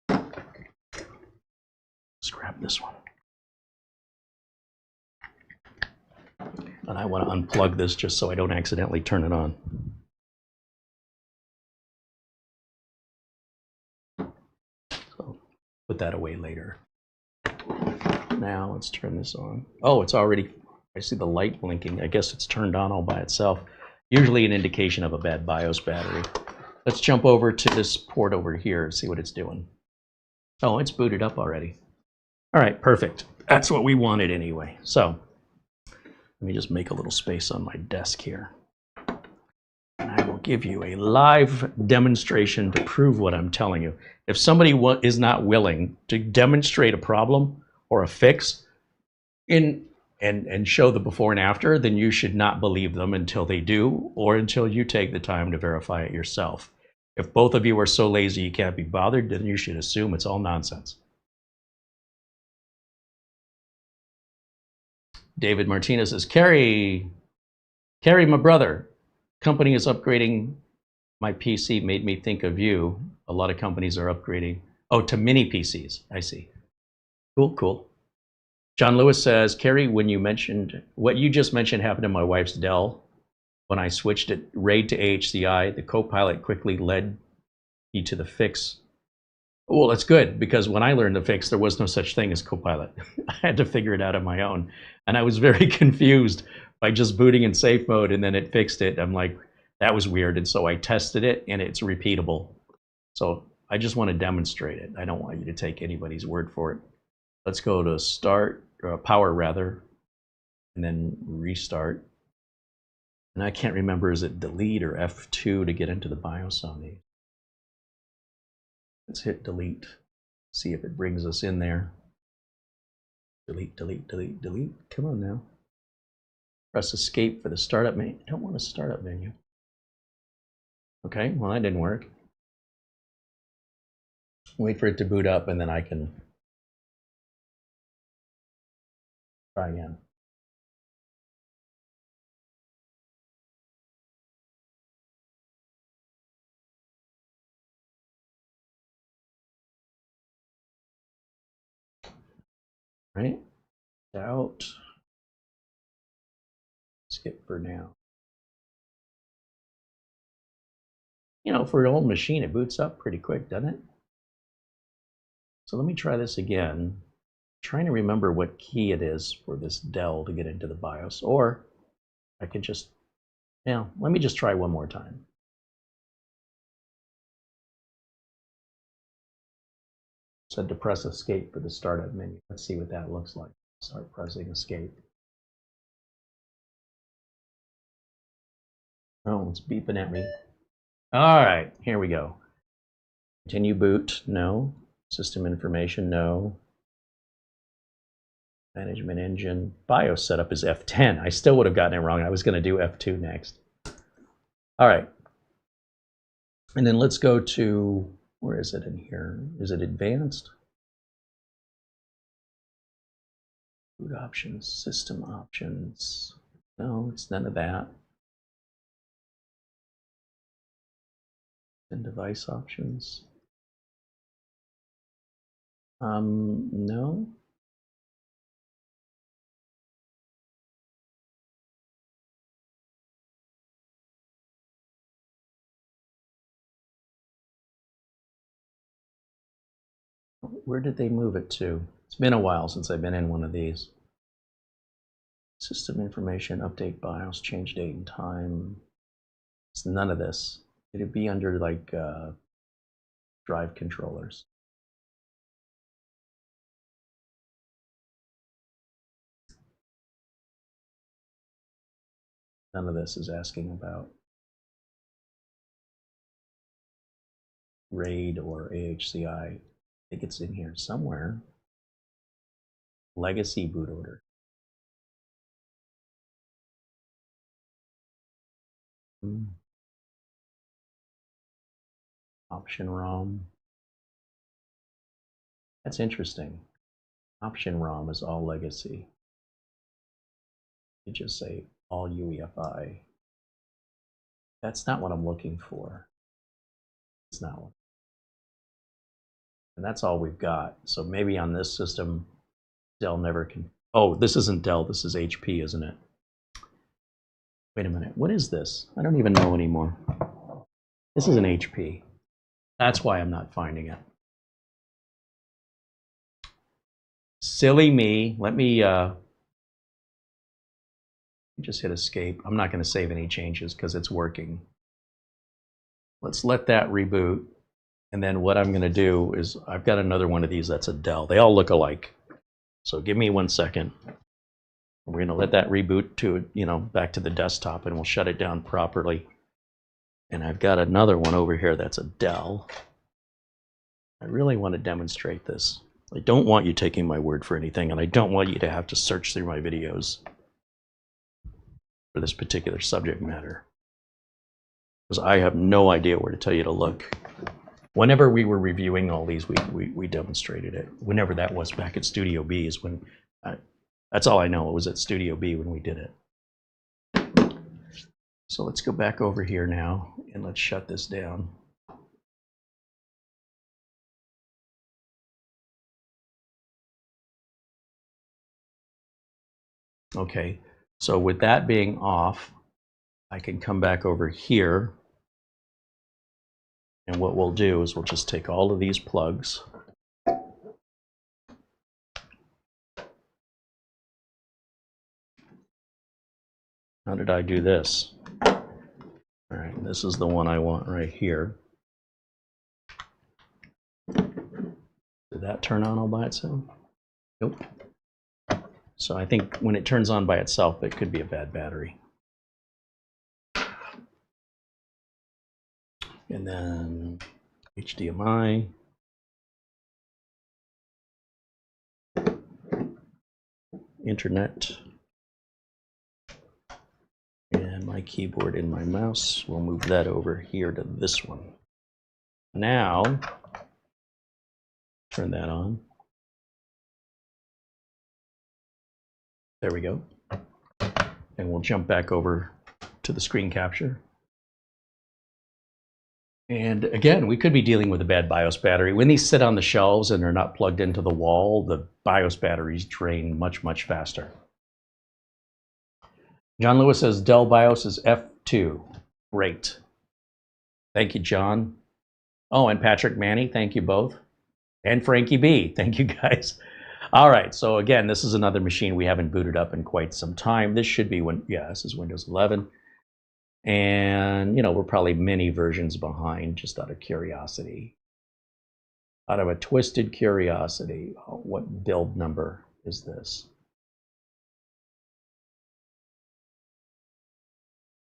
Let's grab this one. And I want to unplug this just so I don't accidentally turn it on. So put that away later. Now let's turn this on. Oh, it's already, I see the light blinking. I guess it's turned on all by itself. Usually an indication of a bad BIOS battery. Let's jump over to this port over here and see what it's doing. Oh, it's booted up already. All right, perfect. That's what we wanted anyway. So let me just make a little space on my desk here. And I will give you a live demonstration to prove what I'm telling you. If somebody is not willing to demonstrate a problem or a fix, and show the before and after, then you should not believe them until they do, or until you take the time to verify it yourself. If both of you are so lazy you can't be bothered, then you should assume it's all nonsense. David Martinez says, Carey, my brother, company is upgrading my PC, made me think of you. A lot of companies are upgrading. Oh, to mini PCs. I see. Cool. John Lewis says, Carey, when you mentioned, what you just mentioned happened to my wife's Dell. When I switched it RAID to HCI, the Copilot quickly led me to the fix. Well, that's good, because when I learned the fix, there was no such thing as Copilot. I had to figure it out on my own. And I was very confused by just booting in safe mode, and then it fixed it. I'm like, that was weird. And so I tested it, and it's repeatable. So I just want to demonstrate it. I don't want you to take anybody's word for it. Let's go to start, power rather, and then restart. And I can't remember, is it delete or F2 to get into the BIOS on these? Let's hit delete, see if it brings us in there. Delete. Come on now. Press escape for the startup menu. I don't want a startup menu. Okay, well, that didn't work. Wait for it to boot up, and then I can try again. Right? Out. Skip for now. You know, for an old machine, it boots up pretty quick, doesn't it? So let me try this again. I'm trying to remember what key it is for this Dell to get into the BIOS, or I could just, yeah, let me just try one more time. Said to press escape for the startup menu. Let's see what that looks like. Start pressing escape. Oh, it's beeping at me. All right, here we go. Continue boot, no. System information, no. Management engine. BIOS setup is F10. I still would have gotten it wrong. I was going to do F2 next. All right. And then let's go to, where is it in here? Is it advanced? Boot options, system options. No, it's none of that. And device options. No. Where did they move it to? It's been a while since I've been in one of these. System information, update BIOS, change date and time. It's none of this. It'd be under like drive controllers. None of this is asking about RAID or AHCI. I think it's in here somewhere. Legacy boot order. Option ROM. That's interesting. Option ROM is all legacy. You just say all UEFI. That's not what I'm looking for. It's not one. And that's all we've got. So maybe on this system, Dell never can. Oh, this isn't Dell, this is HP, isn't it? Wait a minute, what is this? I don't even know anymore. This is an HP. That's why I'm not finding it. Silly me. Let me just hit escape. I'm not going to save any changes because it's working. Let's let that reboot. And then what I'm going to do is I've got another one of these that's a Dell. They all look alike. So give me 1 second. We're going to let that reboot to, you know, back to the desktop, and we'll shut it down properly. And I've got another one over here that's a Dell. I really want to demonstrate this. I don't want you taking my word for anything, and I don't want you to have to search through my videos for this particular subject matter, because I have no idea where to tell you to look. Whenever we were reviewing all these, we demonstrated it. Whenever that was, back at Studio B is when, that's all I know. It was at Studio B when we did it. So let's go back over here now, and let's shut this down. Okay, so with that being off, I can come back over here, and what we'll do is we'll just take all of these plugs. How did I do this? All right, this is the one I want right here. Did that turn on all by itself? Nope. So I think when it turns on by itself, it could be a bad battery. And then HDMI. Internet. And my keyboard and my mouse. We'll move that over here to this one. Now, turn that on. There we go. And we'll jump back over to the screen capture. And again, we could be dealing with a bad BIOS battery. When these sit on the shelves and they're not plugged into the wall, the BIOS batteries drain much, much faster. John Lewis says Dell BIOS is F2. Great. Thank you, John. Oh, and Patrick Manny, thank you both. And Frankie B, thank you guys. All right, so again, this is another machine we haven't booted up in quite some time. This should be, this is Windows 11. And, you know, we're probably many versions behind, just out of curiosity. Out of a twisted curiosity, what build number is this?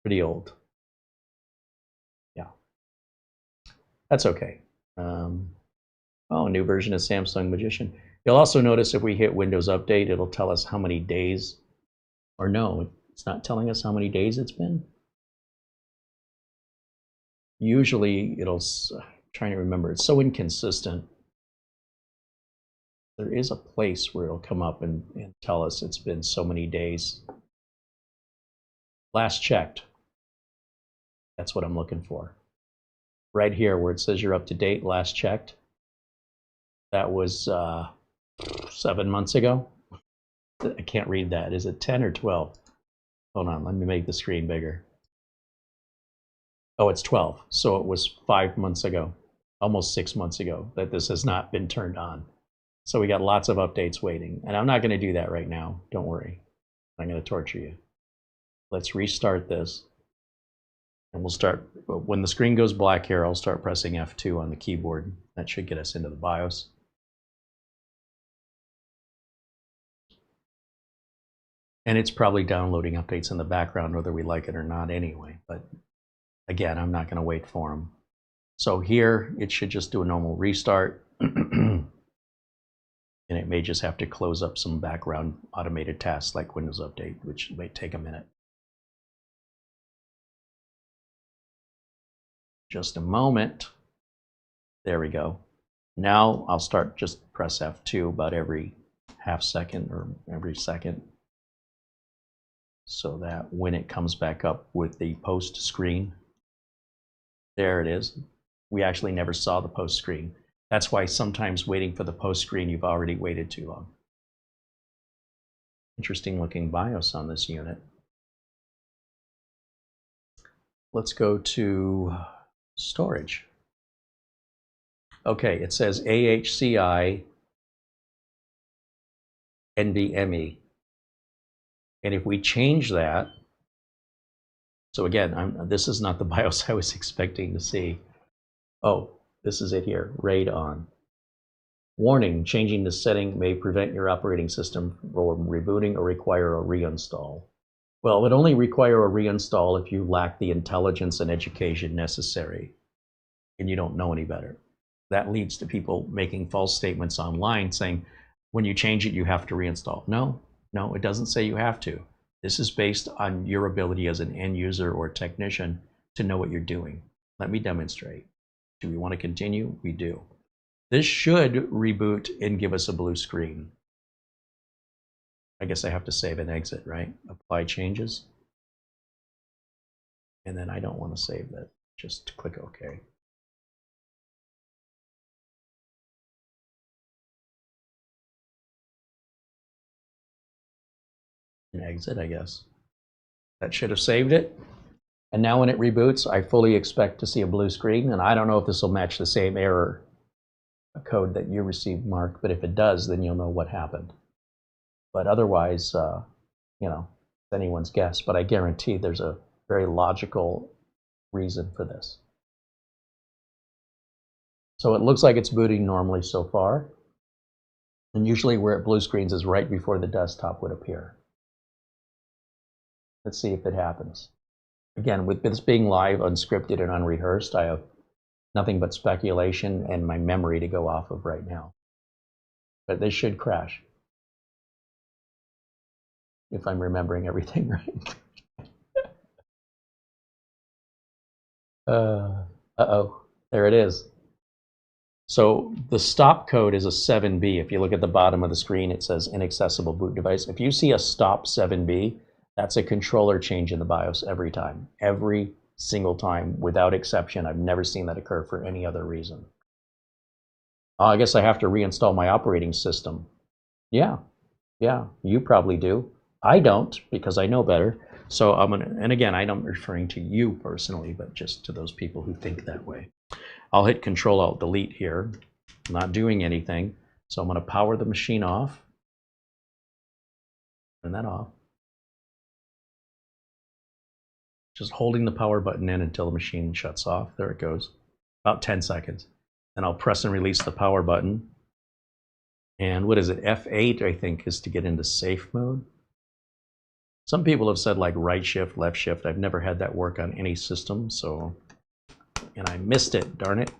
Pretty old. Yeah. That's okay. Oh, new version of Samsung Magician. You'll also notice if we hit Windows Update, it'll tell us how many days, or no, it's not telling us how many days it's been. Usually it'll, I'm trying to remember, it's so inconsistent. There is a place where it'll come up and tell us it's been so many days. Last checked. That's what I'm looking for. Right here where it says you're up to date, last checked. That was 7 months ago. I can't read that. Is it 10 or 12? Hold on, let me make the screen bigger. Oh, it's 12. So it was 5 months ago, almost 6 months ago, that this has not been turned on. So we got lots of updates waiting. And I'm not going to do that right now. Don't worry. I'm going to torture you. Let's restart this. And we'll start, when the screen goes black here, I'll start pressing F2 on the keyboard. That should get us into the BIOS. And it's probably downloading updates in the background, whether we like it or not anyway. But again, I'm not going to wait for them. So here, it should just do a normal restart. And it may just have to close up some background automated tasks like Windows Update, which may take a minute. Just a moment. There we go. Now I'll start, just press F2 about every half second or every second, so that when it comes back up with the post screen, there it is. We actually never saw the post screen. That's why sometimes waiting for the post screen, you've already waited too long. Interesting looking BIOS on this unit. Let's go to storage. Okay, it says AHCI NVMe. And if we change that, so again, this is not the BIOS I was expecting to see. Oh, this is it here, RAID on. Warning, changing the setting may prevent your operating system from rebooting or require a reinstall. Well, it would only require a reinstall if you lack the intelligence and education necessary and you don't know any better. that leads to people making false statements online saying, when you change it, you have to reinstall. No, no, it doesn't say you have to. This is based on your ability as an end user or technician to know what you're doing. Let me demonstrate. Do we want to continue? We do. This should reboot and give us a blue screen. I guess I have to save and exit, right? Apply changes. And then I don't want to save that. Just click OK. And exit, I guess. That should have saved it. And now when it reboots, I fully expect to see a blue screen. And I don't know if this will match the same error code that you received, Mark, but if it does, then you'll know what happened. But otherwise, you know, it's anyone's guess. But I guarantee there's a very logical reason for this. So it looks like it's booting normally so far. And usually where it blue screens is right before the desktop would appear. Let's see if it happens. Again, with this being live, unscripted, and unrehearsed, I have nothing but speculation and my memory to go off of right now. But this should crash. If I'm remembering everything right. Uh-oh, there it is. So the stop code is a 7B. If you look at the bottom of the screen, it says inaccessible boot device. If you see a stop 7B, that's a controller change in the BIOS every time. Every single time, without exception. I've never seen that occur for any other reason. I guess I have to reinstall my operating system. Yeah, you probably do. I don't, because I know better. So I'm gonna, and again, I'm referring to you personally, but just to those people who think that way. I'll hit Control-Alt-Delete here. I'm not doing anything. So I'm gonna power the machine off. Turn that off. Just holding the power button in until the machine shuts off. There it goes. About 10 seconds. Then I'll press and release the power button. And what is it? F8, I think, is to get into safe mode. Some people have said like right shift, left shift. I've never had that work on any system, so, and I missed it, darn it.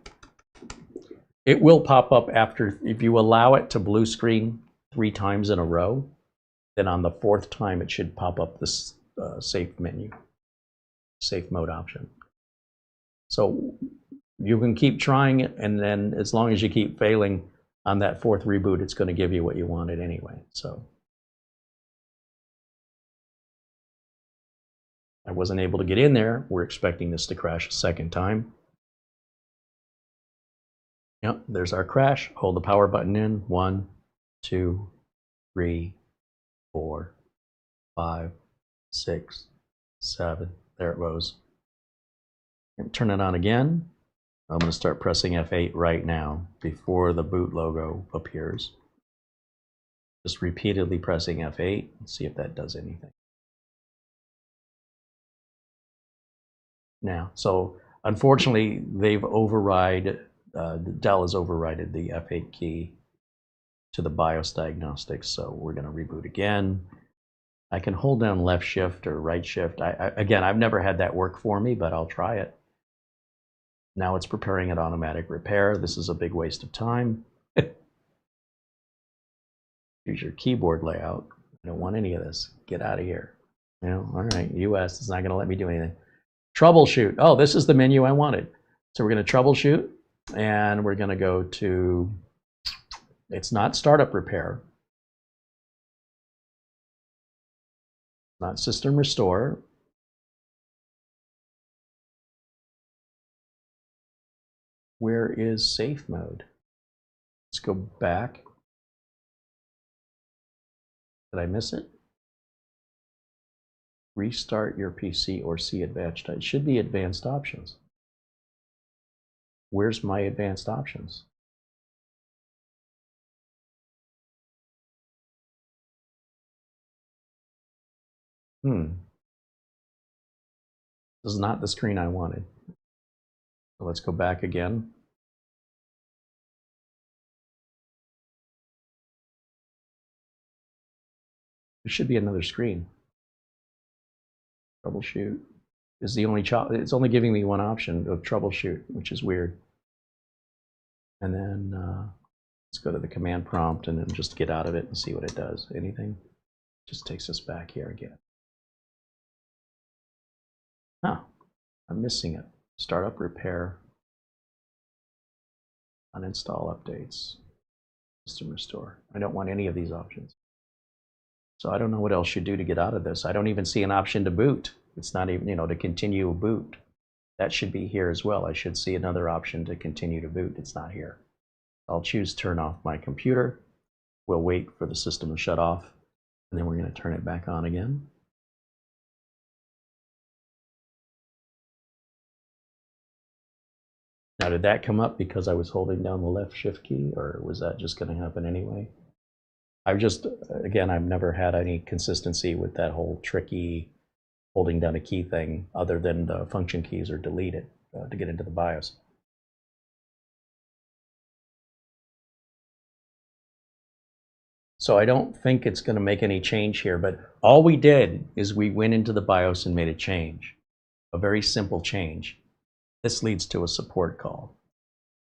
It will pop up after, if you allow it to blue screen 3 times in a row, then on the 4th time it should pop up this safe menu. Safe mode option. So you can keep trying it, and then as long as you keep failing on that 4th reboot, it's going to give you what you wanted anyway. So I wasn't able to get in there. We're expecting this to crash a 2nd time. Yep, there's our crash. Hold the power button in. 1, 2, 3, 4, 5, 6, 7. There it goes. And turn it on again. I'm going to start pressing F8 right now before the boot logo appears. Just repeatedly pressing F8 and see if that does anything. Now, so unfortunately, they've override, Dell has overridden the F8 key to the BIOS diagnostics, so we're going to reboot again. I can hold down left shift or right shift. Again, I've never had that work for me, but I'll try it. Now it's preparing an automatic repair. This is a big waste of time. Here's your keyboard layout. I don't want any of this. Get out of here. You know, all right, US is not going to let me do anything. Troubleshoot. Oh, this is the menu I wanted. So we're going to troubleshoot, and we're going to go to, it's not startup repair. Not system restore. Where is safe mode? Let's go back. Did I miss it? Restart your PC or see advanced. It should be advanced options. Where's my advanced options? This is not the screen I wanted. So let's go back again. There should be another screen. Troubleshoot is the only it's only giving me one option of troubleshoot, which is weird. And then let's go to the command prompt and then just get out of it and see what it does. Anything? Just takes us back here again. Huh, I'm missing it. Startup repair, uninstall updates, system restore. I don't want any of these options. So I don't know what else you do to get out of this. I don't even see an option to boot. It's not even, to continue a boot. That should be here as well. I should see another option to continue to boot. It's not here. I'll choose turn off my computer. We'll wait for the system to shut off, and then we're going to turn it back on again. Now, did that come up because I was holding down the left shift key, or was that just going to happen anyway? Again, I've never had any consistency with that whole tricky holding down a key thing other than the function keys are deleted to get into the BIOS. So I don't think it's going to make any change here, but all we did is we went into the BIOS and made a change, a very simple change. This leads to a support call,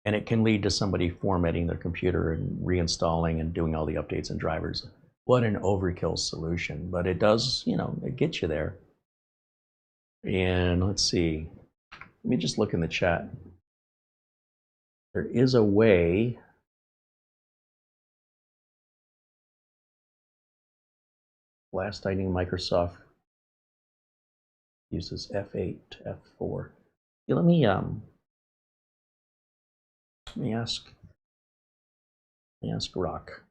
and it can lead to somebody formatting their computer and reinstalling and doing all the updates and drivers. What an overkill solution, but it does, it gets you there. And let's see, let me just look in the chat. There is a way. Last I knew, Microsoft uses F8 to F4. Yeah, let me ask Rock.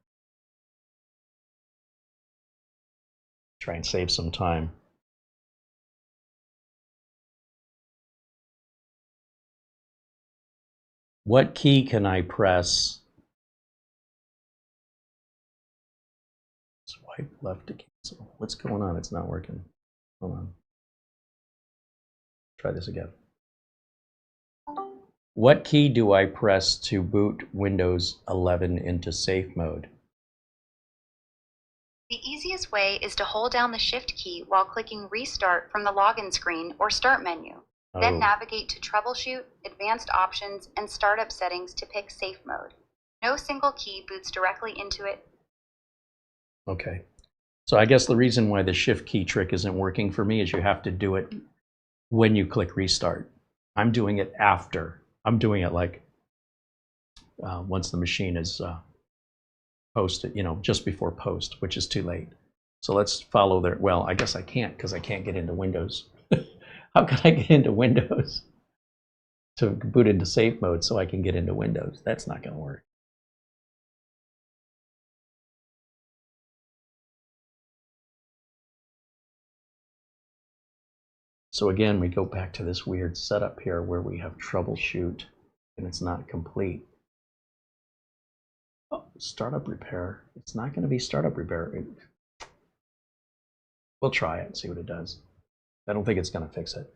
Try and save some time. What key can I press? Swipe left to cancel. What's going on? It's not working. Hold on. Try this again. What key do I press to boot Windows 11 into safe mode? The easiest way is to hold down the Shift key while clicking Restart from the login screen or Start menu. Then navigate to Troubleshoot, Advanced Options, and Startup Settings to pick Safe Mode. No single key boots directly into it. Okay. So I guess the reason why the Shift key trick isn't working for me is you have to do it when you click Restart. I'm doing it after. I'm doing it like once the machine is posted, just before post, which is too late. So let's follow their, well, I guess I can't because I can't get into Windows. How can I get into Windows to boot into safe mode so I can get into Windows? That's not going to work. So again, we go back to this weird setup here where we have troubleshoot and it's not complete. Oh, startup repair. It's not going to be startup repair. We'll try it and see what it does. I don't think it's going to fix it.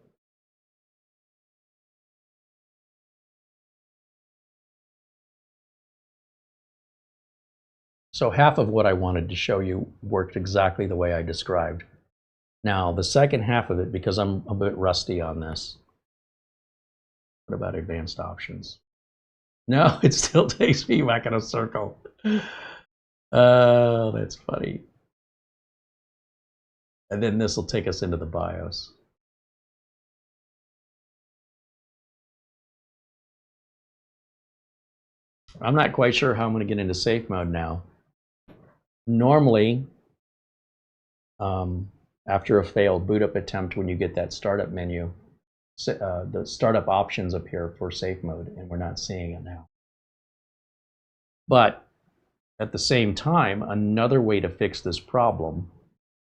So half of what I wanted to show you worked exactly the way I described. Now, the second half of it, because I'm a bit rusty on this. What about advanced options? No, it still takes me back in a circle. Oh, that's funny. And then this will take us into the BIOS. I'm not quite sure how I'm going to get into safe mode now. Normally, after a failed boot up attempt, when you get that startup menu, the startup options appear for safe mode, and we're not seeing it now. But at the same time, another way to fix this problem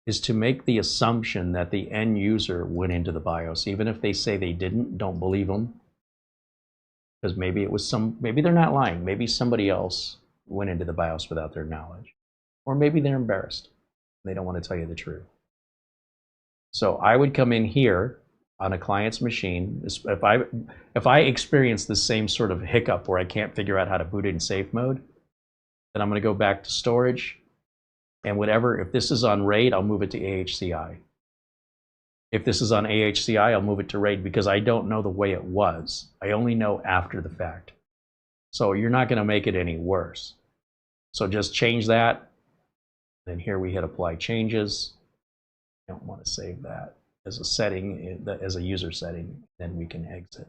is to make the assumption that the end user went into the BIOS. Even if they say they didn't, don't believe them. Because maybe it was maybe they're not lying. Maybe somebody else went into the BIOS without their knowledge. Or maybe they're embarrassed. They don't want to tell you the truth. So I would come in here on a client's machine. If I experience the same sort of hiccup where I can't figure out how to boot it in safe mode, then I'm going to go back to storage. And whatever, if this is on RAID, I'll move it to AHCI. If this is on AHCI, I'll move it to RAID because I don't know the way it was. I only know after the fact. So you're not going to make it any worse. So just change that. Then here we hit apply changes. Don't want to save that as a setting, as a user setting. Then we can exit.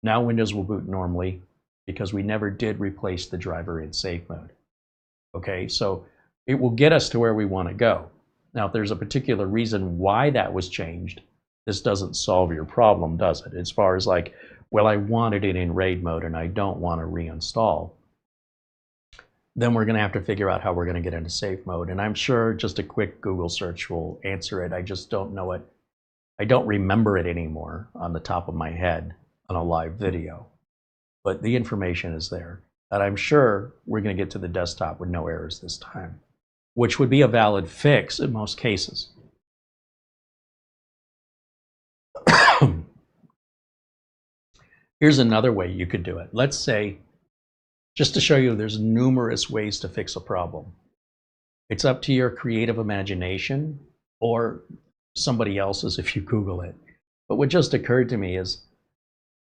Now Windows will boot normally because we never did replace the driver in safe mode. Okay, so it will get us to where we want to go. Now, if there's a particular reason why that was changed, this doesn't solve your problem, does it? As far as like, well, I wanted it in RAID mode and I don't want to reinstall. Then we're going to have to figure out how we're going to get into safe mode. And I'm sure just a quick Google search will answer it. I just don't know it. I don't remember it anymore on the top of my head on a live video. But the information is there. And I'm sure we're going to get to the desktop with no errors this time, which would be a valid fix in most cases. Here's another way you could do it. Let's say, just to show you there's numerous ways to fix a problem. It's up to your creative imagination or somebody else's if you Google it. But what just occurred to me is,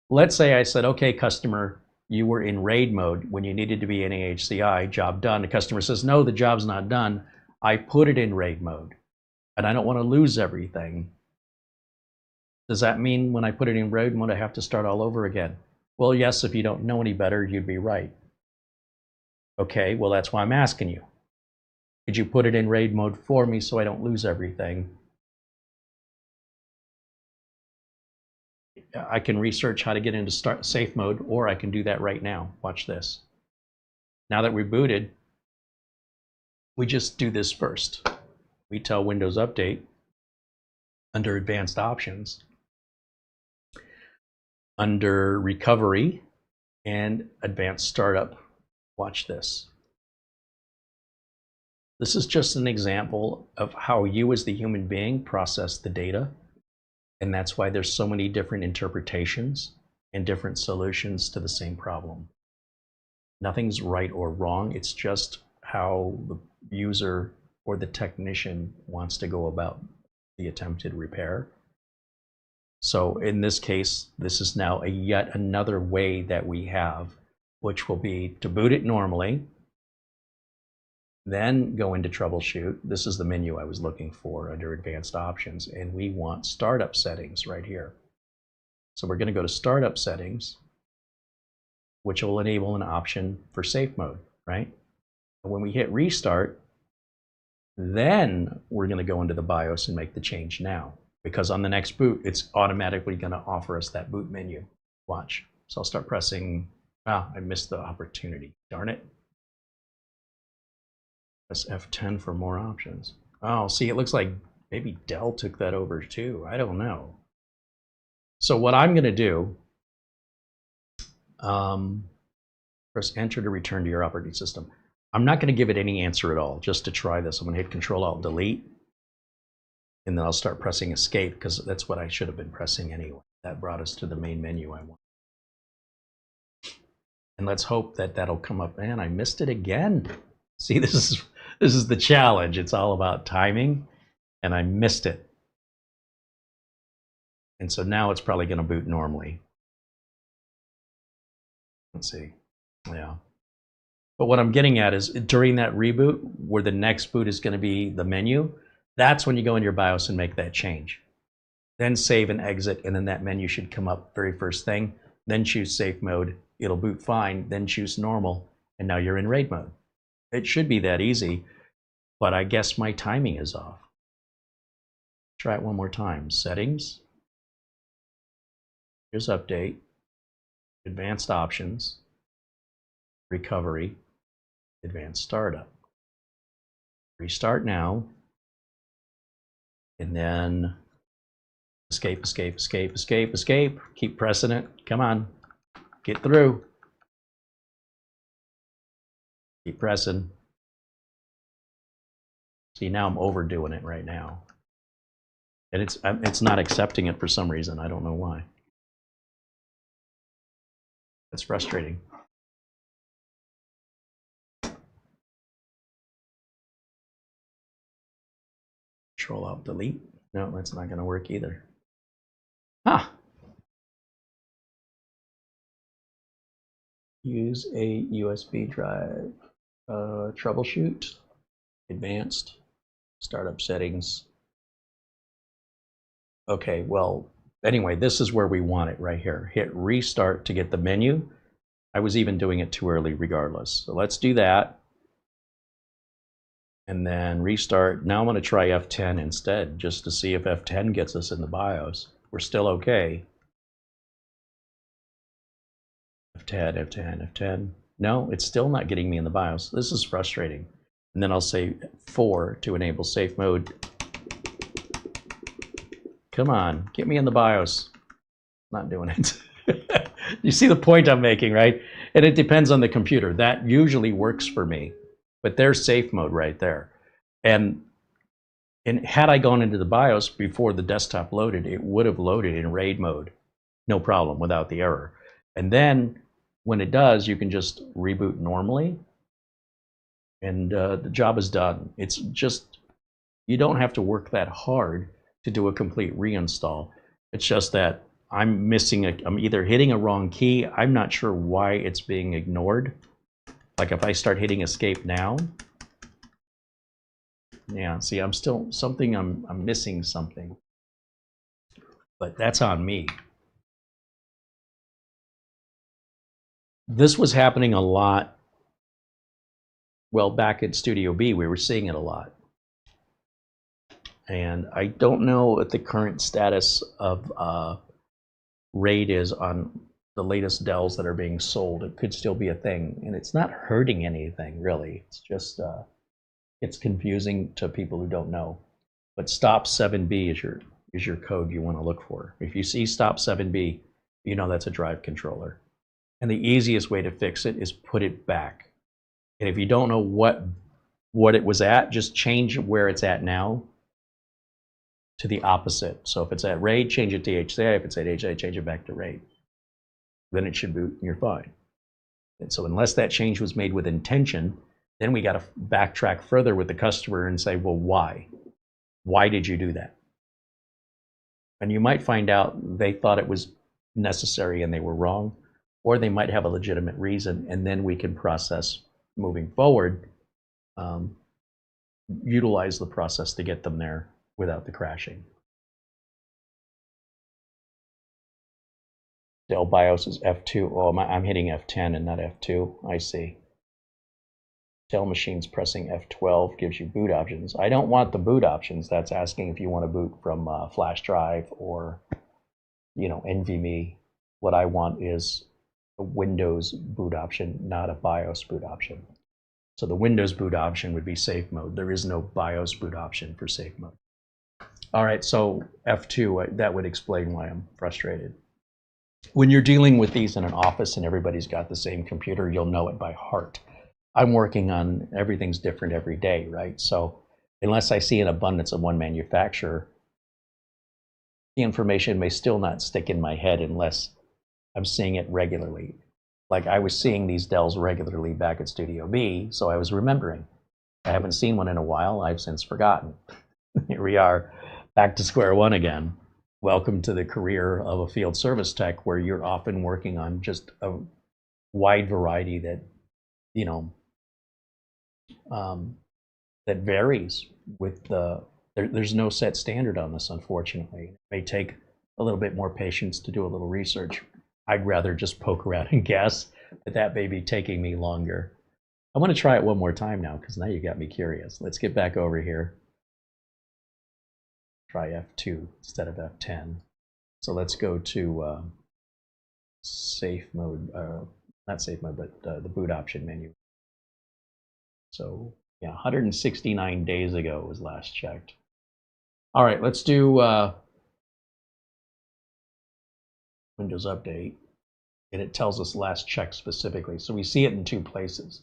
let's say I said, okay, customer, you were in RAID mode when you needed to be in HCI, job done. The customer says, no, the job's not done. I put it in RAID mode and I don't want to lose everything. Does that mean when I put it in RAID mode, I have to start all over again? Well, yes, if you don't know any better, you'd be right. Okay, well, that's why I'm asking you. Could you put it in RAID mode for me so I don't lose everything? I can research how to get into safe mode, or I can do that right now. Watch this. Now that we're booted, we just do this first. We tell Windows Update under Advanced Options, under Recovery and Advanced Startup. Watch this. This is just an example of how you as the human being process the data. And that's why there's so many different interpretations and different solutions to the same problem. Nothing's right or wrong. It's just how the user or the technician wants to go about the attempted repair. So in this case, this is now yet another way that we have, which will be to boot it normally, then go into troubleshoot. This is the menu I was looking for under advanced options, and we want startup settings right here. So we're going to go to startup settings, which will enable an option for safe mode, right? And when we hit restart, then we're going to go into the BIOS and make the change now, because on the next boot, it's automatically going to offer us that boot menu. Watch. So I'll start pressing. I missed the opportunity. Darn it. Press F10 for more options. Oh, see, it looks like maybe Dell took that over too. I don't know. So what I'm going to do, press Enter to return to your operating system. I'm not going to give it any answer at all, just to try this. I'm going to hit Control-Alt-Delete, and then I'll start pressing Escape, because that's what I should have been pressing anyway. That brought us to the main menu I want. And let's hope that that'll come up. Man, I missed it again. See, this is the challenge. It's all about timing, and I missed it. And so now it's probably going to boot normally. Let's see. Yeah. But what I'm getting at is during that reboot, where the next boot is going to be the menu, that's when you go in your BIOS and make that change. Then save and exit, and then that menu should come up very first thing. Then choose safe mode. It'll boot fine. Then choose normal, and now you're in RAID mode. It should be that easy, but I guess my timing is off. Try it one more time. Settings. Here's Update. Advanced Options. Recovery. Advanced Startup. Restart now. And then escape, escape, escape, escape, escape. Keep pressing it. Come on. Get through. Keep pressing. See, now I'm overdoing it right now. And it's not accepting it for some reason. I don't know why. That's frustrating. Control-Alt-Delete. No, that's not going to work either. Ah. Use a USB drive. Troubleshoot. Advanced. Startup settings. Okay, well, anyway, this is where we want it right here. Hit restart to get the menu. I was even doing it too early regardless. So let's do that. And then restart. Now I'm going to try F10 instead, just to see if F10 gets us in the BIOS. We're still okay. F10, F10, F10. No, it's still not getting me in the BIOS. This is frustrating. And then I'll say 4 to enable safe mode. Come on, get me in the BIOS. Not doing it. You see the point I'm making, right? And it depends on the computer. That usually works for me. But there's safe mode right there. And had I gone into the BIOS before the desktop loaded, it would have loaded in RAID mode. No problem, without the error. And then when it does, you can just reboot normally. And the job is done. It's just, you don't have to work that hard to do a complete reinstall. It's just that I'm either hitting a wrong key. I'm not sure why it's being ignored. Like if I start hitting escape now, yeah, see, I'm missing something. But that's on me. This was happening a lot. Well, back at Studio B, we were seeing it a lot. And I don't know what the current status of RAID is on the latest Dells that are being sold. It could still be a thing, and it's not hurting anything really. It's just it's confusing to people who don't know. But stop 7B is your code you want to look for. If you see stop 7B, you know that's a drive controller. And the easiest way to fix it is put it back. And if you don't know what it was at, just change where it's at now to the opposite. So if it's at RAID, change it to HCI. If it's at HCI, change it back to RAID. Then it should boot and you're fine. And so unless that change was made with intention, then we got to backtrack further with the customer and say, well, why? Why did you do that? And you might find out they thought it was necessary and they were wrong, or they might have a legitimate reason, and then we can process moving forward, utilize the process to get them there without the crashing. Dell BIOS is F2. Oh, I'm hitting F10 and not F2. I see. Dell machines pressing F12 gives you boot options. I don't want the boot options. That's asking if you want to boot from flash drive or, NVMe. What I want is a Windows boot option, not a BIOS boot option. So the Windows boot option would be safe mode. There is no BIOS boot option for safe mode. All right, so F2, that would explain why I'm frustrated. When you're dealing with these in an office and everybody's got the same computer, you'll know it by heart. I'm working on everything's different every day, right? So unless I see an abundance of one manufacturer, the information may still not stick in my head unless I'm seeing it regularly. Like I was seeing these Dells regularly back at Studio B, so I was remembering. I haven't seen one in a while. I've since forgotten. Here we are, back to square one again. Welcome to the career of a field service tech, where you're often working on just a wide variety that, that varies with there's no set standard on this, unfortunately. It may take a little bit more patience to do a little research. I'd rather just poke around and guess, but that may be taking me longer. I want to try it one more time now, because now you got me curious. Let's get back over here. Try F2 instead of F10. So let's go to safe mode, not safe mode, but the boot option menu. So yeah, 169 days ago was last checked. All right, let's do Windows Update, and it tells us last check specifically. So we see it in 2 places.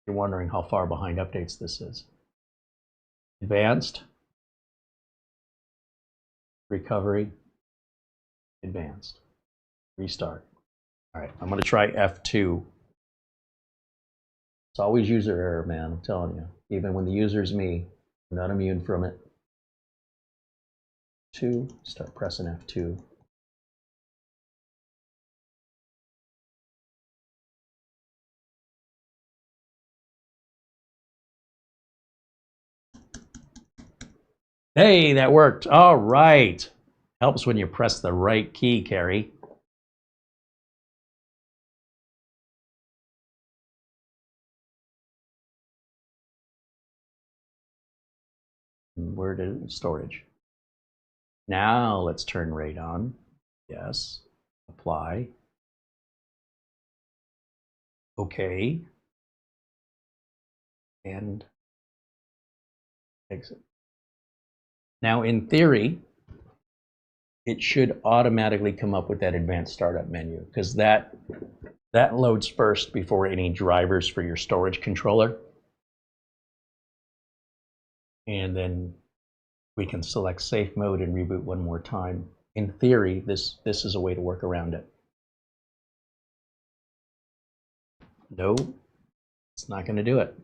You're wondering how far behind updates this is. Advanced, recovery, advanced, restart. All right, I'm going to try F2. It's always user error, man, I'm telling you. Even when the user's me, I'm not immune from it. Start pressing F2. Hey, that worked. All right. Helps when you press the right key, Carey. Where did storage? Now let's turn RAID on. Yes. Apply. Okay. And exit. Now, in theory, it should automatically come up with that advanced startup menu, because that loads first before any drivers for your storage controller. And then we can select safe mode and reboot one more time. In theory, this is a way to work around it. No, it's not going to do it.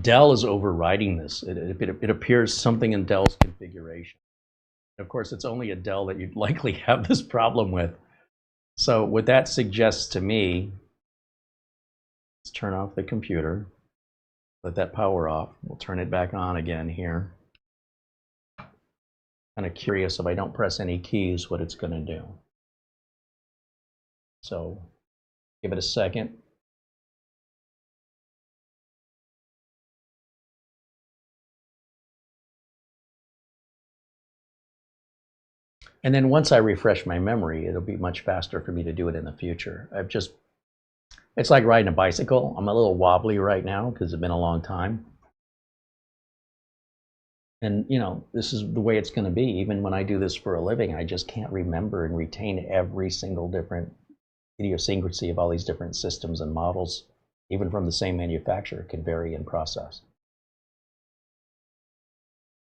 Dell is overriding this. It appears something in Dell's configuration. Of course, it's only a Dell that you'd likely have this problem with. So what that suggests to me, let's turn off the computer, let that power off. We'll turn it back on again here. Kind of curious, if I don't press any keys, what it's going to do. So give it a second. And then once I refresh my memory, it'll be much faster for me to do it in the future. It's like riding a bicycle. I'm a little wobbly right now because it's been a long time. And you know, this is the way it's going to be. Even when I do this for a living, I just can't remember and retain every single different idiosyncrasy of all these different systems and models, even from the same manufacturer, can vary in process.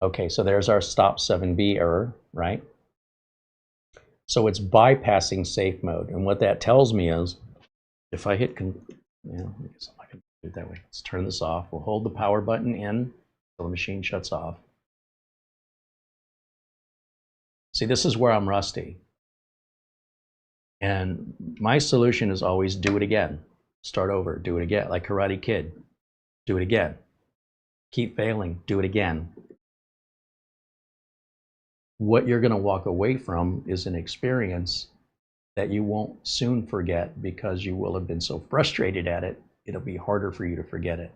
Okay, so there's our stop 7B error, right? So it's bypassing safe mode. And what that tells me is, if I hit, I guess I can do it that way. Let's turn this off. We'll hold the power button in until the machine shuts off. See, this is where I'm rusty. And my solution is always do it again. Start over, do it again, like Karate Kid. Do it again. Keep failing, do it again. What you're going to walk away from is an experience that you won't soon forget, because you will have been so frustrated at it, it'll be harder for you to forget it.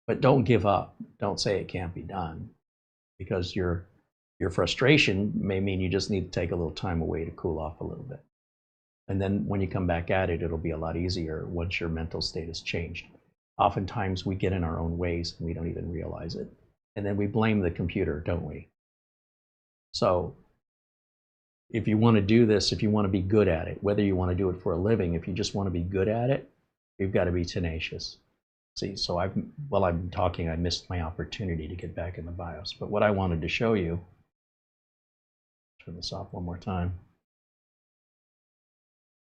But don't give up. Don't say it can't be done, because your frustration may mean you just need to take a little time away to cool off a little bit. And then when you come back at it, it'll be a lot easier once your mental state has changed. Oftentimes we get in our own ways and we don't even realize it. And then we blame the computer, don't we? So if you want to do this, if you want to be good at it, whether you want to do it for a living, if you just want to be good at it, you've got to be tenacious. See, so while I'm talking, I missed my opportunity to get back in the BIOS. But what I wanted to show you, turn this off one more time,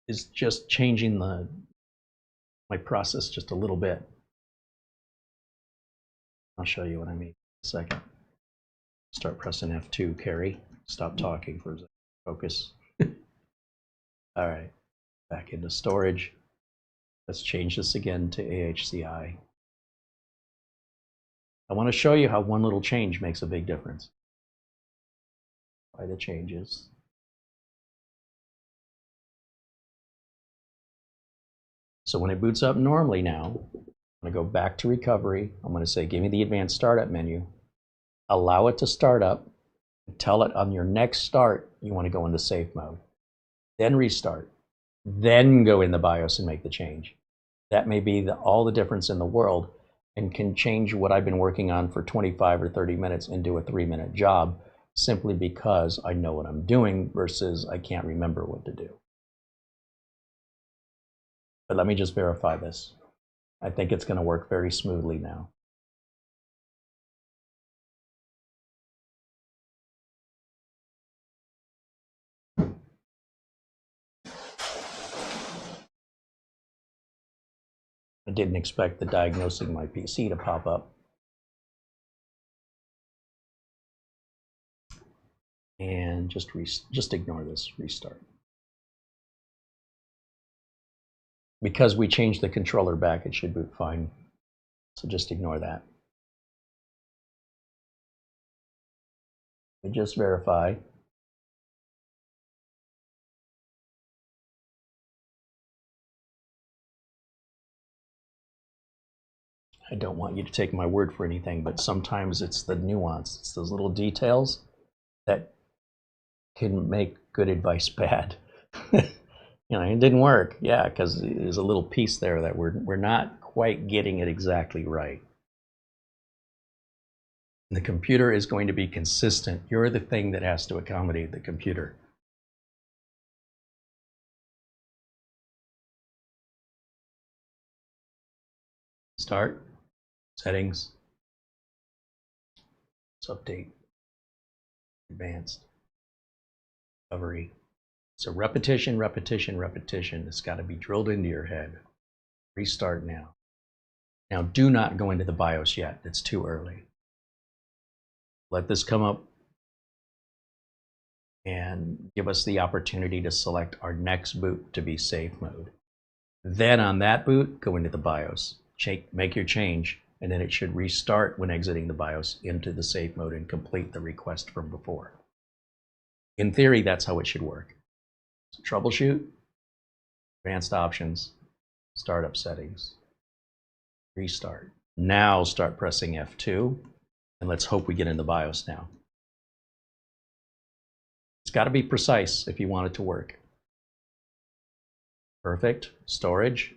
is just changing my process just a little bit. I'll show you what I mean in a second. Start pressing F2, Carey. Stop talking for a second. Focus. All right, back into storage. Let's change this again to AHCI. I want to show you how one little change makes a big difference. By the changes. So when it boots up normally now, I'm going to go back to recovery. I'm going to say, give me the advanced startup menu. Allow it to start up. Tell it on your next start, you want to go into safe mode. Then restart. Then go in the BIOS and make the change. That may be all the difference in the world, and can change what I've been working on for 25 or 30 minutes into a 3-minute job, simply because I know what I'm doing versus I can't remember what to do. But let me just verify this. I think it's going to work very smoothly now. I didn't expect the diagnosing my PC to pop up. And just ignore this, restart. Because we changed the controller back, it should boot fine. So just ignore that. We just verify. I don't want you to take my word for anything, but sometimes it's the nuance. It's those little details that can make good advice bad. You know, it didn't work. Yeah, because there's a little piece there that we're not quite getting it exactly right. And the computer is going to be consistent. You're the thing that has to accommodate the computer. Start, settings, let's update, advanced, recovery. So repetition, repetition, repetition. It's got to be drilled into your head. Restart now. Now do not go into the BIOS yet. It's too early. Let this come up and give us the opportunity to select our next boot to be safe mode. Then on that boot, go into the BIOS. Make your change, and then it should restart when exiting the BIOS into the safe mode and complete the request from before. In theory, that's how it should work. So troubleshoot, advanced options, startup settings, restart. Now start pressing F2, and let's hope we get in the BIOS now. It's got to be precise if you want it to work. Perfect. Storage.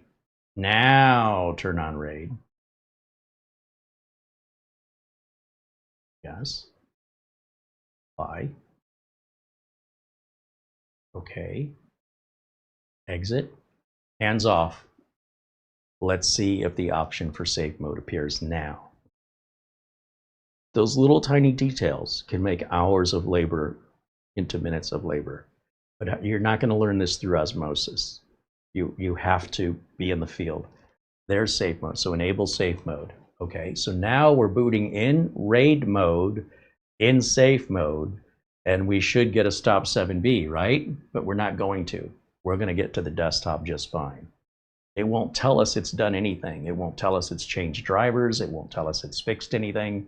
Now turn on RAID. Yes. Apply. Okay. Exit. Hands off. Let's see if the option for safe mode appears now. Those little tiny details can make hours of labor into minutes of labor. But you're not going to learn this through osmosis. You have to be in the field. There's safe mode. So enable safe mode. Okay, so now we're booting in RAID mode, in safe mode, and we should get a stop 7B, right? But we're not going to. We're going to get to the desktop just fine. It won't tell us it's done anything. It won't tell us it's changed drivers. It won't tell us it's fixed anything.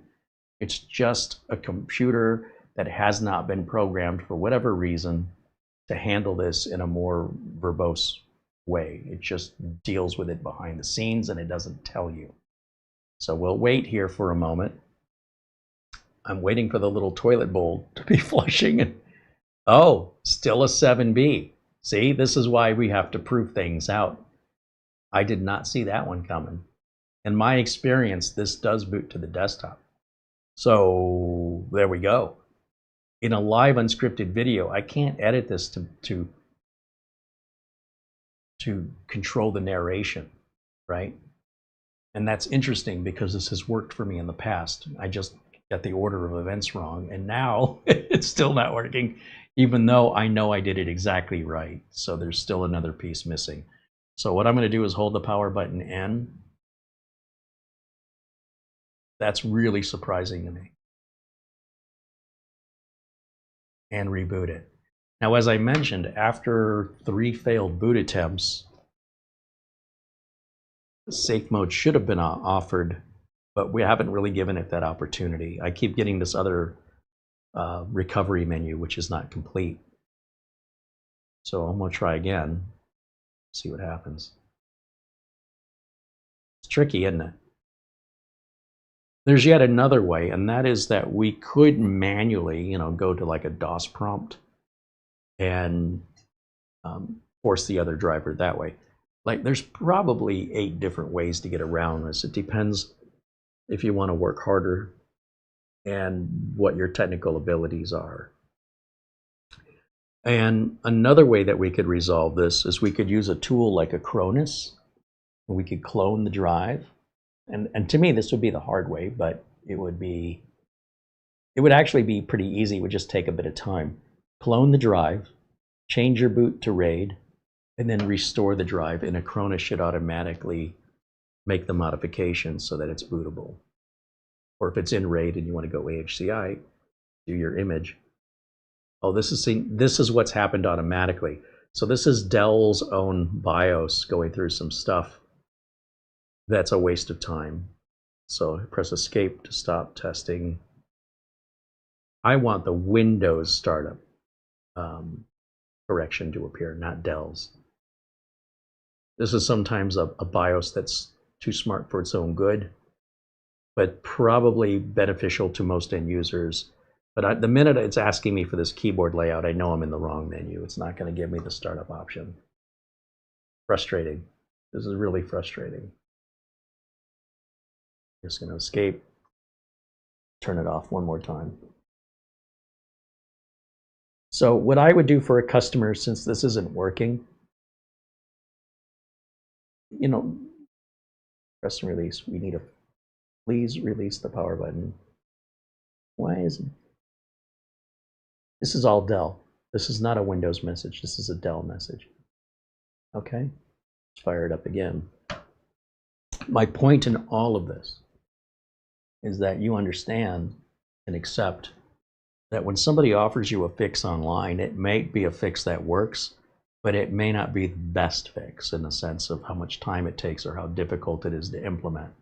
It's just a computer that has not been programmed for whatever reason to handle this in a more verbose way. It just deals with it behind the scenes and it doesn't tell you. So we'll wait here for a moment. I'm waiting for the little toilet bowl to be flushing. Oh, still a 7B. See, this is why we have to prove things out. I did not see that one coming. In my experience, this does boot to the desktop. So there we go. In a live unscripted video, I can't edit this to control the narration, right? And that's interesting because this has worked for me in the past. I just got the order of events wrong, and now it's still not working, even though I know I did it exactly right. So there's still another piece missing. So what I'm going to do is hold the power button N. That's really surprising to me. And reboot it. Now, as I mentioned, after 3 failed boot attempts, safe mode should have been offered, but we haven't really given it that opportunity. I keep getting this other recovery menu, which is not complete. So I'm going to try again, see what happens. It's tricky, isn't it? There's yet another way, and that is that we could manually, go to like a DOS prompt and force the other driver that way. Like, there's probably 8 different ways to get around this. It depends if you want to work harder and what your technical abilities are. And another way that we could resolve this is we could use a tool like Acronis, and we could clone the drive. And to me, this would be the hard way, but it would actually be pretty easy. It would just take a bit of time. Clone the drive, change your boot to RAID, and then restore the drive, and Acronis should automatically make the modifications so that it's bootable. Or if it's in RAID and you want to go AHCI, do your image. Oh, this is what's happened automatically. So this is Dell's own BIOS going through some stuff that's a waste of time. So press escape to stop testing. I want the Windows startup correction to appear, not Dell's. This is sometimes a BIOS that's too smart for its own good, but probably beneficial to most end users. But the minute it's asking me for this keyboard layout, I know I'm in the wrong menu. It's not going to give me the startup option. Frustrating. This is really frustrating. Just going to escape, turn it off one more time. So what I would do for a customer, since this isn't working, you know, press and release. We need a, please release the power button. Why is it? This is all Dell. This is not a Windows message. This is a Dell message. Okay, let's fire it up again. My point in all of this is that you understand and accept that when somebody offers you a fix online, it may be a fix that works, but it may not be the best fix in the sense of how much time it takes or how difficult it is to implement.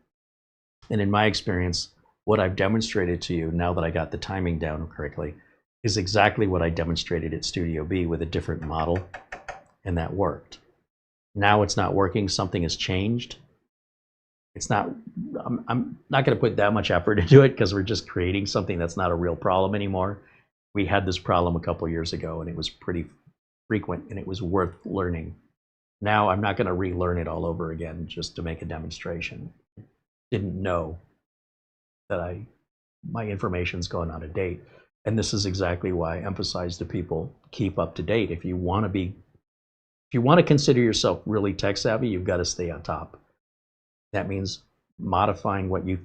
And in my experience, what I've demonstrated to you, now that I got the timing down correctly, is exactly what I demonstrated at Studio B with a different model, and that worked. Now it's not working, something has changed. It's not, I'm not going to put that much effort into it because we're just creating something that's not a real problem anymore. We had this problem a couple years ago and it was pretty frequent and it was worth learning. Now I'm not going to relearn it all over again just to make a demonstration. Didn't know that my information's gone out of date. And this is exactly why I emphasize to people, keep up to date. If you want to consider yourself really tech savvy, you've got to stay on top. That means modifying what you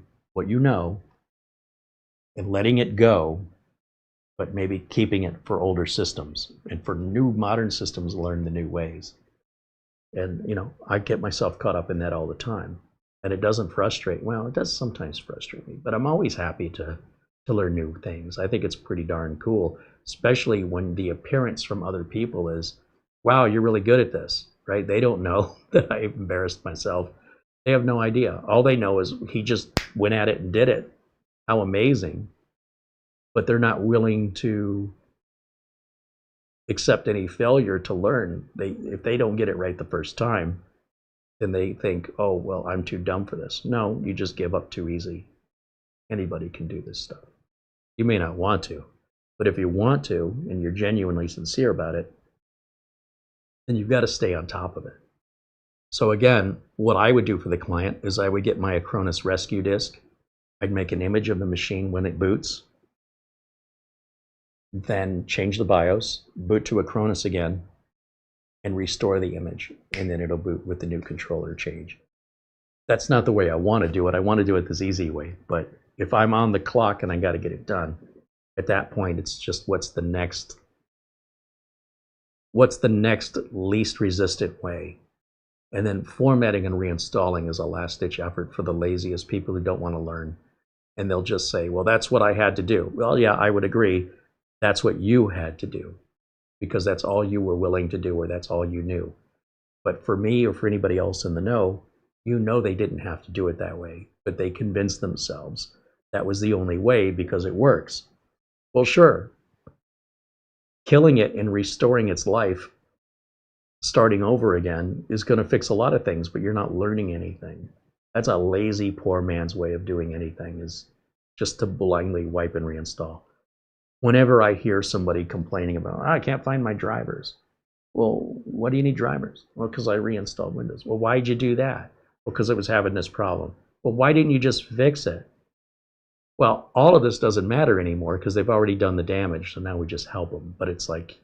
know and letting it go, but maybe keeping it for older systems, and for new modern systems, learn the new ways. And you know, I get myself caught up in that all the time, and it doesn't frustrate. Well, it does sometimes frustrate me, but I'm always happy to learn new things. I think it's pretty darn cool, especially when the appearance from other people is, wow, you're really good at this, right? They don't know that I embarrassed myself. They have no idea. All they know is he just went at it and did it. How amazing. But they're not willing to accept any failure to learn. If they don't get it right the first time, then they think, oh, well, I'm too dumb for this. No, you just give up too easy. Anybody can do this stuff. You may not want to, but if you want to, and you're genuinely sincere about it, then you've got to stay on top of it. So again, what I would do for the client is I would get my Acronis rescue disk. I'd make an image of the machine when it boots, then change the BIOS, boot to Acronis again, and restore the image, and then it'll boot with the new controller change. That's not the way I want to do it. I want to do it this easy way, but if I'm on the clock and I got to get it done, at that point it's just what's the next least resistant way. And then formatting and reinstalling is a last-ditch effort for the laziest people who don't want to learn. And they'll just say, well, that's what I had to do. Well, yeah, I would agree. That's what you had to do because that's all you were willing to do, or that's all you knew. But for me or for anybody else in the know, you know they didn't have to do it that way, but they convinced themselves that was the only way because it works. Well, sure. Killing it and restoring its life, starting over again, is going to fix a lot of things, but you're not learning anything. That's a lazy, poor man's way of doing anything, is just to blindly wipe and reinstall. Whenever I hear somebody complaining about, I can't find my drivers. Well, what do you need drivers? Well, because I reinstalled Windows. Well, why'd you do that? Well, because it was having this problem. Well, why didn't you just fix it? Well, all of this doesn't matter anymore because they've already done the damage, so now we just help them. But it's like,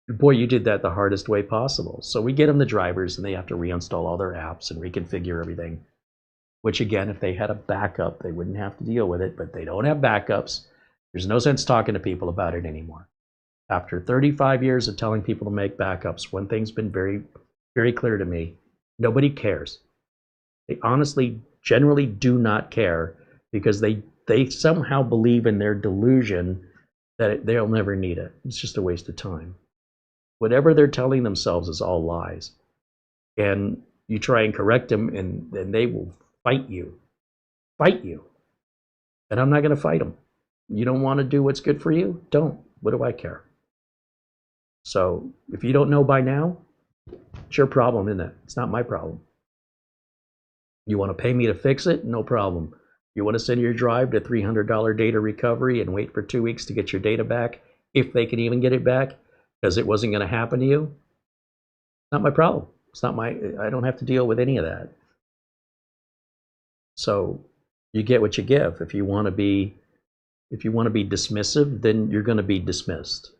boy, you did that the hardest way possible. So we get them the drivers, and they have to reinstall all their apps and reconfigure everything. Which again, if they had a backup, they wouldn't have to deal with it, but they don't have backups. There's no sense talking to people about it anymore. After 35 years of telling people to make backups, one thing's been very, very clear to me. Nobody cares. They honestly, generally do not care because they somehow believe in their delusion that they'll never need it. It's just a waste of time. Whatever they're telling themselves is all lies. And you try and correct them, and they will fight you. Fight you. And I'm not going to fight them. You don't want to do what's good for you? Don't. What do I care? So if you don't know by now, it's your problem, isn't it? It's not my problem. You want to pay me to fix it? No problem. You want to send your drive to $300 data recovery and wait for 2 weeks to get your data back, if they can even get it back, because it wasn't going to happen to you? Not my problem. It's not my, I don't have to deal with any of that. So you get what you give. If you want to be dismissive, then you're going to be dismissed.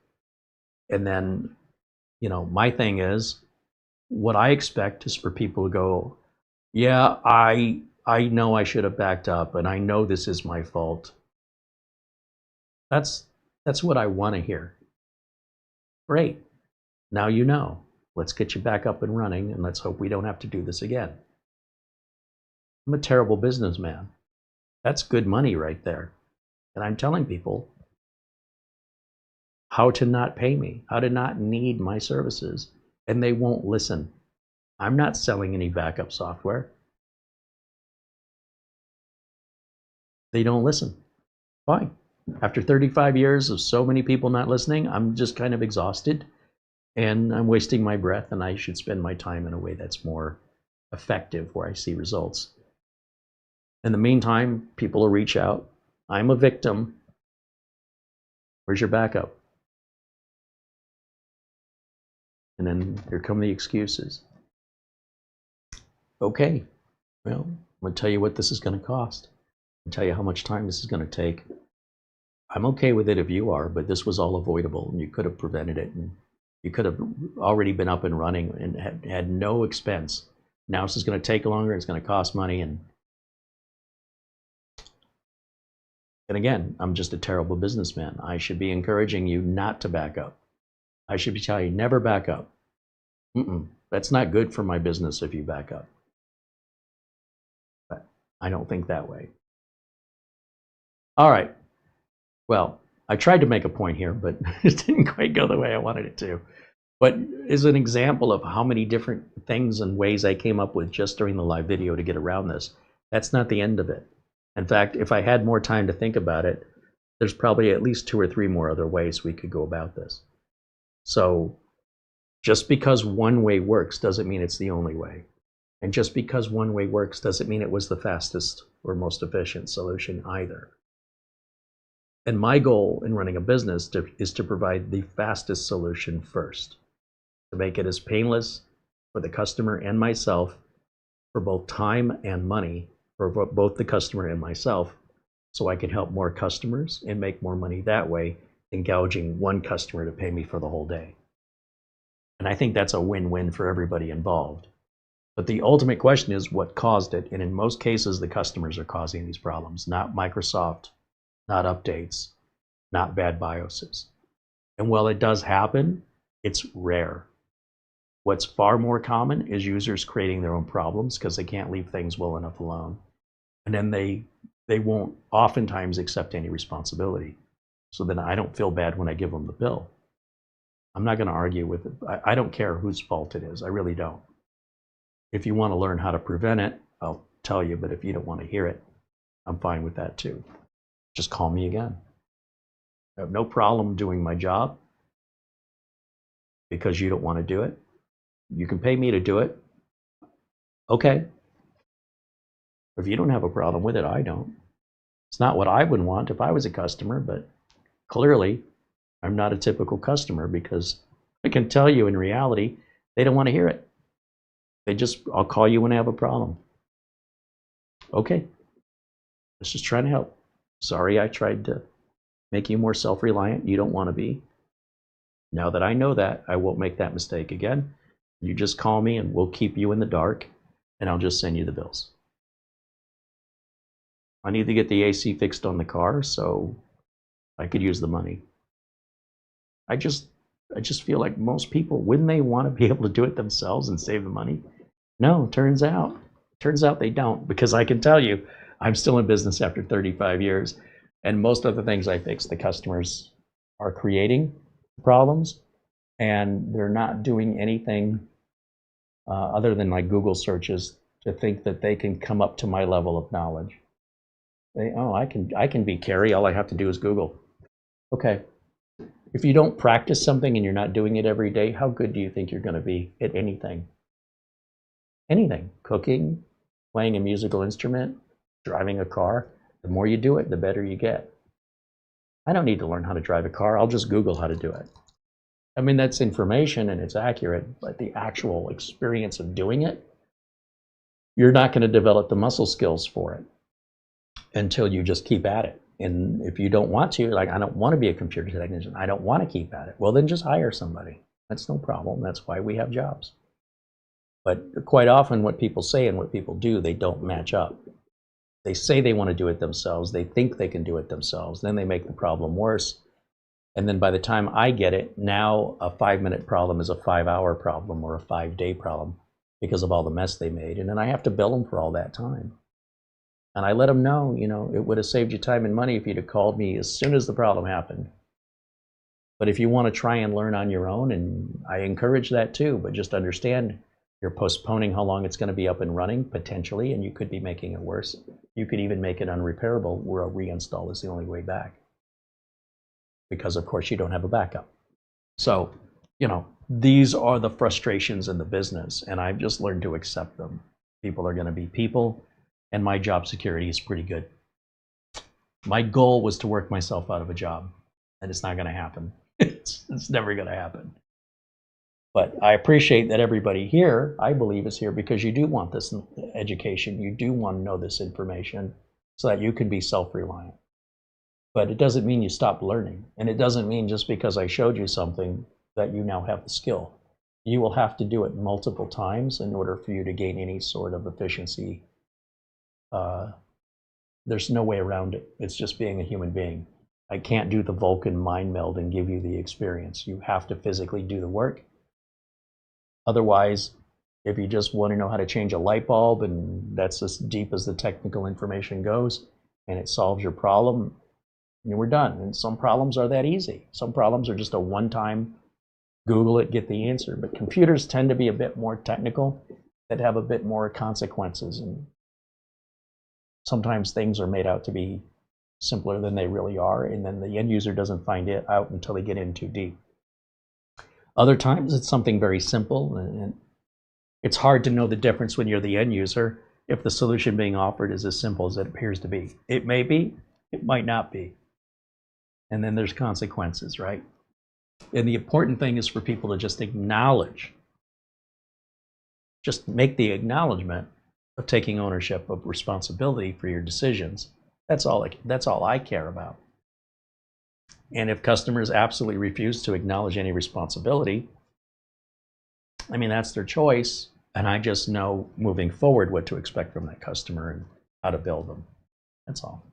And then, you know, my thing is, what I expect is for people to go, yeah, I know I should have backed up, and I know this is my fault. That's what I want to hear. Great. Now you know. Let's get you back up and running, and let's hope we don't have to do this again. I'm a terrible businessman. That's good money right there. And I'm telling people how to not pay me, how to not need my services, and they won't listen. I'm not selling any backup software. They don't listen. Fine. After 35 years of so many people not listening, I'm just kind of exhausted, and I'm wasting my breath, and I should spend my time in a way that's more effective, where I see results. In the meantime, people will reach out. I'm a victim. Where's your backup? And then here come the excuses. Okay, well, I'm going to tell you what this is going to cost. I'll tell you how much time this is going to take. I'm okay with it if you are, but this was all avoidable, and you could have prevented it, and you could have already been up and running and had no expense. Now this is going to take longer, it's going to cost money, and again, I'm just a terrible businessman. I should be encouraging you not to back up. I should be telling you, never back up. That's not good for my business if you back up. But I don't think that way. All right. Well, I tried to make a point here, but it didn't quite go the way I wanted it to. But as an example of how many different things and ways I came up with just during the live video to get around this, that's not the end of it. In fact, if I had more time to think about it, there's probably at least 2 or 3 more other ways we could go about this. So just because one way works doesn't mean it's the only way. And just because one way works doesn't mean it was the fastest or most efficient solution either. And my goal in running a business is to provide the fastest solution first, to make it as painless for the customer and myself, for both time and money, for both the customer and myself, so I can help more customers and make more money that way than gouging one customer to pay me for the whole day. And I think that's a win-win for everybody involved. But the ultimate question is what caused it, and in most cases the customers are causing these problems, not Microsoft, not updates, not bad BIOSes. And while it does happen, it's rare. What's far more common is users creating their own problems because they can't leave things well enough alone. And then they won't oftentimes accept any responsibility. So then I don't feel bad when I give them the bill. I'm not going to argue with it. I don't care whose fault it is. I really don't. If you want to learn how to prevent it, I'll tell you. But if you don't want to hear it, I'm fine with that too. Just call me again. I have no problem doing my job because you don't want to do it. You can pay me to do it. Okay. If you don't have a problem with it, I don't. It's not what I would want if I was a customer, but clearly I'm not a typical customer because I can tell you in reality, they don't want to hear it. They just, I'll call you when I have a problem. Okay. Let's just try to help. Sorry, I tried to make you more self-reliant. You don't want to be. Now that I know that, I won't make that mistake again. You just call me and we'll keep you in the dark, and I'll just send you the bills. I need to get the AC fixed on the car, so I could use the money. I just feel like most people, wouldn't they want to be able to do it themselves and save the money? No, turns out they don't, because I can tell you, I'm still in business after 35 years, and most of the things I fix, the customers are creating problems, and they're not doing anything other than like Google searches to think that they can come up to my level of knowledge. I can be Carey. All I have to do is Google. Okay. If you don't practice something and you're not doing it every day, how good do you think you're going to be at anything? Anything. Cooking, playing a musical instrument, driving a car. The more you do it, the better you get. I don't need to learn how to drive a car. I'll just Google how to do it. I mean, that's information and it's accurate, but the actual experience of doing it, you're not going to develop the muscle skills for it until you just keep at it. And if you don't want to, like, I don't want to be a computer technician, I don't want to keep at it, well, then just hire somebody. That's no problem. That's why we have jobs. But quite often what people say and what people do, they don't match up. They say they want to do it themselves. They think they can do it themselves. Then they make the problem worse. And then by the time I get it, now a 5-minute problem is a 5-hour problem or a 5-day problem because of all the mess they made. And then I have to bill them for all that time. And I let them know, you know, it would have saved you time and money if you'd have called me as soon as the problem happened. But if you want to try and learn on your own, and I encourage that too, but just understand you're postponing how long it's going to be up and running, potentially, and you could be making it worse. You could even make it unrepairable where a reinstall is the only way back. Because, of course, you don't have a backup. So, you know, these are the frustrations in the business, and I've just learned to accept them. People are going to be people, and my job security is pretty good. My goal was to work myself out of a job, and it's not going to happen. It's never going to happen. But I appreciate that everybody here, I believe, is here because you do want this education. You do want to know this information so that you can be self-reliant. But it doesn't mean you stop learning. And it doesn't mean just because I showed you something that you now have the skill. You will have to do it multiple times in order for you to gain any sort of efficiency. There's no way around it. It's just being a human being. I can't do the Vulcan mind meld and give you the experience. You have to physically do the work. Otherwise, if you just want to know how to change a light bulb and that's as deep as the technical information goes and it solves your problem, and we're done. And some problems are that easy. Some problems are just a one-time Google it, get the answer. But computers tend to be a bit more technical, that have a bit more consequences. And sometimes things are made out to be simpler than they really are. And then the end user doesn't find it out until they get in too deep. Other times it's something very simple. And it's hard to know the difference when you're the end user if the solution being offered is as simple as it appears to be. It may be, it might not be. And then there's consequences, right? And the important thing is for people to just acknowledge, just make the acknowledgement of taking ownership of responsibility for your decisions. That's all I care about. And if customers absolutely refuse to acknowledge any responsibility, I mean, that's their choice. And I just know moving forward what to expect from that customer and how to build them. That's all.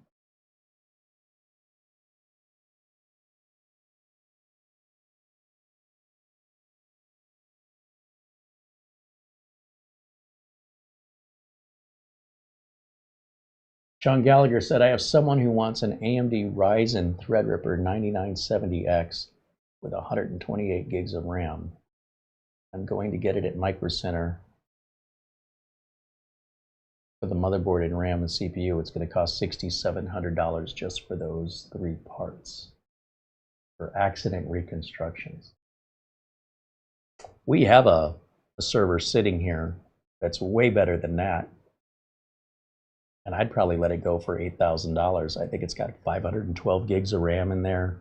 John Gallagher said, I have someone who wants an AMD Ryzen Threadripper 9970X with 128 gigs of RAM. I'm going to get it at Micro Center for the motherboard and RAM and CPU. It's going to cost $6,700 just for those 3 parts for accident reconstructions. We have a server sitting here that's way better than that. And I'd probably let it go for $8,000. I think it's got 512 gigs of RAM in there.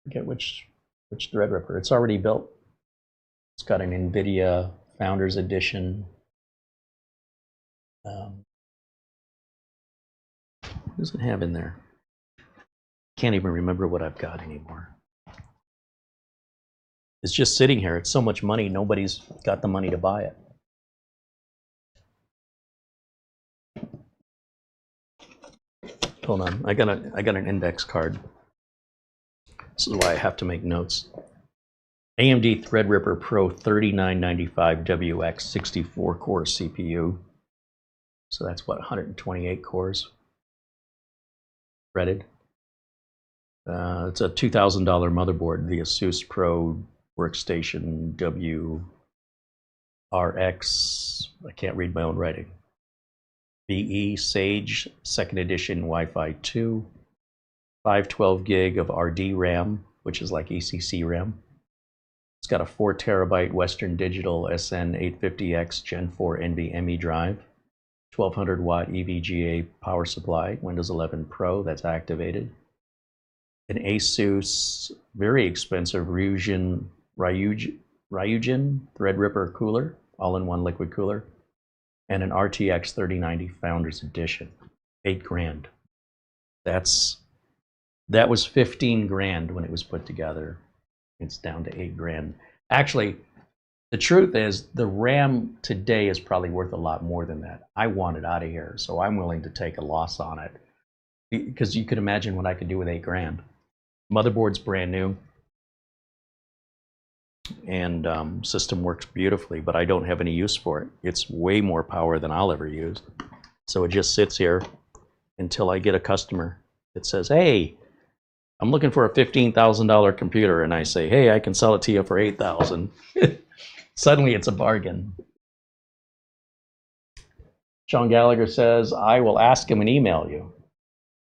I forget which Threadripper. It's already built. It's got an NVIDIA Founders Edition. What does it have in there? Can't even remember what I've got anymore. It's just sitting here. It's so much money, nobody's got the money to buy it. Hold on, I got an index card. This is why I have to make notes. AMD Threadripper Pro 3995WX 64 core CPU. So that's what, 128 cores threaded. It's a $2,000 motherboard, the Asus Pro Workstation WRX. I can't read my own writing. BE Sage 2nd edition Wi-Fi 2, 512 gig of RD RAM, which is like ECC RAM. It's got a 4 terabyte Western Digital SN850X Gen 4 NVMe drive, 1200 watt EVGA power supply, Windows 11 Pro that's activated, an Asus very expensive Ryujin Threadripper cooler, all-in-one liquid cooler, and an RTX 3090 Founders Edition, $8,000. That was 15 grand when it was put together. It's down to $8,000. Actually, the truth is the RAM today is probably worth a lot more than that. I want it out of here, so I'm willing to take a loss on it, because you could imagine what I could do with $8,000. Motherboard's brand new, and system works beautifully, but I don't have any use for it. It's way more power than I'll ever use, so it just sits here until I get a customer that says, hey, I'm looking for a $15,000 computer, and I say, hey, I can sell it to you for $8,000. Suddenly it's a bargain. Sean Gallagher says, I will ask him and email you.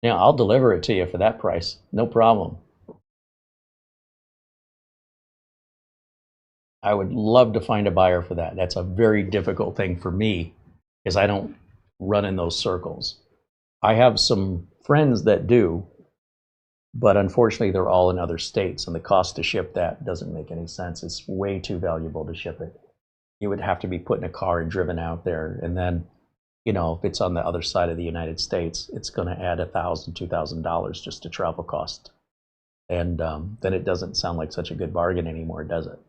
Yeah, I'll deliver it to you for that price, no problem. I would love to find a buyer for that. That's a very difficult thing for me, because I don't run in those circles. I have some friends that do, but unfortunately they're all in other states, and the cost to ship that doesn't make any sense. It's way too valuable to ship it. You would have to be put in a car and driven out there, and then, you know, if it's on the other side of the United States, it's going to add $1,000, $2,000 just to travel cost. And then it doesn't sound like such a good bargain anymore, does it?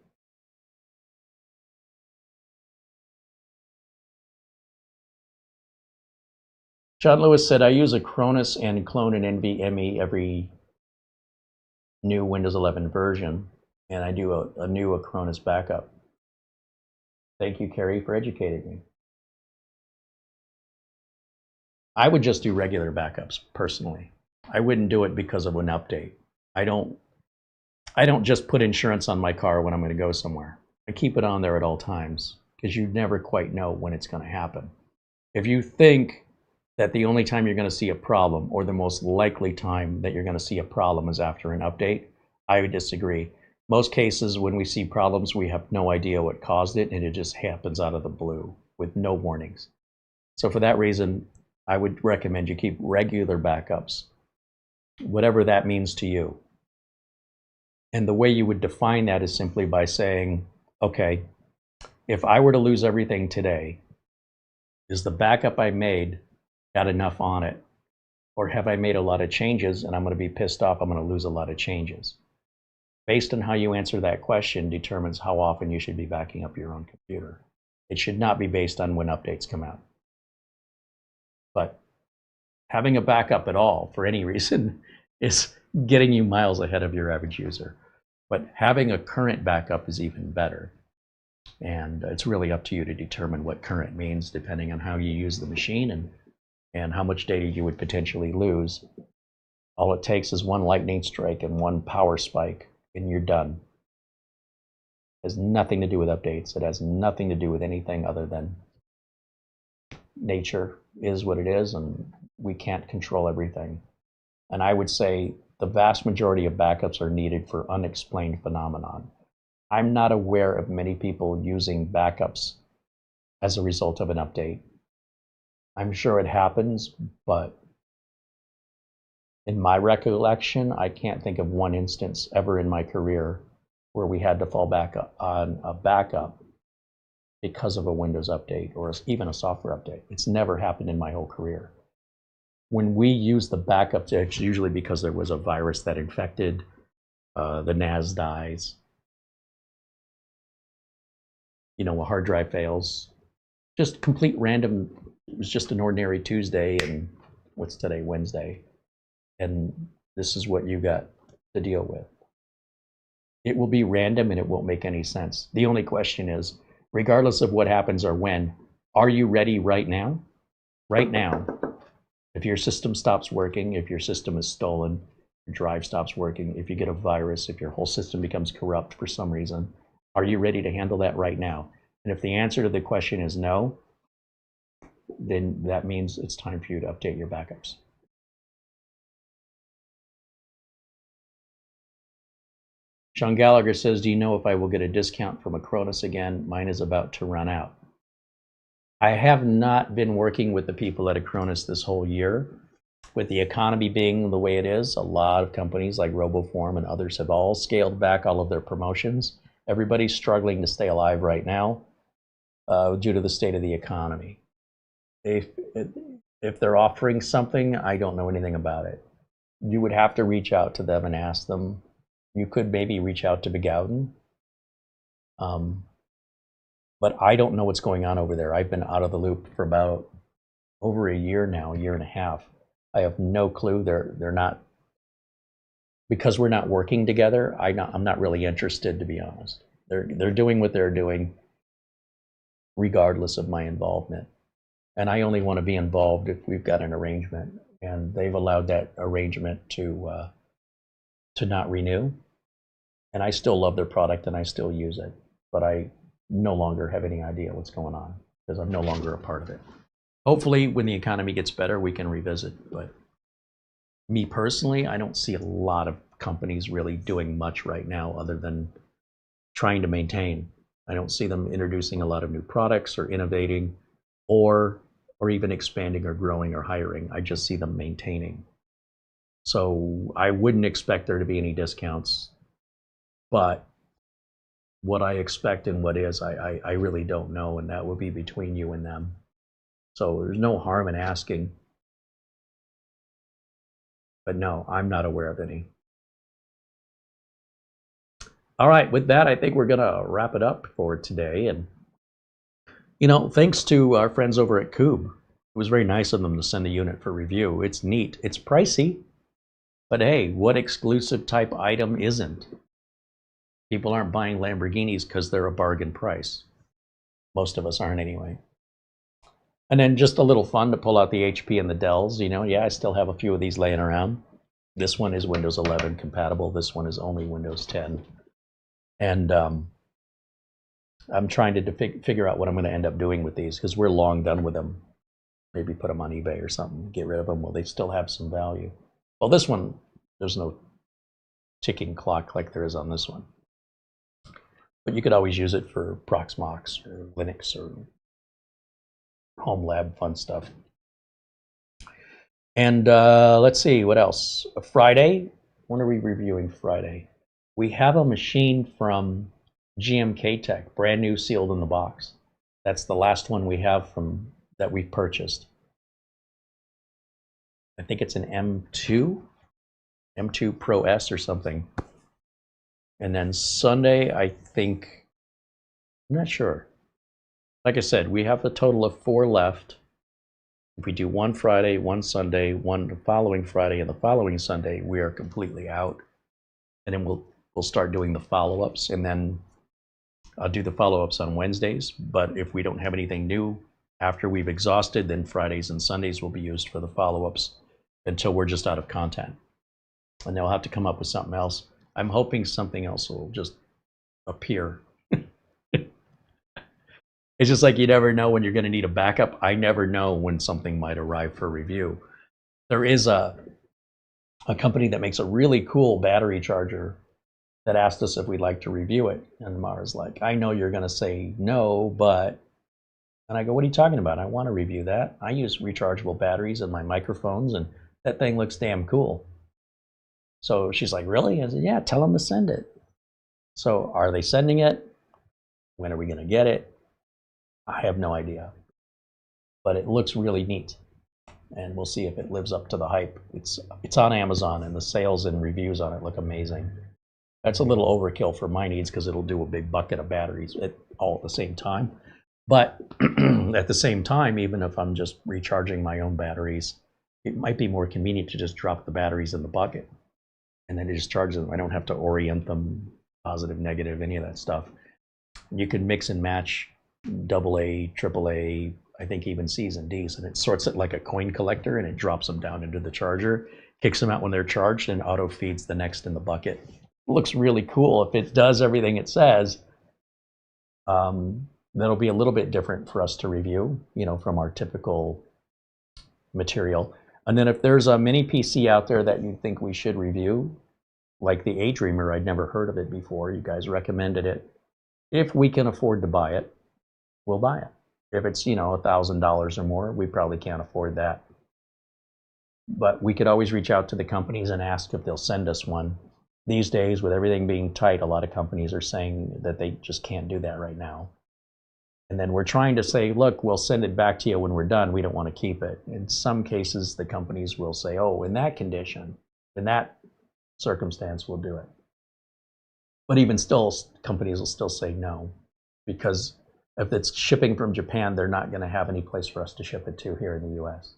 John Lewis said, I use Acronis and clone an NVMe every new Windows 11 version, and I do a new Acronis backup. Thank you, Carey, for educating me. I would just do regular backups, personally. I wouldn't do it because of an update. I don't just put insurance on my car when I'm going to go somewhere. I keep it on there at all times, because you never quite know when it's going to happen. If you think that the only time you're going to see a problem, or the most likely time that you're going to see a problem, is after an update, I would disagree. Most cases when we see problems, we have no idea what caused it, and it just happens out of the blue with no warnings. So for that reason, I would recommend you keep regular backups, whatever that means to you. And the way you would define that is simply by saying, okay, if I were to lose everything today, is the backup I made got enough on it? Or have I made a lot of changes and I'm going to be pissed off, I'm going to lose a lot of changes? Based on how you answer that question determines how often you should be backing up your own computer. It should not be based on when updates come out. But having a backup at all for any reason is getting you miles ahead of your average user. But having a current backup is even better. And it's really up to you to determine what current means depending on how you use the machine and how much data you would potentially lose. All it takes is one lightning strike and one power spike, and you're done. It has nothing to do with updates. It has nothing to do with anything other than nature is what it is, and we can't control everything. And I would say the vast majority of backups are needed for unexplained phenomenon. I'm not aware of many people using backups as a result of an update. I'm sure it happens, but in my recollection, I can't think of one instance ever in my career where we had to fall back on a backup because of a Windows update or even a software update. It's never happened in my whole career. When we use the backup, it's usually because there was a virus that infected, the NAS dies, you know, a hard drive fails, just complete random. It was just an ordinary Tuesday, and what's today, Wednesday, and this is what you got to deal with. It will be random and it won't make any sense. The only question is, regardless of what happens or when, are you ready right now? Right now, if your system stops working, if your system is stolen, your drive stops working, if you get a virus, if your whole system becomes corrupt for some reason, are you ready to handle that right now? And if the answer to the question is no, then that means it's time for you to update your backups. Sean Gallagher says, do you know if I will get a discount from Acronis again? Mine is about to run out. I have not been working with the people at Acronis this whole year. With the economy being the way it is, a lot of companies like RoboForm and others have all scaled back all of their promotions. Everybody's struggling to stay alive right now due to the state of the economy. If they're offering something, I don't know anything about it. You would have to reach out to them and ask them. You could maybe reach out to Begowden. But I don't know what's going on over there. I've been out of the loop for about over a year now, a year and a half. I have no clue. They're not, because we're not working together, I'm not really interested, to be honest. They're doing what they're doing regardless of my involvement. And I only want to be involved if we've got an arrangement. And they've allowed that arrangement to not renew. And I still love their product and I still use it. But I no longer have any idea what's going on because I'm no longer a part of it. Hopefully, when the economy gets better, we can revisit. But me personally, I don't see a lot of companies really doing much right now other than trying to maintain. I don't see them introducing a lot of new products or innovating or even expanding or growing or hiring. I just see them maintaining. So I wouldn't expect there to be any discounts. But what I expect and what is, I really don't know, and that will be between you and them. So there's no harm in asking. But no, I'm not aware of any. All right, with that, I think we're going to wrap it up for today. And, you know, thanks to our friends over at Kubb. It was very nice of them to send the unit for review. It's neat. It's pricey. But hey, what exclusive type item isn't? People aren't buying Lamborghinis because they're a bargain price. Most of us aren't anyway. And then just a little fun to pull out the HP and the Dells. You know, yeah, I still have a few of these laying around. This one is Windows 11 compatible. This one is only Windows 10. And I'm trying to figure out what I'm going to end up doing with these because we're long done with them. Maybe put them on eBay or something, get rid of them. Well, they still have some value. Well, this one, there's no ticking clock like there is on this one. But you could always use it for Proxmox or Linux or home lab fun stuff. And let's see, what else? Friday, when are we reviewing Friday? We have a machine from GMK Tech, brand new, sealed in the box. That's the last one we have from that we've purchased. I think it's an M2 Pro S or something. And then Sunday, I think, I'm not sure. Like I said, we have a total of 4 left. If we do one Friday, one Sunday, one the following Friday, and the following Sunday, we are completely out. And then we'll start doing the follow-ups, and then I'll do the follow-ups on Wednesdays. But if we don't have anything new after we've exhausted, then Fridays and Sundays will be used for the follow-ups until we're just out of content. And then we'll have to come up with something else. I'm hoping something else will just appear. It's just like you never know when you're going to need a backup. I never know when something might arrive for review. There is a company that makes a really cool battery charger that asked us if we'd like to review it. And Mara's like, I know you're going to say no, but... And I go, what are you talking about? I want to review that. I use rechargeable batteries in my microphones, and that thing looks damn cool. So she's like, really? I said, yeah, tell them to send it. So are they sending it? When are we going to get it? I have no idea. But it looks really neat. And we'll see if it lives up to the hype. It's on Amazon, and the sales and reviews on it look amazing. That's a little overkill for my needs because it'll do a big bucket of batteries all at the same time. But at the same time, even if I'm just recharging my own batteries, it might be more convenient to just drop the batteries in the bucket. And then it just charges them. I don't have to orient them, positive, negative, any of that stuff. You can mix and match AA, AAA, I think even C's and D's, and it sorts it like a coin collector, and it drops them down into the charger. kicks them out when they're charged and auto feeds the next in the bucket. Looks really cool. If it does everything it says, that'll be a little bit different for us to review, you know, from our typical material. And then if there's a mini PC out there that you think we should review, like the A-Dreamer, I'd never heard of it before. You guys recommended it. If we can afford to buy it, we'll buy it. If it's, you know, $1,000 or more, we probably can't afford that. But we could always reach out to the companies and ask if they'll send us one. These days, with everything being tight, a lot of companies are saying that they just can't do that right now. And then we're trying to say, look, we'll send it back to you when we're done. We don't want to keep it. In some cases, the companies will say, oh, in that condition, in that circumstance, we'll do it. But even still, companies will still say no, because if it's shipping from Japan, they're not going to have any place for us to ship it to here in the US.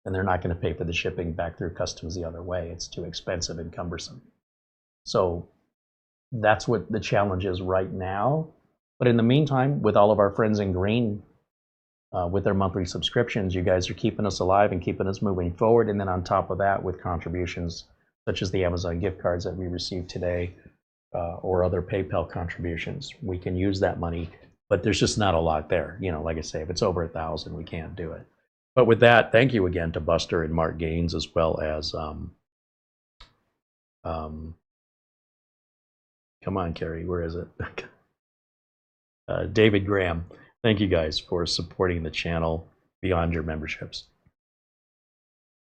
And they're not going to pay for the shipping back through customs the other way. It's too expensive and cumbersome. So that's what the challenge is right now. But in the meantime, with all of our friends in green, with their monthly subscriptions, you guys are keeping us alive and keeping us moving forward. And then on top of that, with contributions such as the Amazon gift cards that we received today, or other PayPal contributions, we can use that money. But there's just not a lot there. You know, like I say, if it's over 1,000, we can't do it. But with that, thank you again to Buster and Mark Gaines, as well as come on, Carey, where is it? David Graham. Thank you guys for supporting the channel beyond your memberships.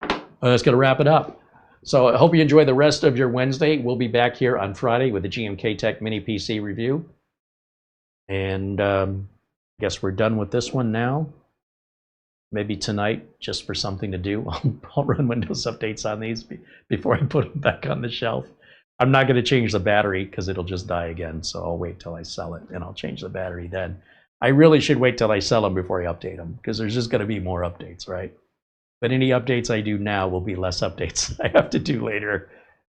That's going to wrap it up. So I hope you enjoy the rest of your Wednesday. We'll be back here on Friday with the GMK Tech Mini PC review. And I guess we're done with this one now. Maybe tonight, just for something to do, I'll run Windows updates on these before I put them back on the shelf. I'm not going to change the battery because it'll just die again, so I'll wait till I sell it, and I'll change the battery then. I really should wait till I sell them before I update them, because there's just going to be more updates, right? But any updates I do now will be less updates I have to do later.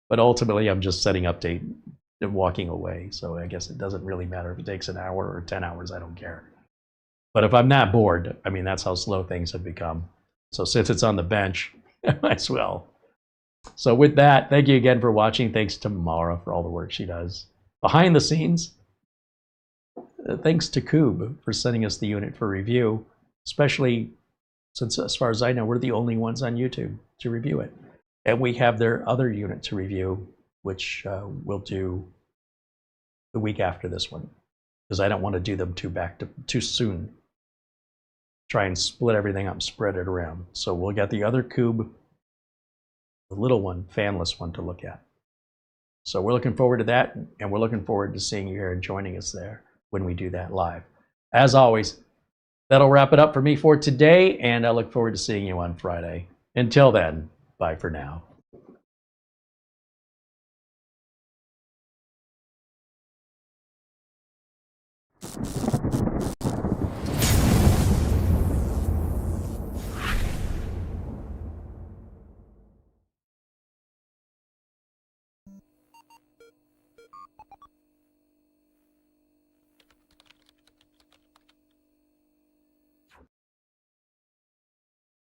But ultimately, I'm just setting update and walking away, so I guess it doesn't really matter if it takes an hour or 10 hours, I don't care. But if I'm not bored, I mean, that's how slow things have become. So since it's on the bench, I might as well. So with that, thank you again for watching. Thanks to Mara for all the work she does behind the scenes. Thanks to Kubb for sending us the unit for review, especially since, as far as I know, we're the only ones on YouTube to review it. And we have their other unit to review, which we'll do the week after this one, because I don't want to do them too soon. Try and split everything up, spread it around. So we'll get the other Kubb, the little one, fanless one, to look at. So we're looking forward to that, and we're looking forward to seeing you here and joining us there when we do that live. As always, that'll wrap it up for me for today, and I look forward to seeing you on Friday. Until then, bye for now.